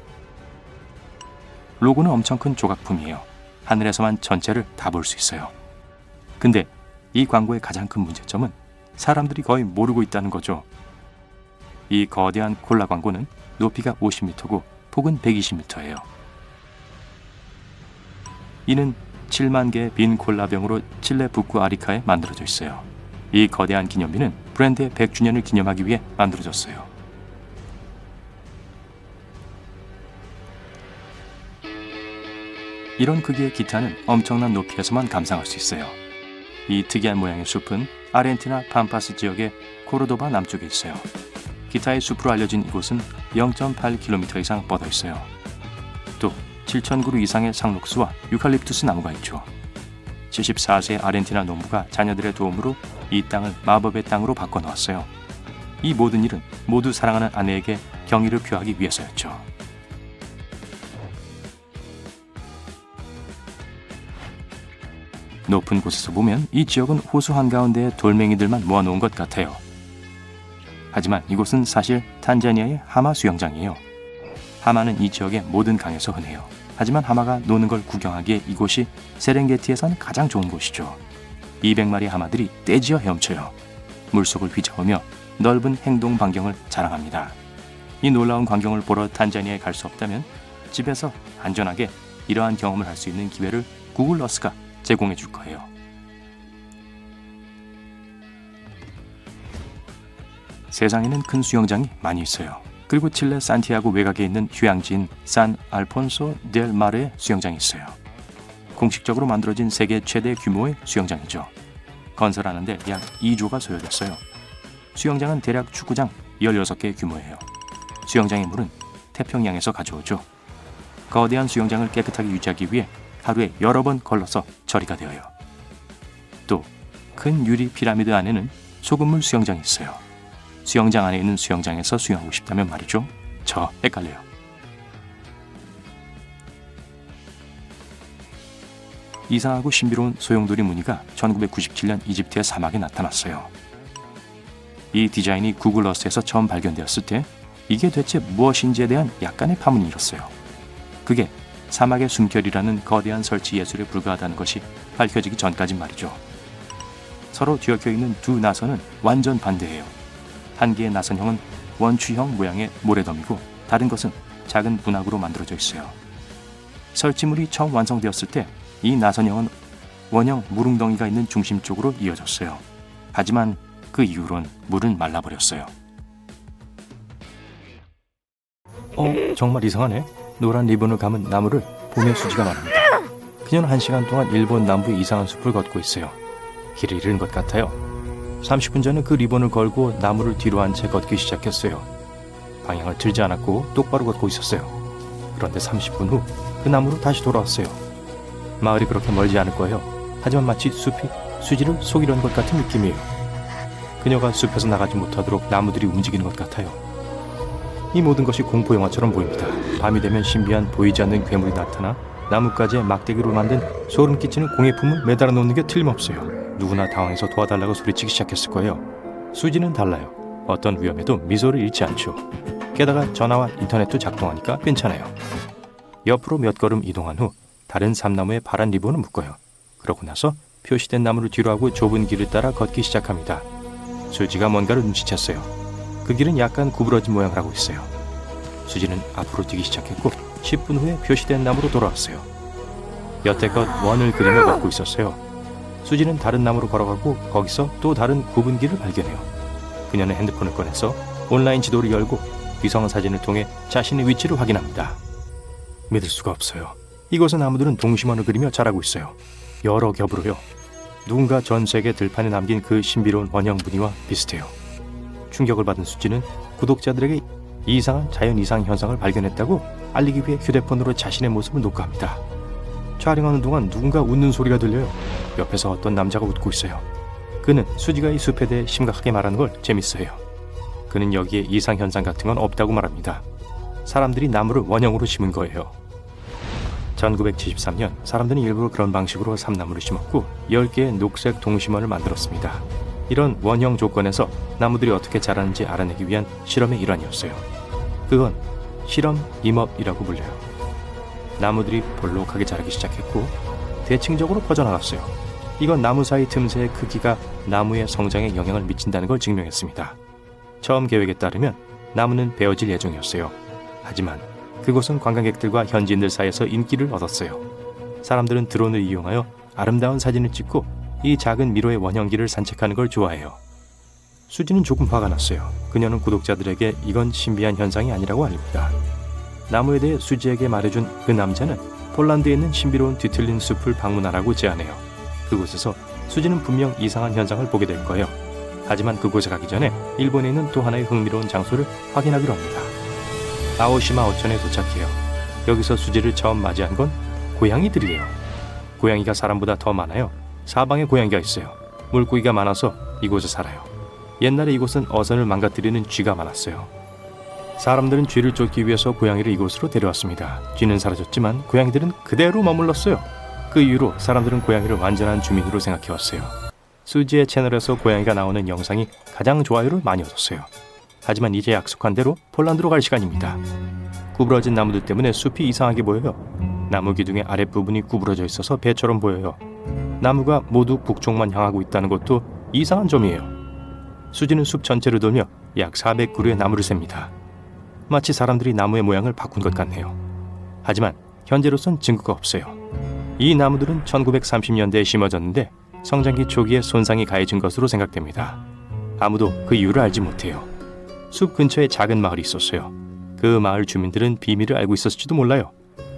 로고는 엄청 큰 조각품이에요. 하늘에서만 전체를 다 볼 수 있어요. 근데 이 광고의 가장 큰 문제점은 사람들이 거의 모르고 있다는 거죠. 이 거대한 콜라 광고는 높이가 50m고 폭은 120m예요. 이는 7만 개의 빈 콜라병으로 칠레 북부 아리카에 만들어져 있어요. 이 거대한 기념비는 브랜드의 100주년을 기념하기 위해 만들어졌어요. 이런 크기의 기타는 엄청난 높이에서만 감상할 수 있어요. 이 특이한 모양의 숲은 아르헨티나 pampas 지역의 코르도바 남쪽에 있어요. 기타의 숲으로 알려진 이곳은 0.8km 이상 뻗어 있어요. 또 7,000그루 이상의 상록수와 유칼립투스 나무가 있죠. 74세 아르헨티나 농부가 자녀들의 도움으로 이 땅을 마법의 땅으로 바꿔놓았어요. 이 모든 일은 모두 사랑하는 아내에게 경의를 표하기 위해서였죠. 높은 곳에서 보면 이 지역은 호수 한가운데에 돌멩이들만 모아놓은 것 같아요. 하지만 이곳은 사실 탄자니아의 하마 수영장이에요. 하마는 이 지역의 모든 강에서 흔해요. 하지만 하마가 노는 걸 구경하기에 이곳이 세렝게티에선 가장 좋은 곳이죠. 200마리 하마들이 떼지어 헤엄쳐요. 물속을 휘저으며 넓은 행동 반경을 자랑합니다. 이 놀라운 광경을 보러 탄자니아에 갈 수 없다면 집에서 안전하게 이러한 경험을 할 수 있는 기회를 구글 어스가 제공해 줄 거예요. 세상에는 큰 수영장이 많이 있어요. 그리고 칠레 산티아고 외곽에 있는 휴양지인 산 알폰소 델 마르의 수영장이 있어요. 공식적으로 만들어진 세계 최대 규모의 수영장이죠. 건설하는데 약 2조가 소요됐어요. 수영장은 대략 축구장 16개 규모예요. 수영장의 물은 태평양에서 가져오죠. 거대한 수영장을 깨끗하게 유지하기 위해 하루에 여러 번 걸러서 처리가 되어요. 또 큰 유리 피라미드 안에는 소금물 수영장이 있어요. 수영장 안에 있는 수영장에서 수영하고 싶다면 말이죠. 저 헷갈려요. 이상하고 신비로운 소용돌이 무늬가 1997년 이집트의 사막에 나타났어요. 이 디자인이 구글 어스에서 처음 발견되었을 때 이게 대체 무엇인지에 대한 약간의 파문이 일었어요. 그게 사막의 숨결이라는 거대한 설치 예술에 불과하다는 것이 밝혀지기 전까진 말이죠. 서로 뒤엉켜 있는 두 나선은 완전 반대예요. 한 개의 나선형은 원추형 모양의 모래더미고 다른 것은 작은 분악으로 만들어져 있어요. 설치물이 처음 완성되었을 때 이 나선형은 원형 무릉덩이가 있는 중심 쪽으로 이어졌어요. 하지만 그 이후론 물은 말라버렸어요. 정말 이상하네. 노란 리본을 감은 나무를 보며 수지가 말합니다. 그녀는 1시간 동안 일본 남부의 이상한 숲을 걷고 있어요. 길을 잃은 것 같아요. 30분 전에 그 리본을 걸고 나무를 뒤로 한 채 걷기 시작했어요. 방향을 틀지 않았고 똑바로 걷고 있었어요. 그런데 30분 후 그 나무로 다시 돌아왔어요. 마을이 그렇게 멀지 않을 거예요. 하지만 마치 숲이 수지를 속이려는 것 같은 느낌이에요. 그녀가 숲에서 나가지 못하도록 나무들이 움직이는 것 같아요. 이 모든 것이 공포 영화처럼 보입니다. 밤이 되면 신비한 보이지 않는 괴물이 나타나 나뭇가지에 막대기로 만든 소름 끼치는 공예품을 매달아 놓는 게 틀림없어요. 누구나 당황해서 도와달라고 소리치기 시작했을 거예요. 수지는 달라요. 어떤 위험에도 미소를 잃지 않죠. 게다가 전화와 인터넷도 작동하니까 괜찮아요. 옆으로 몇 걸음 이동한 후 다른 삼나무에 파란 리본을 묶어요. 그러고 나서 표시된 나무를 뒤로 하고 좁은 길을 따라 걷기 시작합니다. 수지가 뭔가를 눈치챘어요. 그 길은 약간 구부러진 모양을 하고 있어요. 수지는 앞으로 뛰기 시작했고 10분 후에 표시된 나무로 돌아왔어요. 여태껏 원을 그리며 걷고 있었어요. 수지는 다른 나무로 걸어가고 거기서 또 다른 굽은 길을 발견해요. 그녀는 핸드폰을 꺼내서 온라인 지도를 열고 위성 사진을 통해 자신의 위치를 확인합니다. 믿을 수가 없어요. 이곳의 나무들은 동심원을 그리며 자라고 있어요. 여러 겹으로요. 누군가 전 세계 들판에 남긴 그 신비로운 원형 무늬와 비슷해요. 충격을 받은 수지는 구독자들에게 이상한 자연 이상 현상을 발견했다고 알리기 위해 휴대폰으로 자신의 모습을 녹화합니다. 촬영하는 동안 누군가 웃는 소리가 들려요. 옆에서 어떤 남자가 웃고 있어요. 그는 수지가 이 숲에 대해 심각하게 말하는 걸 재밌어해요. 그는 여기에 이상 현상 같은 건 없다고 말합니다. 사람들이 나무를 원형으로 심은 거예요. 1973년 사람들은 일부러 그런 방식으로 삼나무를 심었고 10개의 녹색 동심원을 만들었습니다. 이런 원형 조건에서 나무들이 어떻게 자라는지 알아내기 위한 실험의 일환이었어요. 그건 실험 임업이라고 불려요. 나무들이 볼록하게 자라기 시작했고 대층적으로 퍼져나갔어요. 이건 나무 사이 틈새의 크기가 나무의 성장에 영향을 미친다는 걸 증명했습니다. 처음 계획에 따르면 나무는 베어질 예정이었어요. 하지만 그곳은 관광객들과 현지인들 사이에서 인기를 얻었어요. 사람들은 드론을 이용하여 아름다운 사진을 찍고 이 작은 미로의 원형기를 산책하는 걸 좋아해요. 수지는 조금 화가 났어요. 그녀는 구독자들에게 이건 신비한 현상이 아니라고 알립니다. 나무에 대해 수지에게 말해준 그 남자는 폴란드에 있는 신비로운 뒤틀린 숲을 방문하라고 제안해요. 그곳에서 수지는 분명 이상한 현상을 보게 될 거예요. 하지만 그곳에 가기 전에 일본에 있는 또 하나의 흥미로운 장소를 확인하기로 합니다. 아오시마 어촌에 도착해요. 여기서 수지를 처음 맞이한 건 고양이들이에요. 고양이가 사람보다 더 많아요. 사방에 고양이가 있어요. 물고기가 많아서 이곳에 살아요. 옛날에 이곳은 어선을 망가뜨리는 쥐가 많았어요. 사람들은 쥐를 쫓기 위해서 고양이를 이곳으로 데려왔습니다. 쥐는 사라졌지만 고양이들은 그대로 머물렀어요. 그 이후로 사람들은 고양이를 완전한 주민으로 생각해왔어요. 수지의 채널에서 고양이가 나오는 영상이 가장 좋아요를 많이 얻었어요. 하지만 이제 약속한 대로 폴란드로 갈 시간입니다. 구부러진 나무들 때문에 숲이 이상하게 보여요. 나무 기둥의 아랫부분이 구부러져 있어서 배처럼 보여요. 나무가 모두 북쪽만 향하고 있다는 것도 이상한 점이에요. 수지는 숲 전체를 돌며 약 400그루의 나무를 셉니다. 마치 사람들이 나무의 모양을 바꾼 것 같네요. 하지만 현재로선 증거가 없어요. 이 나무들은 1930년대에 심어졌는데 성장기 초기에 손상이 가해진 것으로 생각됩니다. 아무도 그 이유를 알지 못해요. 숲 근처에 작은 마을이 있었어요. 그 마을 주민들은 비밀을 알고 있었을지도 몰라요.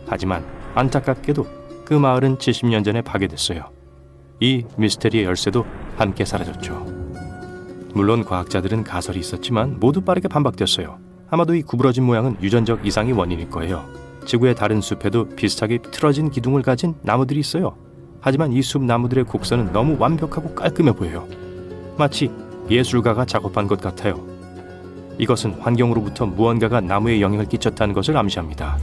하지만 안타깝게도 그 마을은 70년 전에 파괴됐어요. 이 미스테리의 열쇠도 함께 사라졌죠. 물론 과학자들은 가설이 있었지만 모두 빠르게 반박됐어요. 아마도 이 구부러진 모양은 유전적 이상이 원인일 거예요. 지구의 다른 숲에도 비슷하게 틀어진 기둥을 가진 나무들이 있어요. 하지만 이 숲 나무들의 곡선은 너무 완벽하고 깔끔해 보여요. 마치 예술가가 작업한 것 같아요. 이것은 환경으로부터 무언가가 나무에 영향을 끼쳤다는 것을 암시합니다.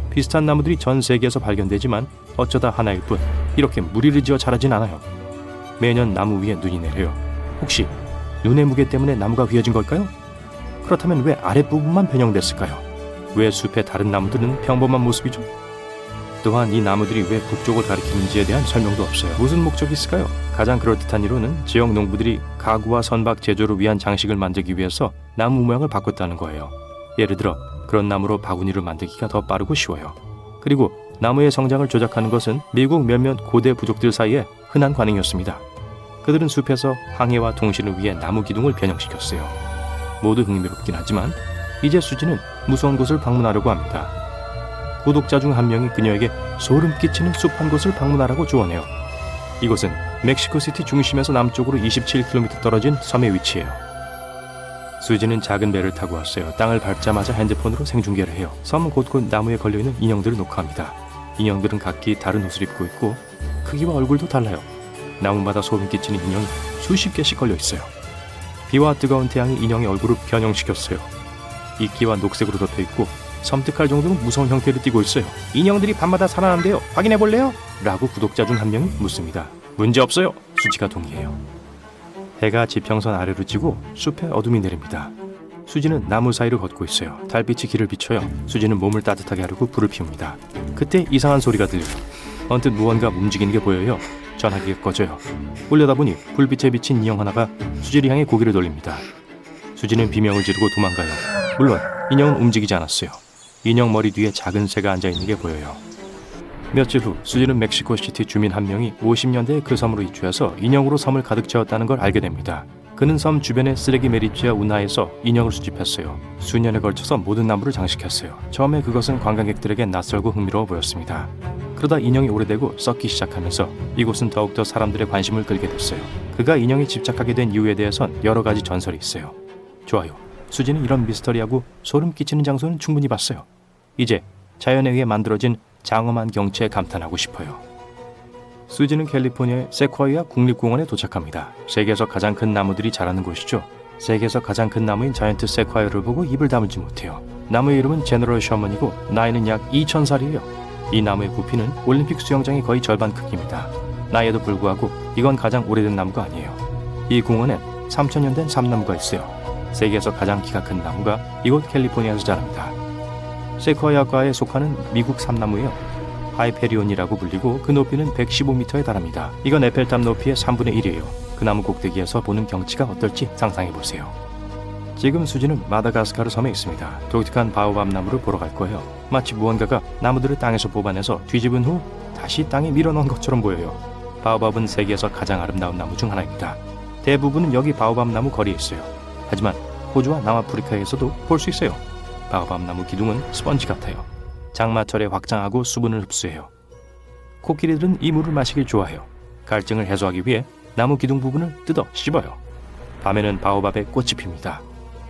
비슷한 나무들이 전 세계에서 발견되지만 어쩌다 하나일 뿐 이렇게 무리를 지어 자라진 않아요. 매년 나무 위에 눈이 내려요. 혹시 눈의 무게 때문에 나무가 휘어진 걸까요? 그렇다면 왜 아랫부분만 변형됐을까요? 왜 숲의 다른 나무들은 평범한 모습이죠? 또한 이 나무들이 왜 북쪽을 가리키는지에 대한 설명도 없어요. 무슨 목적이 있을까요? 가장 그럴듯한 이론은 지역 농부들이 가구와 선박 제조를 위한 장식을 만들기 위해서 나무 모양을 바꿨다는 거예요. 예를 들어 그런 나무로 바구니를 만들기가 더 빠르고 쉬워요. 그리고 나무의 성장을 조작하는 것은 미국 몇몇 고대 부족들 사이에 흔한 관행이었습니다. 그들은 숲에서 항해와 통신을 위해 나무 기둥을 변형시켰어요. 모두 흥미롭긴 하지만 이제 수지는 무서운 곳을 방문하려고 합니다. 구독자 중 한 명이 그녀에게 소름 끼치는 숲 한 곳을 방문하라고 조언해요. 이곳은 멕시코시티 중심에서 남쪽으로 27km 떨어진 섬에 위치해요. 수지는 작은 배를 타고 왔어요. 땅을 밟자마자 핸드폰으로 생중계를 해요. 섬 곳곳 나무에 걸려있는 인형들을 녹화합니다. 인형들은 각기 다른 옷을 입고 있고 크기와 얼굴도 달라요. 나무마다 소름 끼치는 인형이 수십 개씩 걸려있어요. 비와 뜨거운 태양이 인형의 얼굴을 변형시켰어요. 이끼와 녹색으로 덮여있고 섬뜩할 정도로 무서운 형태를 띠고 있어요. 인형들이 밤마다 살아난대요. 확인해볼래요? 라고 구독자 중 한 명이 묻습니다. 문제없어요. 수지가 동의해요. 해가 지평선 아래로 지고 숲에 어둠이 내립니다. 수지는 나무 사이를 걷고 있어요. 달빛이 길을 비춰요. 수지는 몸을 따뜻하게 하려고 불을 피웁니다. 그때 이상한 소리가 들려요. 언뜻 무언가 움직이는 게 보여요. 전화기가 꺼져요. 올려다보니 불빛에 비친 인형 하나가 수지를 향해 고개를 돌립니다. 수지는 비명을 지르고 도망가요. 물론 인형은 움직이지 않았어요. 인형 머리 뒤에 작은 새가 앉아있는 게 보여요. 며칠 후 수지는 멕시코시티 주민 한 명이 50년대에 그 섬으로 이주해서 인형으로 섬을 가득 채웠다는 걸 알게 됩니다. 그는 섬 주변의 쓰레기 매립지와 운하에서 인형을 수집했어요. 수년에 걸쳐서 모든 나무를 장식했어요. 처음에 그것은 관광객들에게 낯설고 흥미로워 보였습니다. 그러다 인형이 오래되고 썩기 시작하면서 이곳은 더욱더 사람들의 관심을 끌게 됐어요. 그가 인형에 집착하게 된 이유에 대해선 여러 가지 전설이 있어요. 좋아요. 수지는 이런 미스터리하고 소름 끼치는 장소는 충분히 봤어요. 이제 자연에 의해 만들어진 장엄한 경치에 감탄하고 싶어요. 수지는 캘리포니아의 세콰이아 국립공원에 도착합니다. 세계에서 가장 큰 나무들이 자라는 곳이죠. 세계에서 가장 큰 나무인 자이언트 세콰이아를 보고 입을 다물지 못해요. 나무의 이름은 제너럴 셔먼이고 나이는 약 2000살이에요. 이 나무의 부피는 올림픽 수영장의 거의 절반 크기입니다. 나이에도 불구하고 이건 가장 오래된 나무가 아니에요. 이 공원엔 3000년 된 삼나무가 있어요. 세계에서 가장 키가 큰 나무가 이곳 캘리포니아에서 자랍니다. 세콰이아과에 속하는 미국 삼나무예요. 하이페리온이라고 불리고 그 높이는 115m에 달합니다. 이건 에펠탑 높이의 3분의 1이에요. 그 나무 꼭대기에서 보는 경치가 어떨지 상상해보세요. 지금 수지는 마다가스카르 섬에 있습니다. 독특한 바오밥 나무를 보러 갈 거예요. 마치 무언가가 나무들을 땅에서 뽑아내서 뒤집은 후 다시 땅에 밀어넣은 것처럼 보여요. 바오밥은 세계에서 가장 아름다운 나무 중 하나입니다. 대부분은 여기 바오밥 나무 거리에 있어요. 하지만 호주와 남아프리카에서도 볼 수 있어요. 바오밥 나무 기둥은 스펀지 같아요. 장마철에 확장하고 수분을 흡수해요. 코끼리들은 이 물을 마시길 좋아해요. 갈증을 해소하기 위해 나무 기둥 부분을 뜯어 씹어요. 밤에는 바오밥에 꽃이 핍니다.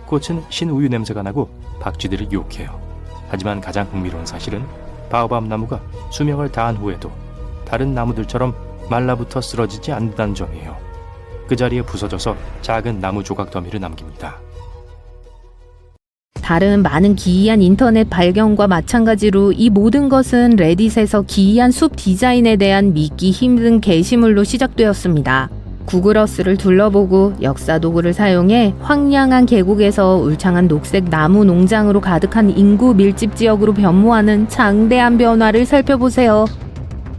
꽃은 신우유 냄새가 나고 박쥐들을 유혹해요. 하지만 가장 흥미로운 사실은 바오밥 나무가 수명을 다한 후에도 다른 나무들처럼 말라붙어 쓰러지지 않는다는 점이에요. 그 자리에 부서져서 작은 나무 조각 더미를 남깁니다. 다른 많은 기이한 인터넷 발견과 마찬가지로 이 모든 것은 레딧에서 기이한 숲 디자인에 대한 믿기 힘든 게시물로 시작되었습니다. 구글어스를 둘러보고 역사 도구를 사용해 황량한 계곡에서 울창한 녹색 나무 농장으로 가득한 인구 밀집 지역으로 변모하는 장대한 변화를 살펴보세요.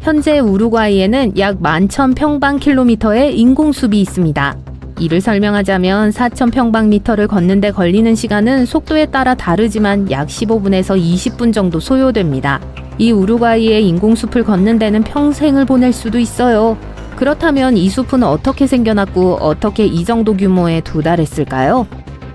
현재 우루과이에는 약 11,000평방킬로미터의 인공숲이 있습니다. 이를 설명하자면 4,000평방미터를 걷는 데 걸리는 시간은 속도에 따라 다르지만 약 15분에서 20분 정도 소요됩니다. 이 우루과이의 인공숲을 걷는 데는 평생을 보낼 수도 있어요. 그렇다면 이 숲은 어떻게 생겨났고 어떻게 이 정도 규모에 도달했을까요?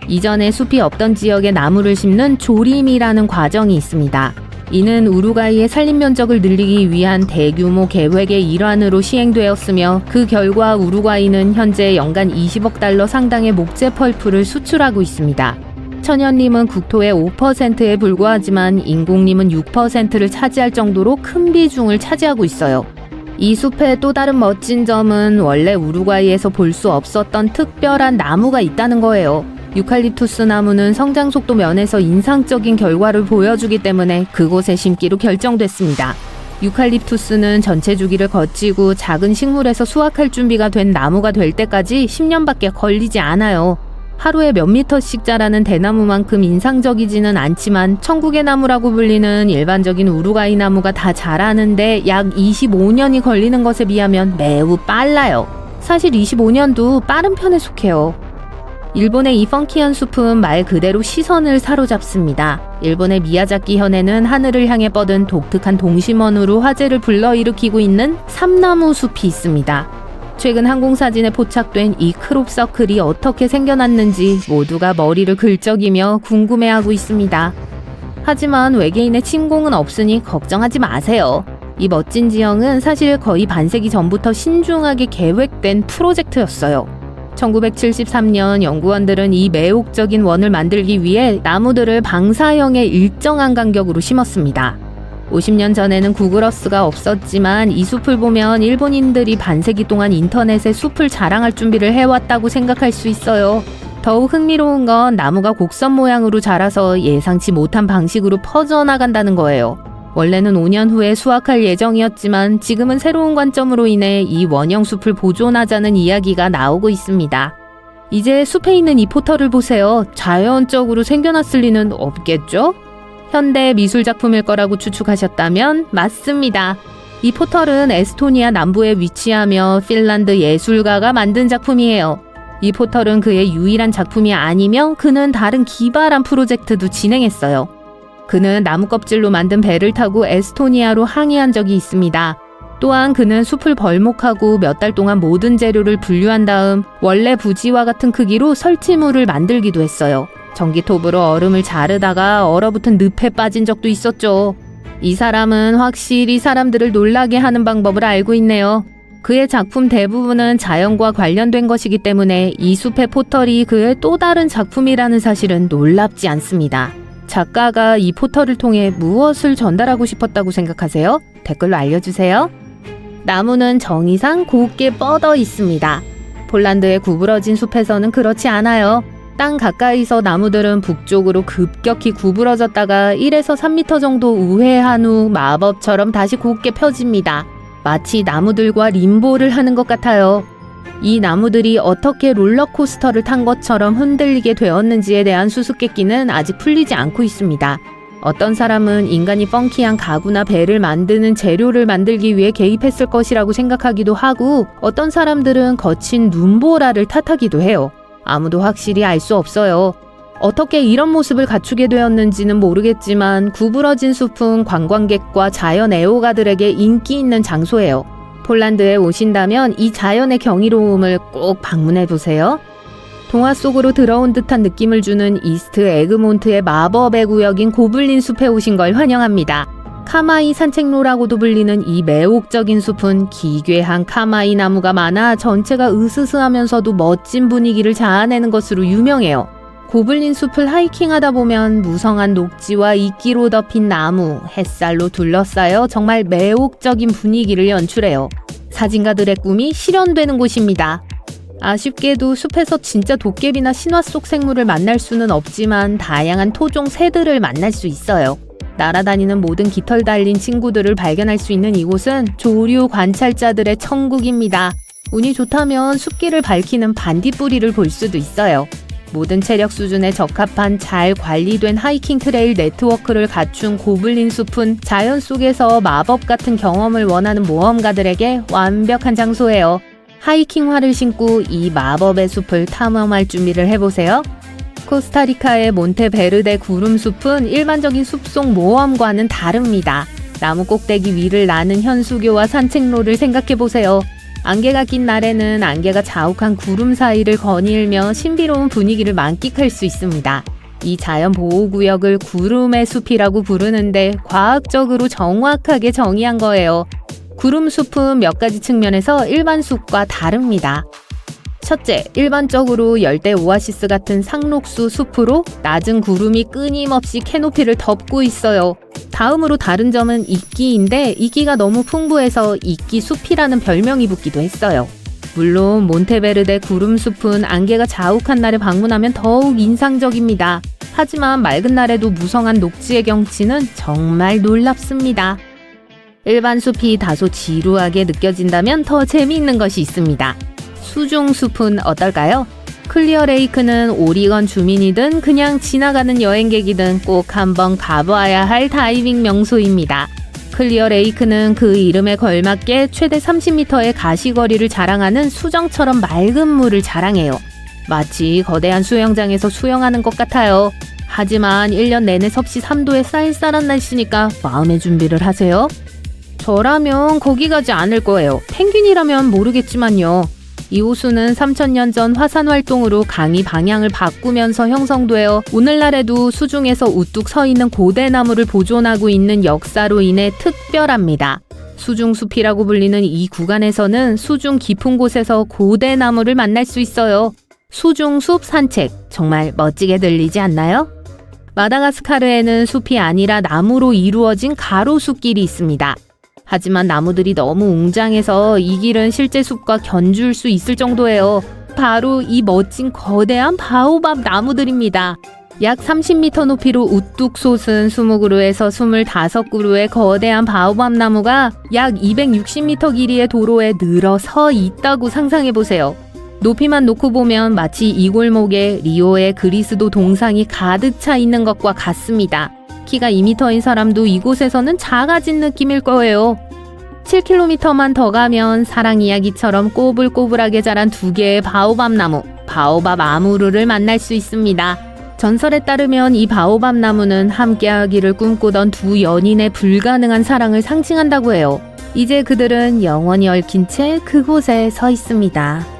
이전에 숲이 없던 지역에 나무를 심는 조림이라는 과정이 있습니다. 이는 우루과이의 산림 면적을 늘리기 위한 대규모 계획의 일환으로 시행되었으며 그 결과 우루과이는 현재 연간 20억 달러 상당의 목재 펄프를 수출하고 있습니다. 천연림은 국토의 5%에 불과하지만 인공림은 6%를 차지할 정도로 큰 비중을 차지하고 있어요. 이 숲의 또 다른 멋진 점은 원래 우루과이에서 볼 수 없었던 특별한 나무가 있다는 거예요. 유칼립투스 나무는 성장 속도 면에서 인상적인 결과를 보여주기 때문에 그곳에 심기로 결정됐습니다. 유칼립투스는 전체 주기를 거치고 작은 식물에서 수확할 준비가 된 나무가 될 때까지 10년밖에 걸리지 않아요. 하루에 몇 미터씩 자라는 대나무만큼 인상적이지는 않지만 천국의 나무라고 불리는 일반적인 우루과이 나무가 다 자라는데 약 25년이 걸리는 것에 비하면 매우 빨라요. 사실 25년도 빠른 편에 속해요. 일본의 이 펑키한 숲은 말 그대로 시선을 사로잡습니다. 일본의 미야자키 현에는 하늘을 향해 뻗은 독특한 동심원으로 화제를 불러일으키고 있는 삼나무 숲이 있습니다. 최근 항공사진에 포착된 이 크롭서클이 어떻게 생겨났는지 모두가 머리를 긁적이며 궁금해하고 있습니다. 하지만 외계인의 침공은 없으니 걱정하지 마세요. 이 멋진 지형은 사실 거의 반세기 전부터 신중하게 계획된 프로젝트였어요. 1973년 연구원들은 이 매혹적인 원을 만들기 위해 나무들을 방사형의 일정한 간격으로 심었습니다. 50년 전에는 구글어스가 없었지만 이 숲을 보면 일본인들이 반세기 동안 인터넷에 숲을 자랑할 준비를 해왔다고 생각할 수 있어요. 더욱 흥미로운 건 나무가 곡선 모양으로 자라서 예상치 못한 방식으로 퍼져나간다는 거예요. 원래는 5년 후에 수확할 예정이었지만 지금은 새로운 관점으로 인해 이 원형 숲을 보존하자는 이야기가 나오고 있습니다. 이제 숲에 있는 이 포털을 보세요. 자연적으로 생겨났을 리는 없겠죠? 현대 미술 작품일 거라고 추측하셨다면 맞습니다. 이 포털은 에스토니아 남부에 위치하며 핀란드 예술가가 만든 작품이에요. 이 포털은 그의 유일한 작품이 아니며 그는 다른 기발한 프로젝트도 진행했어요. 그는 나무 껍질로 만든 배를 타고 에스토니아로 항해한 적이 있습니다. 또한 그는 숲을 벌목하고 몇 달 동안 모든 재료를 분류한 다음 원래 부지와 같은 크기로 설치물을 만들기도 했어요. 전기톱으로 얼음을 자르다가 얼어붙은 늪에 빠진 적도 있었죠. 이 사람은 확실히 사람들을 놀라게 하는 방법을 알고 있네요. 그의 작품 대부분은 자연과 관련된 것이기 때문에 이 숲의 포털이 그의 또 다른 작품이라는 사실은 놀랍지 않습니다. 작가가 이 포털을 통해 무엇을 전달하고 싶었다고 생각하세요? 댓글로 알려주세요. 나무는 정의상 곱게 뻗어 있습니다. 폴란드의 구부러진 숲에서는 그렇지 않아요. 땅 가까이서 나무들은 북쪽으로 급격히 구부러졌다가 1에서 3m 정도 우회한 후 마법처럼 다시 곧게 펴집니다. 마치 나무들과 림보를 하는 것 같아요. 이 나무들이 어떻게 롤러코스터를 탄 것처럼 흔들리게 되었는지에 대한 수수께끼는 아직 풀리지 않고 있습니다. 어떤 사람은 인간이 펑키한 가구나 배를 만드는 재료를 만들기 위해 개입했을 것이라고 생각하기도 하고, 어떤 사람들은 거친 눈보라를 탓하기도 해요. 아무도 확실히 알 수 없어요. 어떻게 이런 모습을 갖추게 되었는지는 모르겠지만 구부러진 숲은 관광객과 자연 애호가들에게 인기 있는 장소예요. 폴란드에 오신다면 이 자연의 경이로움을 꼭 방문해보세요. 동화 속으로 들어온 듯한 느낌을 주는 이스트 에그몬트의 마법의 구역인 고블린 숲에 오신 걸 환영합니다. 카마이 산책로라고도 불리는 이 매혹적인 숲은 기괴한 카마이 나무가 많아 전체가 으스스하면서도 멋진 분위기를 자아내는 것으로 유명해요. 고블린 숲을 하이킹하다 보면 무성한 녹지와 이끼로 덮인 나무, 햇살로 둘러싸여 정말 매혹적인 분위기를 연출해요. 사진가들의 꿈이 실현되는 곳입니다. 아쉽게도 숲에서 진짜 도깨비나 신화 속 생물을 만날 수는 없지만 다양한 토종 새들을 만날 수 있어요. 날아다니는 모든 깃털 달린 친구들을 발견할 수 있는 이곳은 조류 관찰자들의 천국입니다. 운이 좋다면 숲길을 밝히는 반딧불이를 볼 수도 있어요. 모든 체력 수준에 적합한 잘 관리된 하이킹 트레일 네트워크를 갖춘 고블린 숲은 자연 속에서 마법 같은 경험을 원하는 모험가들에게 완벽한 장소예요. 하이킹화를 신고 이 마법의 숲을 탐험할 준비를 해보세요. 코스타리카의 몬테베르데 구름숲은 일반적인 숲속 모험과는 다릅니다. 나무 꼭대기 위를 나는 현수교와 산책로를 생각해보세요. 안개가 낀 날에는 안개가 자욱한 구름 사이를 거닐며 신비로운 분위기를 만끽할 수 있습니다. 이 자연보호구역을 구름의 숲이라고 부르는데 과학적으로 정확하게 정의한 거예요. 구름숲은 몇 가지 측면에서 일반 숲과 다릅니다. 첫째, 일반적으로 열대 오아시스 같은 상록수 숲으로 낮은 구름이 끊임없이 캐노피를 덮고 있어요. 다음으로 다른 점은 이끼인데 이끼가 너무 풍부해서 이끼숲이라는 별명이 붙기도 했어요. 물론 몬테베르데 구름숲은 안개가 자욱한 날에 방문하면 더욱 인상적입니다. 하지만 맑은 날에도 무성한 녹지의 경치는 정말 놀랍습니다. 일반 숲이 다소 지루하게 느껴진다면 더 재미있는 것이 있습니다. 수중숲은 어떨까요? 클리어 레이크는 오리건 주민이든 그냥 지나가는 여행객이든 꼭 한번 가봐야 할 다이빙 명소입니다. 클리어 레이크는 그 이름에 걸맞게 최대 30m의 가시거리를 자랑하는 수정처럼 맑은 물을 자랑해요. 마치 거대한 수영장에서 수영하는 것 같아요. 하지만 1년 내내 섭씨 3도의 쌀쌀한 날씨니까 마음의 준비를 하세요. 저라면 거기 가지 않을 거예요. 펭귄이라면 모르겠지만요. 이 호수는 3000년 전 화산 활동으로 강이 방향을 바꾸면서 형성되어 오늘날에도 수중에서 우뚝 서 있는 고대 나무를 보존하고 있는 역사로 인해 특별합니다. 수중숲이라고 불리는 이 구간에서는 수중 깊은 곳에서 고대 나무를 만날 수 있어요. 수중숲 산책, 정말 멋지게 들리지 않나요? 마다가스카르에는 숲이 아니라 나무로 이루어진 가로수길이 있습니다. 하지만 나무들이 너무 웅장해서 이 길은 실제 숲과 견줄 수 있을 정도예요. 바로 이 멋진 거대한 바오밥 나무들입니다. 약 30m 높이로 우뚝 솟은 20그루에서 25그루의 거대한 바오밥 나무가 약 260m 길이의 도로에 늘어서 있다고 상상해보세요. 높이만 놓고 보면 마치 이 골목에 리오의 그리스도 동상이 가득 차 있는 것과 같습니다. 키가 2m인 사람도 이곳에서는 작아진 느낌일 거예요. 7km만 더 가면 사랑 이야기처럼 꼬불꼬불하게 자란 2개의 바오밥 나무, 바오밥 아무르를 만날 수 있습니다. 전설에 따르면 이 바오밥 나무는 함께하기를 꿈꾸던 두 연인의 불가능한 사랑을 상징한다고 해요. 이제 그들은 영원히 얽힌 채 그곳에 서 있습니다.